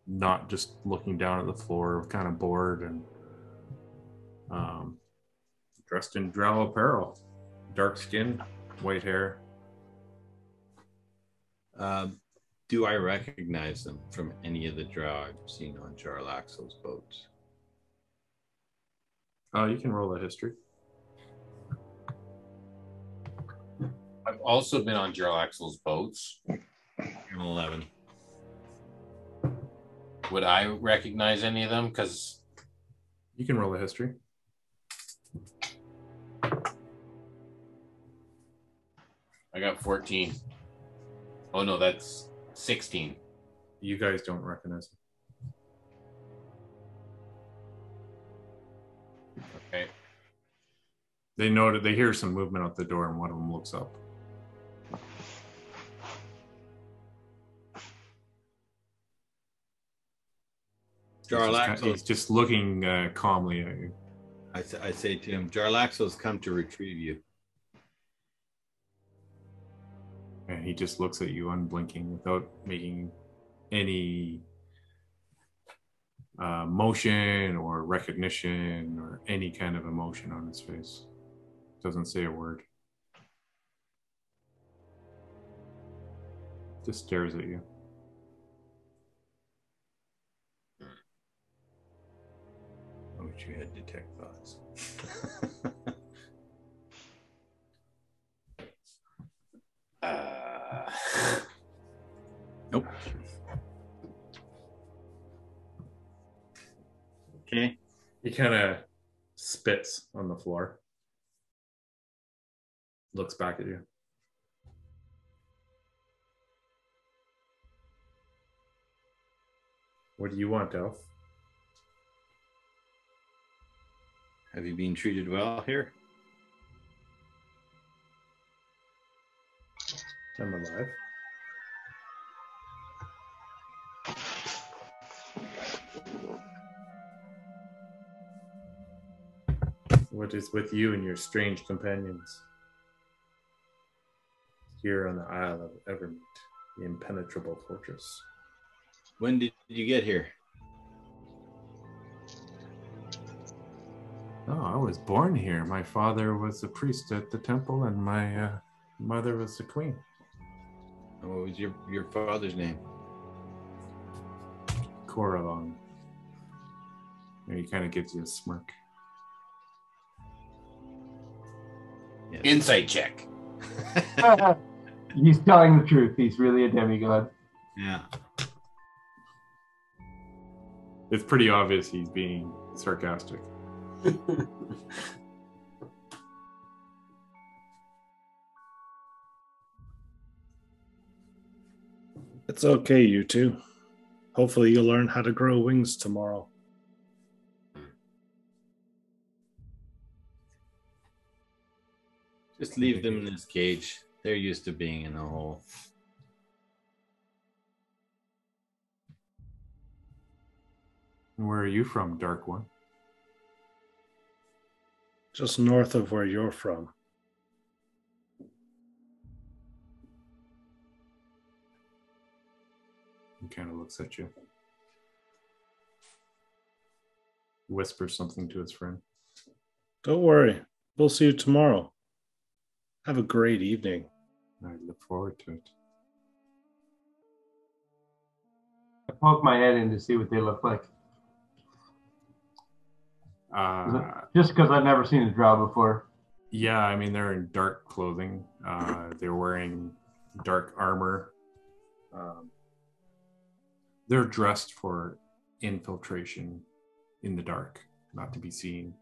not just looking down at the floor, kind of bored, and dressed in drow apparel, dark skin, white hair. Do I recognize them from any of the drow I've seen on Jarlaxle's boats? You can roll a history. I've also been on Jarlaxle's boats. 11. Would I recognize any of them? Because you can roll a history. I got 14. Oh no, that's 16. You guys don't recognize him. Okay. They hear some movement out the door, and one of them looks up. He's just looking calmly at you. I say to him, Jarlaxle's come to retrieve you. And he just looks at you unblinking without making any motion or recognition or any kind of emotion on his face. Doesn't say a word. Just stares at you. I wish you had detect thoughts. Nope. Okay. He kind of spits on the floor. Looks back at you. What do you want, Elf? Have you been treated well here? I'm alive. What is with you and your strange companions? Here on the Isle of Evermeet, the impenetrable fortress. When did you get here? Oh, I was born here. My father was a priest at the temple, and my mother was the queen. And what was your father's name? Coralon. And he kind of gives you a smirk. Yes. Insight check. He's telling the truth. He's really a demigod. Yeah. It's pretty obvious he's being sarcastic. It's okay, you two. Hopefully you'll learn how to grow wings tomorrow. Just leave them in this cage. They're used to being in a hole. Where are you from, Dark One? Just north of where you're from. He kind of looks at you. Whispers something to his friend. Don't worry. We'll see you tomorrow. Have a great evening. I look forward to it. I poke my head in to see what they look like. Just because I've never seen a drow before. Yeah, I mean, they're in dark clothing. They're wearing dark armor. They're dressed for infiltration in the dark, not to be seen.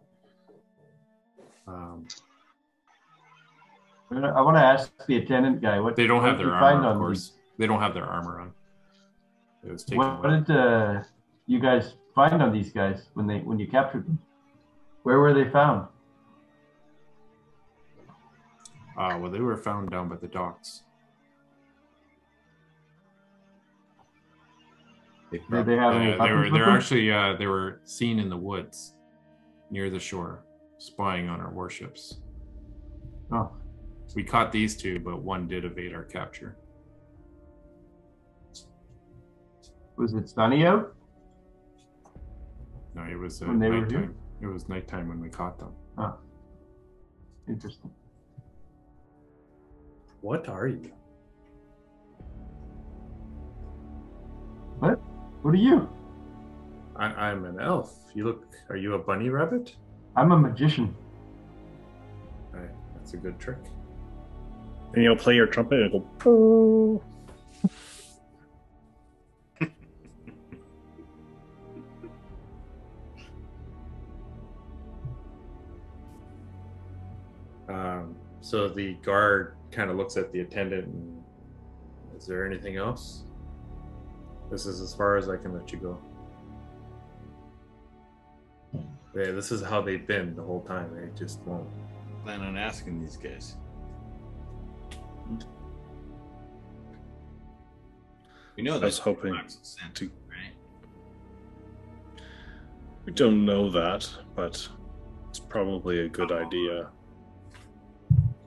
I want to ask the attendant guy what they don't have did their you find armor, of on course. these? They don't have their armor on. It was taken What away. did you guys find on these guys when you captured them? Where were they found? Well, they were found down by the docks. Did they have any weapons with They're them? actually they were seen in the woods near the shore, spying on our warships. Oh, We caught these two, but one did evade our capture. was it sunny out? No, it was When they were nighttime. It was nighttime when we caught them. Oh, interesting. What are you? What? What are you? I'm an elf. You look. Are you a bunny rabbit? I'm a magician. That's a good trick. And you'll play your trumpet and go, poo. So the guard kind of looks at the attendant and, is there anything else? This is as far as I can let you go. Yeah, this is how they've been the whole time. They just won't. Plan on asking these guys. We know I was hoping sent, to. right? We don't know that, but it's probably a good idea.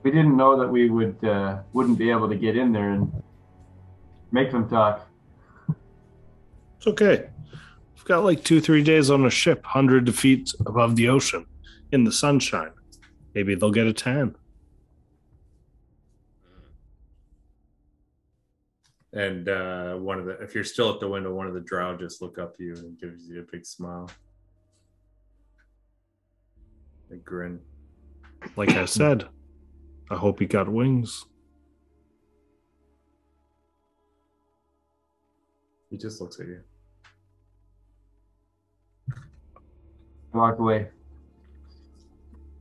We didn't know that we wouldn't be able to get in there and make them talk. It's okay. We've got like 2-3 days on a ship, 100 feet above the ocean, in the sunshine. Maybe they'll get a tan. And if you're still at the window, one of the drow just look up to you and gives you a big smile. A grin. Like I said, I hope he got wings. He just looks at you. Walk away.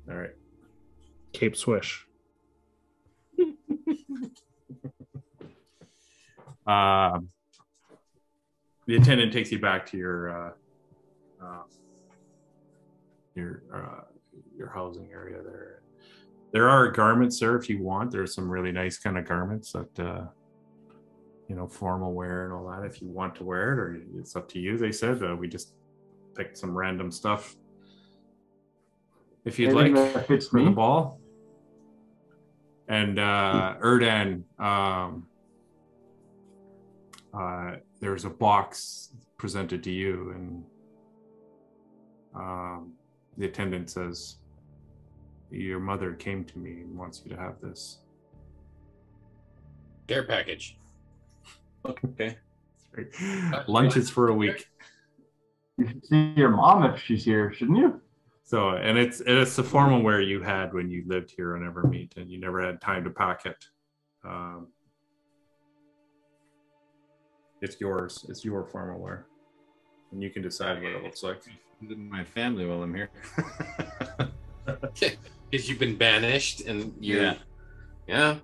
All right. Cape Swish. The attendant takes you back to your housing area there. There are garments there if you want. There's some really nice kind of garments that formal wear and all that. If you want to wear it, or it's up to you. They said we just picked some random stuff. If you'd Anything like that fits for me? the ball. And Erdan, there's a box presented to you, and the attendant says, "Your mother came to me and wants you to have this." Care package. Okay. Lunch is for a week. You should see your mom if she's here, shouldn't you? So, and it's the formal wear you had when you lived here on Evermeet, and you never had time to pack it. It's yours. It's your formal wear, and you can decide what it looks like. My family while I'm here. Because you've been banished, and you're yeah.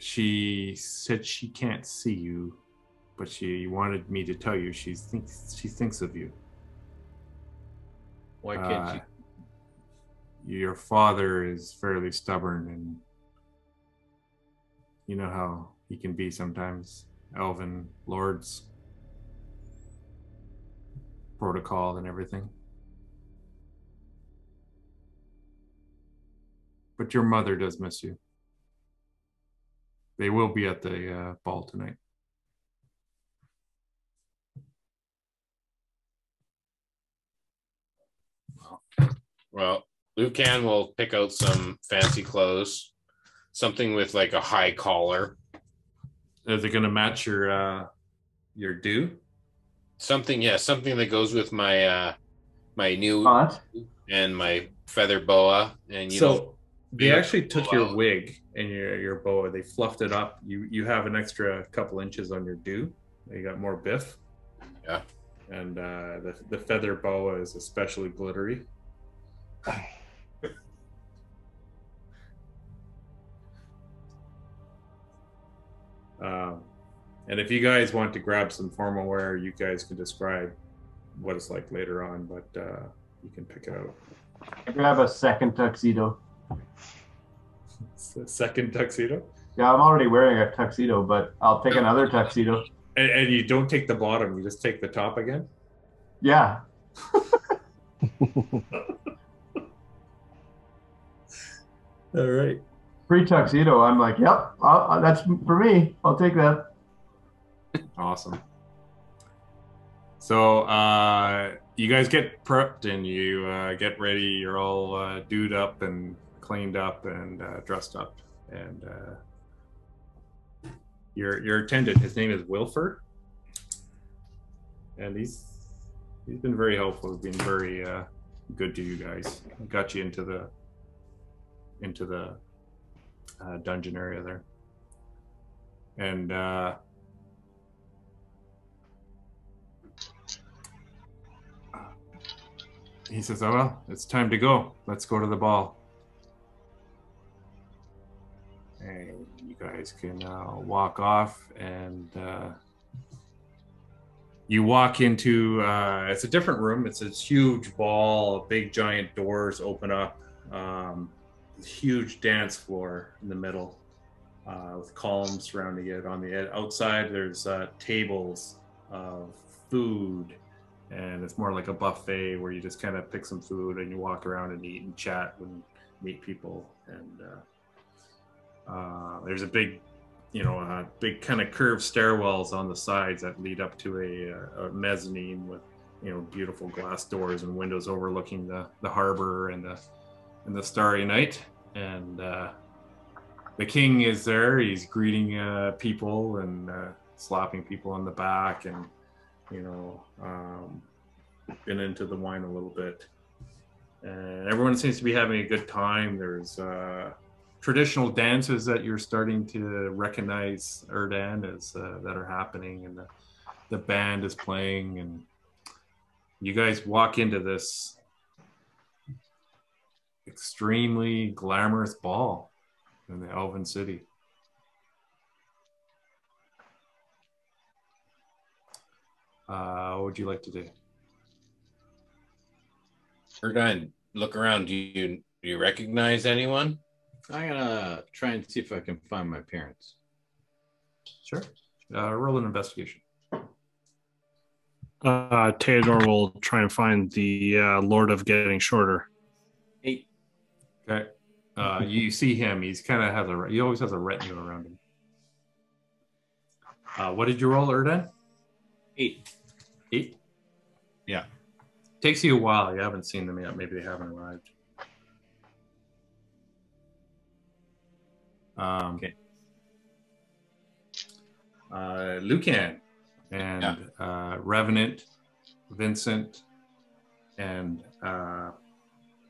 She said she can't see you, but she wanted me to tell you she thinks of you. Why can't you? Your father is fairly stubborn, and you know how he can be sometimes. Elven lords, protocol and everything. But your mother does miss you. They will be at the ball tonight. Well, Lucan will pick out some fancy clothes, something with like a high collar. Is it going to match your due? Something that goes with my my new What? and my feather boa. And they actually took your wig and your boa. They fluffed it up. You have an extra couple inches on your due. You got more biff. Yeah. And the feather boa is especially glittery. And if you guys want to grab some formal wear, you guys can describe what it's like later on, but you can pick it out. I grab a second tuxedo. Second tuxedo? Yeah, I'm already wearing a tuxedo, but I'll take another tuxedo. And you don't take the bottom, you just take the top again? Yeah. All right. Free tuxedo. I'm like, yep, that's for me. I'll take that. Awesome. So you guys get prepped and you get ready. You're all dued up and cleaned up and dressed up. And your attendant, his name is Wilford. And he's been very helpful. He's been very good to you guys. He got you into the dungeon area there. And he says, "Oh well, it's time to go. Let's go to the ball." And you guys can walk off, and you walk into it's a different room. It's a huge ball, big giant doors open up, huge dance floor in the middle with columns surrounding it. On the outside, there's tables of food. And it's more like a buffet where you just kind of pick some food and you walk around and eat and chat and meet people. And there's a big, big kind of curved stairwells on the sides that lead up to a mezzanine with, beautiful glass doors and windows overlooking the harbor and the starry night. And the king is there. He's greeting people and slapping people on the back and been into the wine a little bit, and everyone seems to be having a good time. There's traditional dances that you're starting to recognize Erdan as that are happening, and the band is playing, and you guys walk into this extremely glamorous ball in the Elven City. What would you like to do? Erdan, look around. Do you recognize anyone? I'm gonna try and see if I can find my parents. Sure. Roll an investigation. Theodore will try and find the Lord of Getting Shorter. 8. Okay. You see him. He's kind of has he always has a retinue around him. What did you roll, Erdan? 8. 8? Yeah. Takes you a while. You haven't seen them yet. Maybe they haven't arrived. Okay. Lucan and Revenant, Vincent, and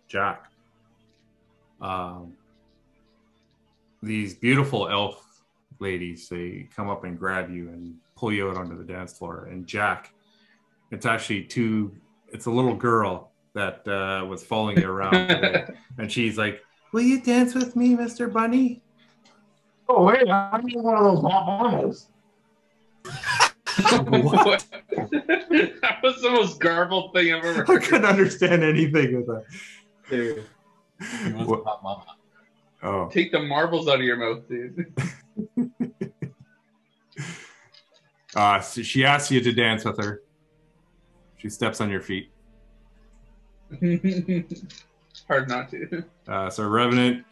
Jack. These beautiful elf ladies, they come up and grab you and pull you out onto the dance floor. And Jack, it's actually it's a little girl that was following you around today. And she's like, "Will you dance with me, Mr. Bunny?" Oh, wait, I'm one of those hot mamas. What? That was the most garbled thing I've ever I heard. couldn't understand anything with that. Dude. Oh. Take the marbles out of your mouth, dude. So she asks you to dance with her. She steps on your feet. Hard not to. So Revenant,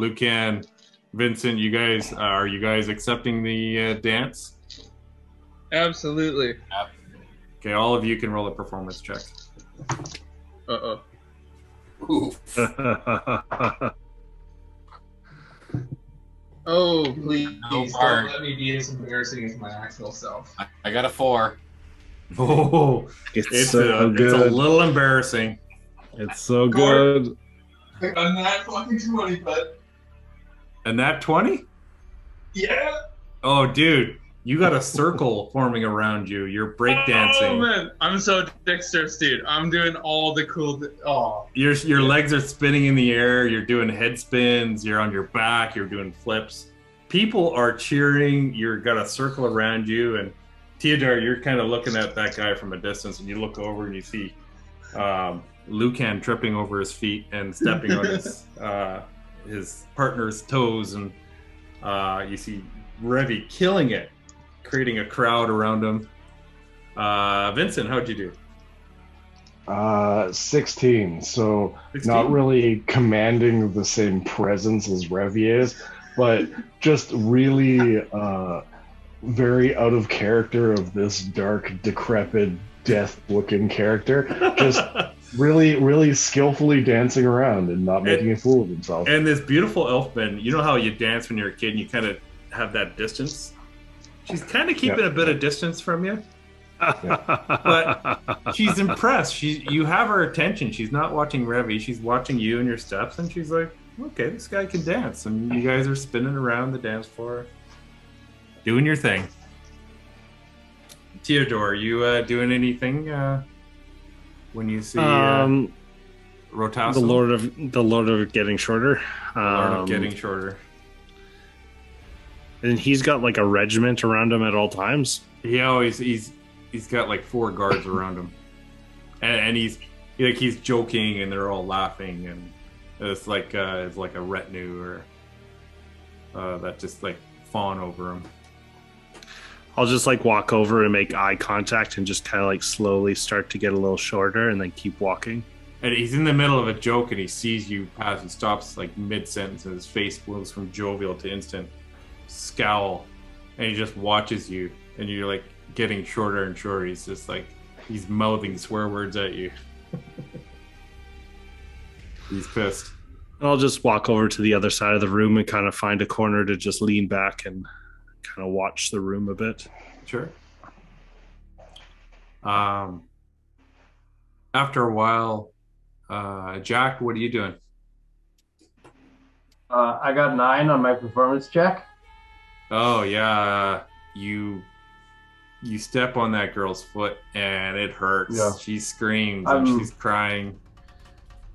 Lucan, Vincent, are you guys accepting the dance? Absolutely. Okay, all of you can roll a performance check. Uh-oh. Oh, please don't let me be as embarrassing as my actual self. I got a 4. Oh, it's a little embarrassing. It's so good. I'm not fucking 20, but And that 20? yeah. Oh, dude, you got a circle forming around you. You're breakdancing. Oh man, I'm so dexterous, dude. I'm doing all the cool. Your legs are spinning in the air. You're doing head spins. You're on your back. You're doing flips. People are cheering. You've got a circle around you. And Theodore, you're kind of looking at that guy from a distance, and you look over and you see Lucan tripping over his feet and stepping on his partner's toes, and you see Revy killing it, creating a crowd around him. Vincent, how'd you do? 16. So 16? Not really commanding the same presence as Revy is, but just really very out of character of this dark, decrepit, death-looking character. Just really skillfully dancing around and not making a fool of himself. And this beautiful elfman, you know how you dance when you're a kid and you kind of have that distance? She's kind of keeping a bit of distance from you. But she's impressed. You have her attention. She's not watching Revy. She's watching you and your steps, and she's like, okay, this guy can dance. And you guys are spinning around the dance floor, doing your thing. Theodore, you doing anything when you see Rotasso? The Lord of Getting Shorter. Lord of Getting Shorter. And he's got like a regiment around him at all times. Yeah, he's got like 4 guards around him, and he's joking, and they're all laughing, and it's like a retinue or that just like fawn over him. I'll just like walk over and make eye contact and just kind of like slowly start to get a little shorter and then keep walking. And he's in the middle of a joke and he sees you pass and stops like mid-sentence, and his face moves from jovial to instant scowl, and he just watches you, and you're like getting shorter and shorter. He's just like, he's mouthing swear words at you. He's pissed. I'll just walk over to the other side of the room and kind of find a corner to just lean back and kind of watch the room a bit. Sure. After a while, Jack, what are you doing? I got 9 on my performance check. Oh yeah, you You step on that girl's foot and it hurts. Yeah. She screams and she's crying.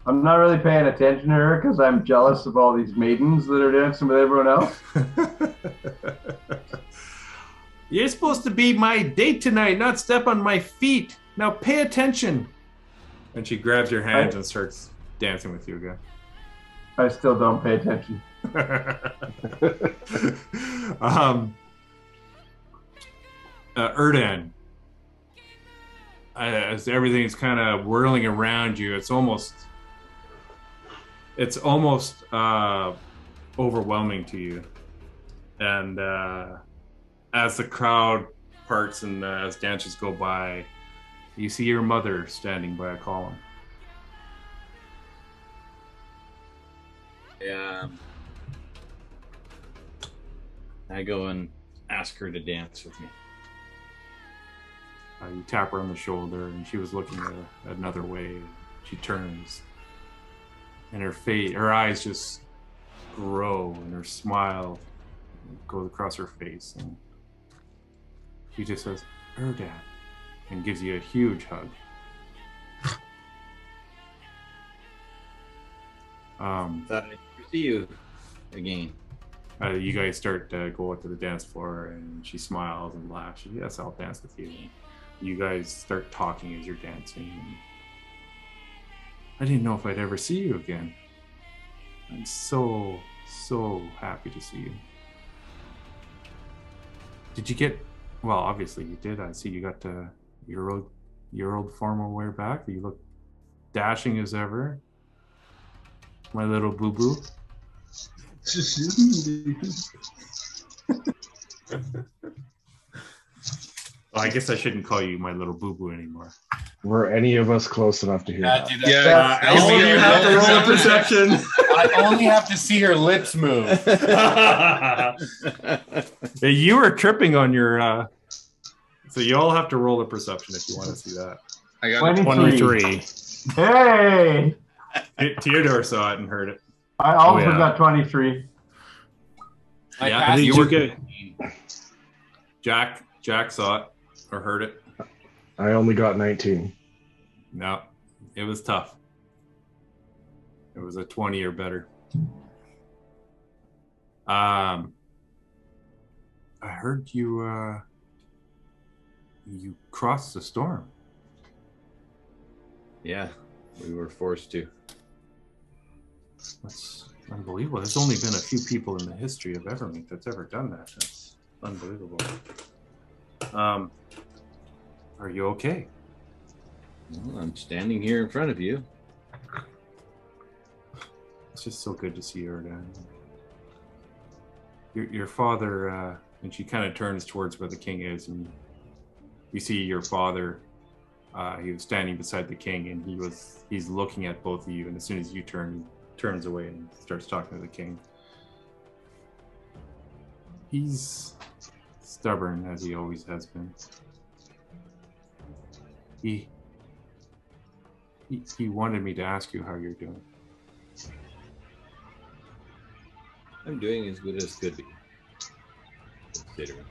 I'm not really paying attention to her because I'm jealous of all these maidens that are dancing with everyone else. You're supposed to be my date tonight, not step on my feet. Now pay attention. And she grabs your hands and starts dancing with you again. I still don't pay attention. Erdan, as everything's kind of whirling around you, it's almost overwhelming to you. And as the crowd parts and as dancers go by, you see your mother standing by a column. I go and ask her to dance with me. You tap her on the shoulder, and she was looking another way. She turns, and her eyes just grow, and her smile goes across her face, and she just says, "Erdan," and gives you a huge hug. Thought I'd see you again. You guys start to go out to the dance floor, and she smiles and laughs. She, "Yes, I'll dance with you." And you guys start talking as you're dancing. And I didn't know if I'd ever see you again. I'm so happy to see you. Did you get? Well, obviously you did. I see you got your old formal wear back. You look dashing as ever, my little boo boo. Well, I guess I shouldn't call you my little boo boo anymore. Were any of us close enough to hear that? Dude, All of you have to roll a perception. I only have to see her lips move. You were tripping on your. So you all have to roll a perception if you want to see that. I got 23. Hey! Theodore saw it and heard it. I also got 23. Yeah, you were good. Jack saw it or heard it. I only got 19. No, it was tough. It was a 20 or better. I heard you crossed the storm. Yeah, we were forced to. That's unbelievable. There's only been a few people in the history of Evermeet that's ever done that. That's unbelievable. Are you okay? Well, I'm standing here in front of you. It's just so good to see you, Erdan. Your father, and she kind of turns towards where the king is, and you see your father. He was standing beside the king, and he's looking at both of you. And as soon as you turn, he turns away and starts talking to the king. He's stubborn, as he always has been. He wanted me to ask you how you're doing. I'm doing as good as could be. Considering.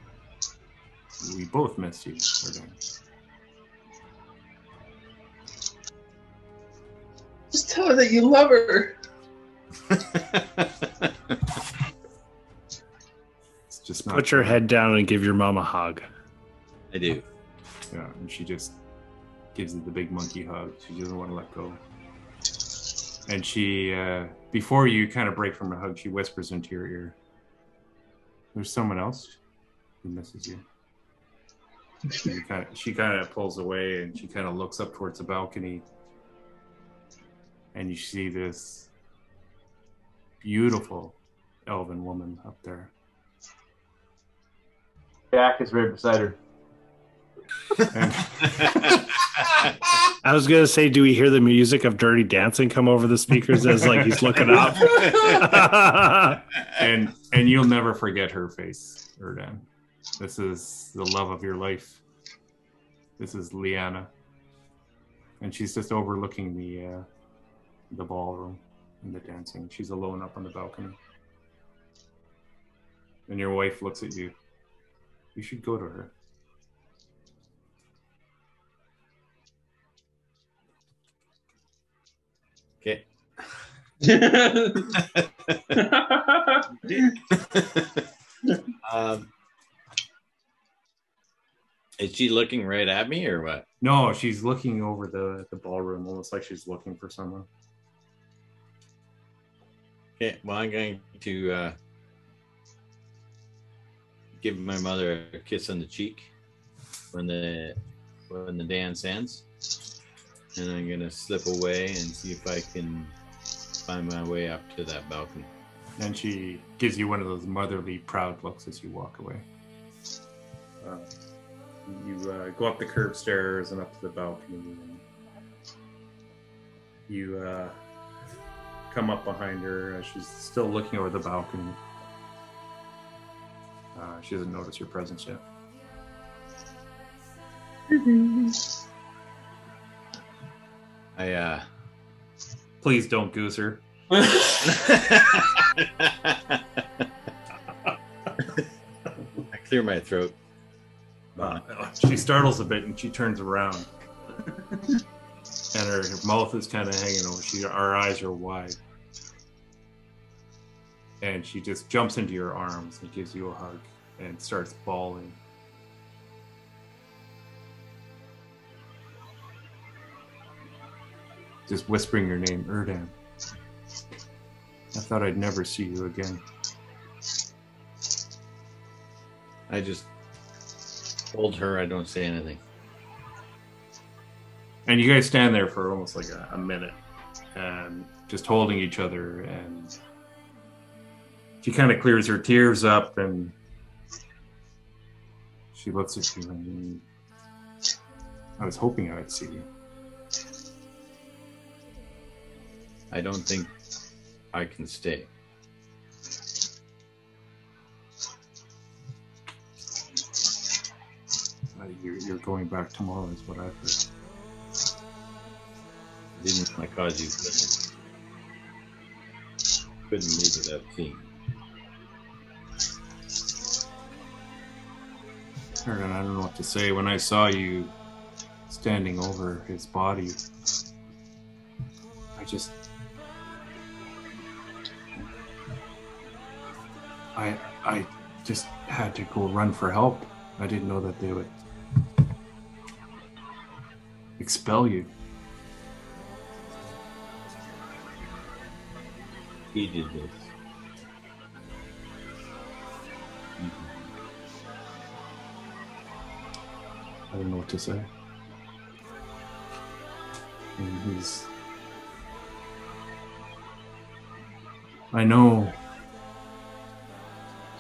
We both miss you, Erdan. Just tell her that you love her. It's just not. Put your head down and give your mom a hug. I do. Yeah, and she just gives you the big monkey hug. She doesn't want to let go. And she, before you kind of break from a hug, she whispers into your ear, "There's someone else who misses you." She kind of pulls away, and she kind of looks up towards the balcony, and you see this beautiful elven woman up there. Jack is right beside her. I was gonna say, do we hear the music of Dirty Dancing come over the speakers as like he's looking up? and you'll never forget her face, Erdan. This is the love of your life. This is Liana, and she's just overlooking the ballroom and the dancing. She's alone up on the balcony, and your wife looks at you. You should go to her. Okay. Is she looking right at me or what? No, she's looking over the ballroom, almost like she's looking for someone. Okay, well, I'm going to give my mother a kiss on the cheek when the dance ends, and I'm gonna slip away and see if I can find my way up to that balcony. And she gives you one of those motherly, proud looks as you walk away. You go up the curved stairs and up to the balcony. And you come up behind her as she's still looking over the balcony. She doesn't notice your presence yet. Please don't goose her. I clear my throat. She startles a bit and she turns around. And her mouth is kind of hanging over. Her eyes are wide. And she just jumps into your arms and gives you a hug and starts bawling. Just whispering your name, Erdan. I thought I'd never see you again. I just hold her. I don't say anything. And you guys stand there for almost like a minute, and just holding each other. And she kind of clears her tears up, and she looks at you, and I was hoping I'd see you. I don't think I can stay. You're going back tomorrow is what I've heard. Didn't want to cause you couldn't leave without seeing. Erdan, I don't know what to say. When I saw you standing over his body, I just had to go run for help. I didn't know that they would expel you. He did this. I don't know what to say. And I know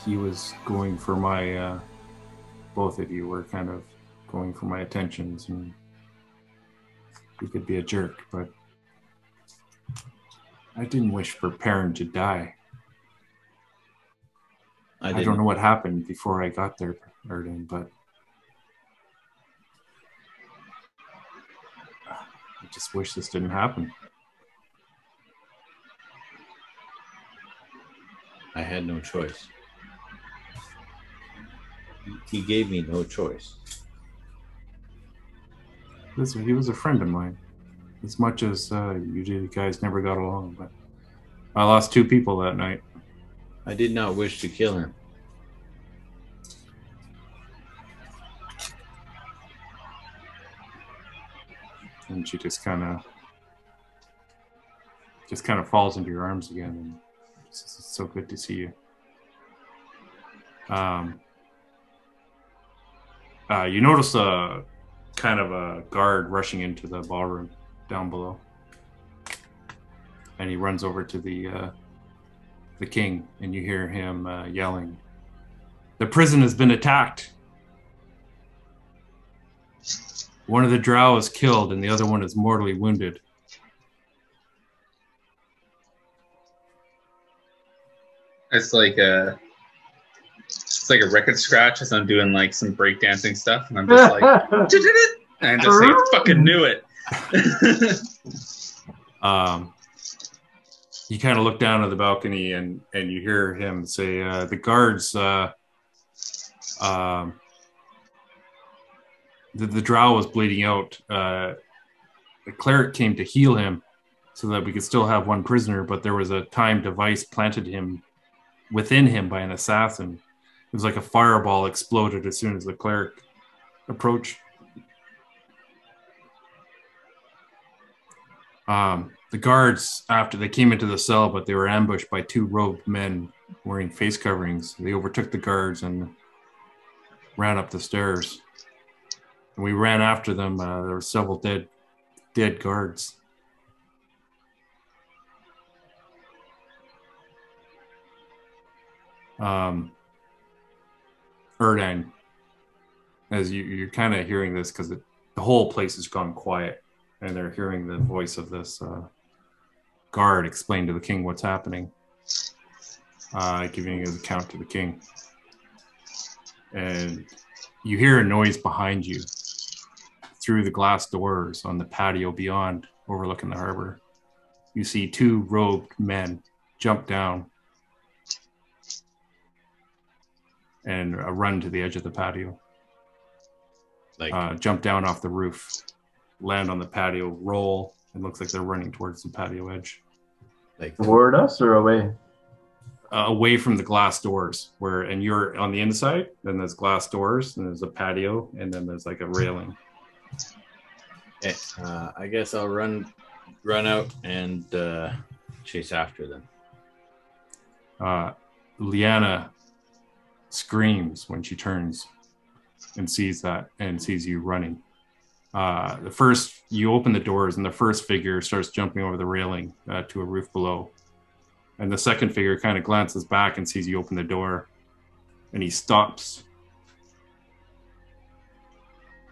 he was going for my, both of you were kind of going for my attentions, and he could be a jerk, but I didn't wish for Perrin to die. I don't know what happened before I got there, Erdan, but I just wish this didn't happen. I had no choice. He gave me no choice. Listen, he was a friend of mine. As much as you guys never got along, but I lost 2 people that night. I did not wish to kill him. And she just kind of falls into your arms again, and it's so good to see you. You notice a kind of a guard rushing into the ballroom down below, and he runs over to the king, and you hear him yelling, "The prison has been attacked. One of the drow is killed, and the other one is mortally wounded." It's like a record scratch as I'm doing like some breakdancing stuff, and I'm just like, and I just say, "Fucking knew it." You kind of look down at the balcony, and you hear him say, "The guards, the drow was bleeding out. The cleric came to heal him, so that we could still have one prisoner, but there was a timed device planted within him by an assassin. It was like a fireball exploded as soon as the cleric approached. The guards, after they came into the cell, but they were ambushed by 2 robed men wearing face coverings. They overtook the guards and ran up the stairs. And we ran after them. There were several dead guards. Erdan, as you're kind of hearing this because the whole place has gone quiet, and they're hearing the voice of this guard explain to the king what's happening, giving his account to the king. And you hear a noise behind you through the glass doors on the patio beyond, overlooking the harbor. You see 2 robed men jump down and run to the edge of the patio. Jump down off the roof, land on the patio, roll. It looks like they're running towards the patio edge. Toward us or away? Away from the glass doors, and you're on the inside, then there's glass doors, and there's a patio, and then there's like a railing. Okay, I guess I'll run out and chase after them. Liana screams when she turns and sees you running. You open the doors, and the first figure starts jumping over the railing to a roof below. And the second figure kind of glances back and sees you open the door, and he stops.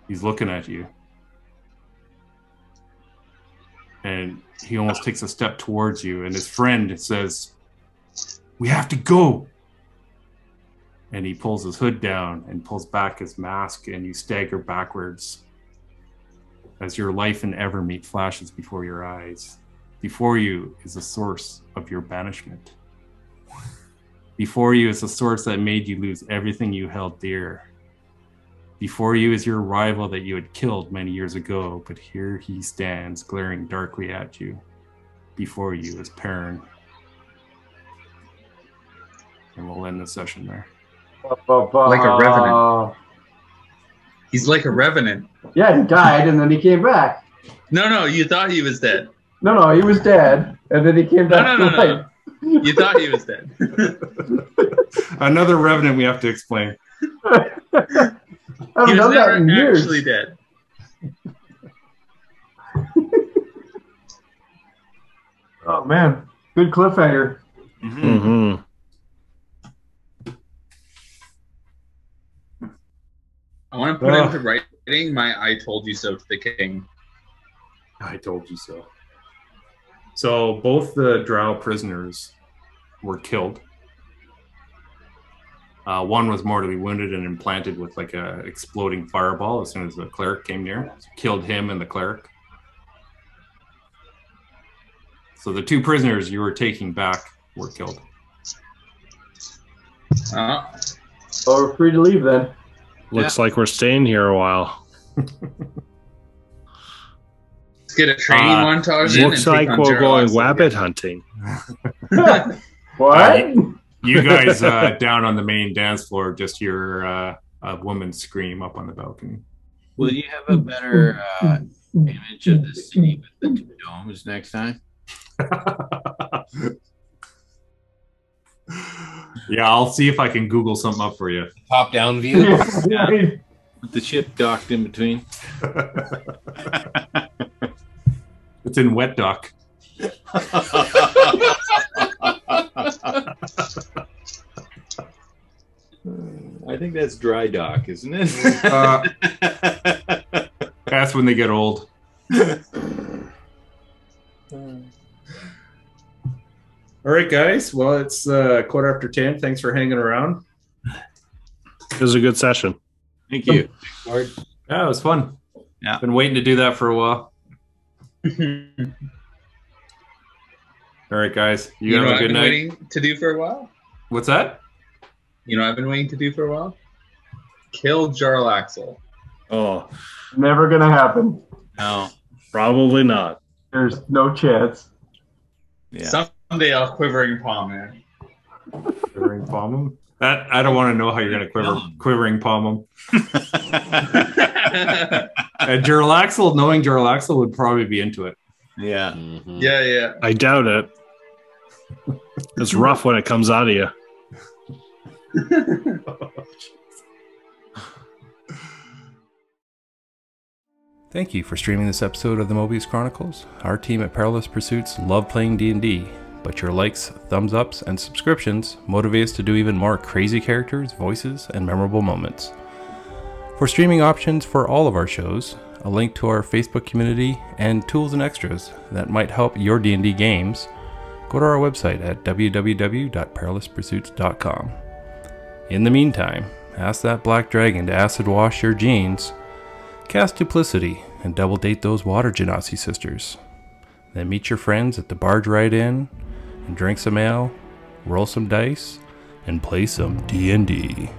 He's looking at you. And he almost takes a step towards you, and his friend says, "We have to go." And he pulls his hood down and pulls back his mask, and you stagger backwards as your life in Evermeet flashes before your eyes. Before you is the source of your banishment. Before you is the source that made you lose everything you held dear. Before you is your rival that you had killed many years ago, but here he stands glaring darkly at you. Before you is Perrin. And we'll end the session there. Like a revenant. He's like a revenant. Yeah, he died and then he came back. No, you thought he was dead. No, he was dead and then he came back to life. No. You thought he was dead. Another revenant we have to explain. He was never actually dead. Oh man, good cliffhanger. Mm-hmm. I want to put into writing my "I told you so" to the king. I told you so. So both the drow prisoners were killed. One was mortally wounded and implanted with like a exploding fireball as soon as the cleric came near. So killed him and the cleric. So the 2 prisoners you were taking back were killed. So we're free to leave then. Looks like we're staying here a while. Let's get a training montage. Looks like we're going rabbit hunting. What? You guys down on the main dance floor just hear a woman scream up on the balcony. Will you have a better image of the city with the 2 domes next time? Yeah, I'll see if I can Google something up for you. Top-down view. Yeah. With the ship docked in between. It's in wet dock. I think that's dry dock, isn't it? That's when they get old. All right, guys. Well, it's 10:15. Thanks for hanging around. It was a good session. Thank you. Yeah, it was fun. Yeah. Been waiting to do that for a while. All right, guys. You have a good night. Waiting to do for a while? What's that? You know what I've been waiting to do for a while? Kill Jarl Axel. Oh. Never gonna happen. No. Probably not. There's no chance. Yeah. Someday I'll quivering palm him. Quivering palm him? I don't want to know how you're going to quivering palm him. Knowing Jarlaxle would probably be into it. Yeah. Mhm. Yeah. I doubt it. It's rough when it comes out of you. Thank you for streaming this episode of the Mobius Chronicles. Our team at Perilous Pursuits love playing D&D, but your likes, thumbs ups, and subscriptions motivate us to do even more crazy characters, voices, and memorable moments. For streaming options for all of our shows, a link to our Facebook community, and tools and extras that might help your D&D games, go to our website at www.perilouspursuits.com. In the meantime, ask that black dragon to acid wash your jeans, cast duplicity, and double date those water genasi sisters. Then meet your friends at the Barge Ride Inn, and drink some ale, roll some dice, and play some D&D.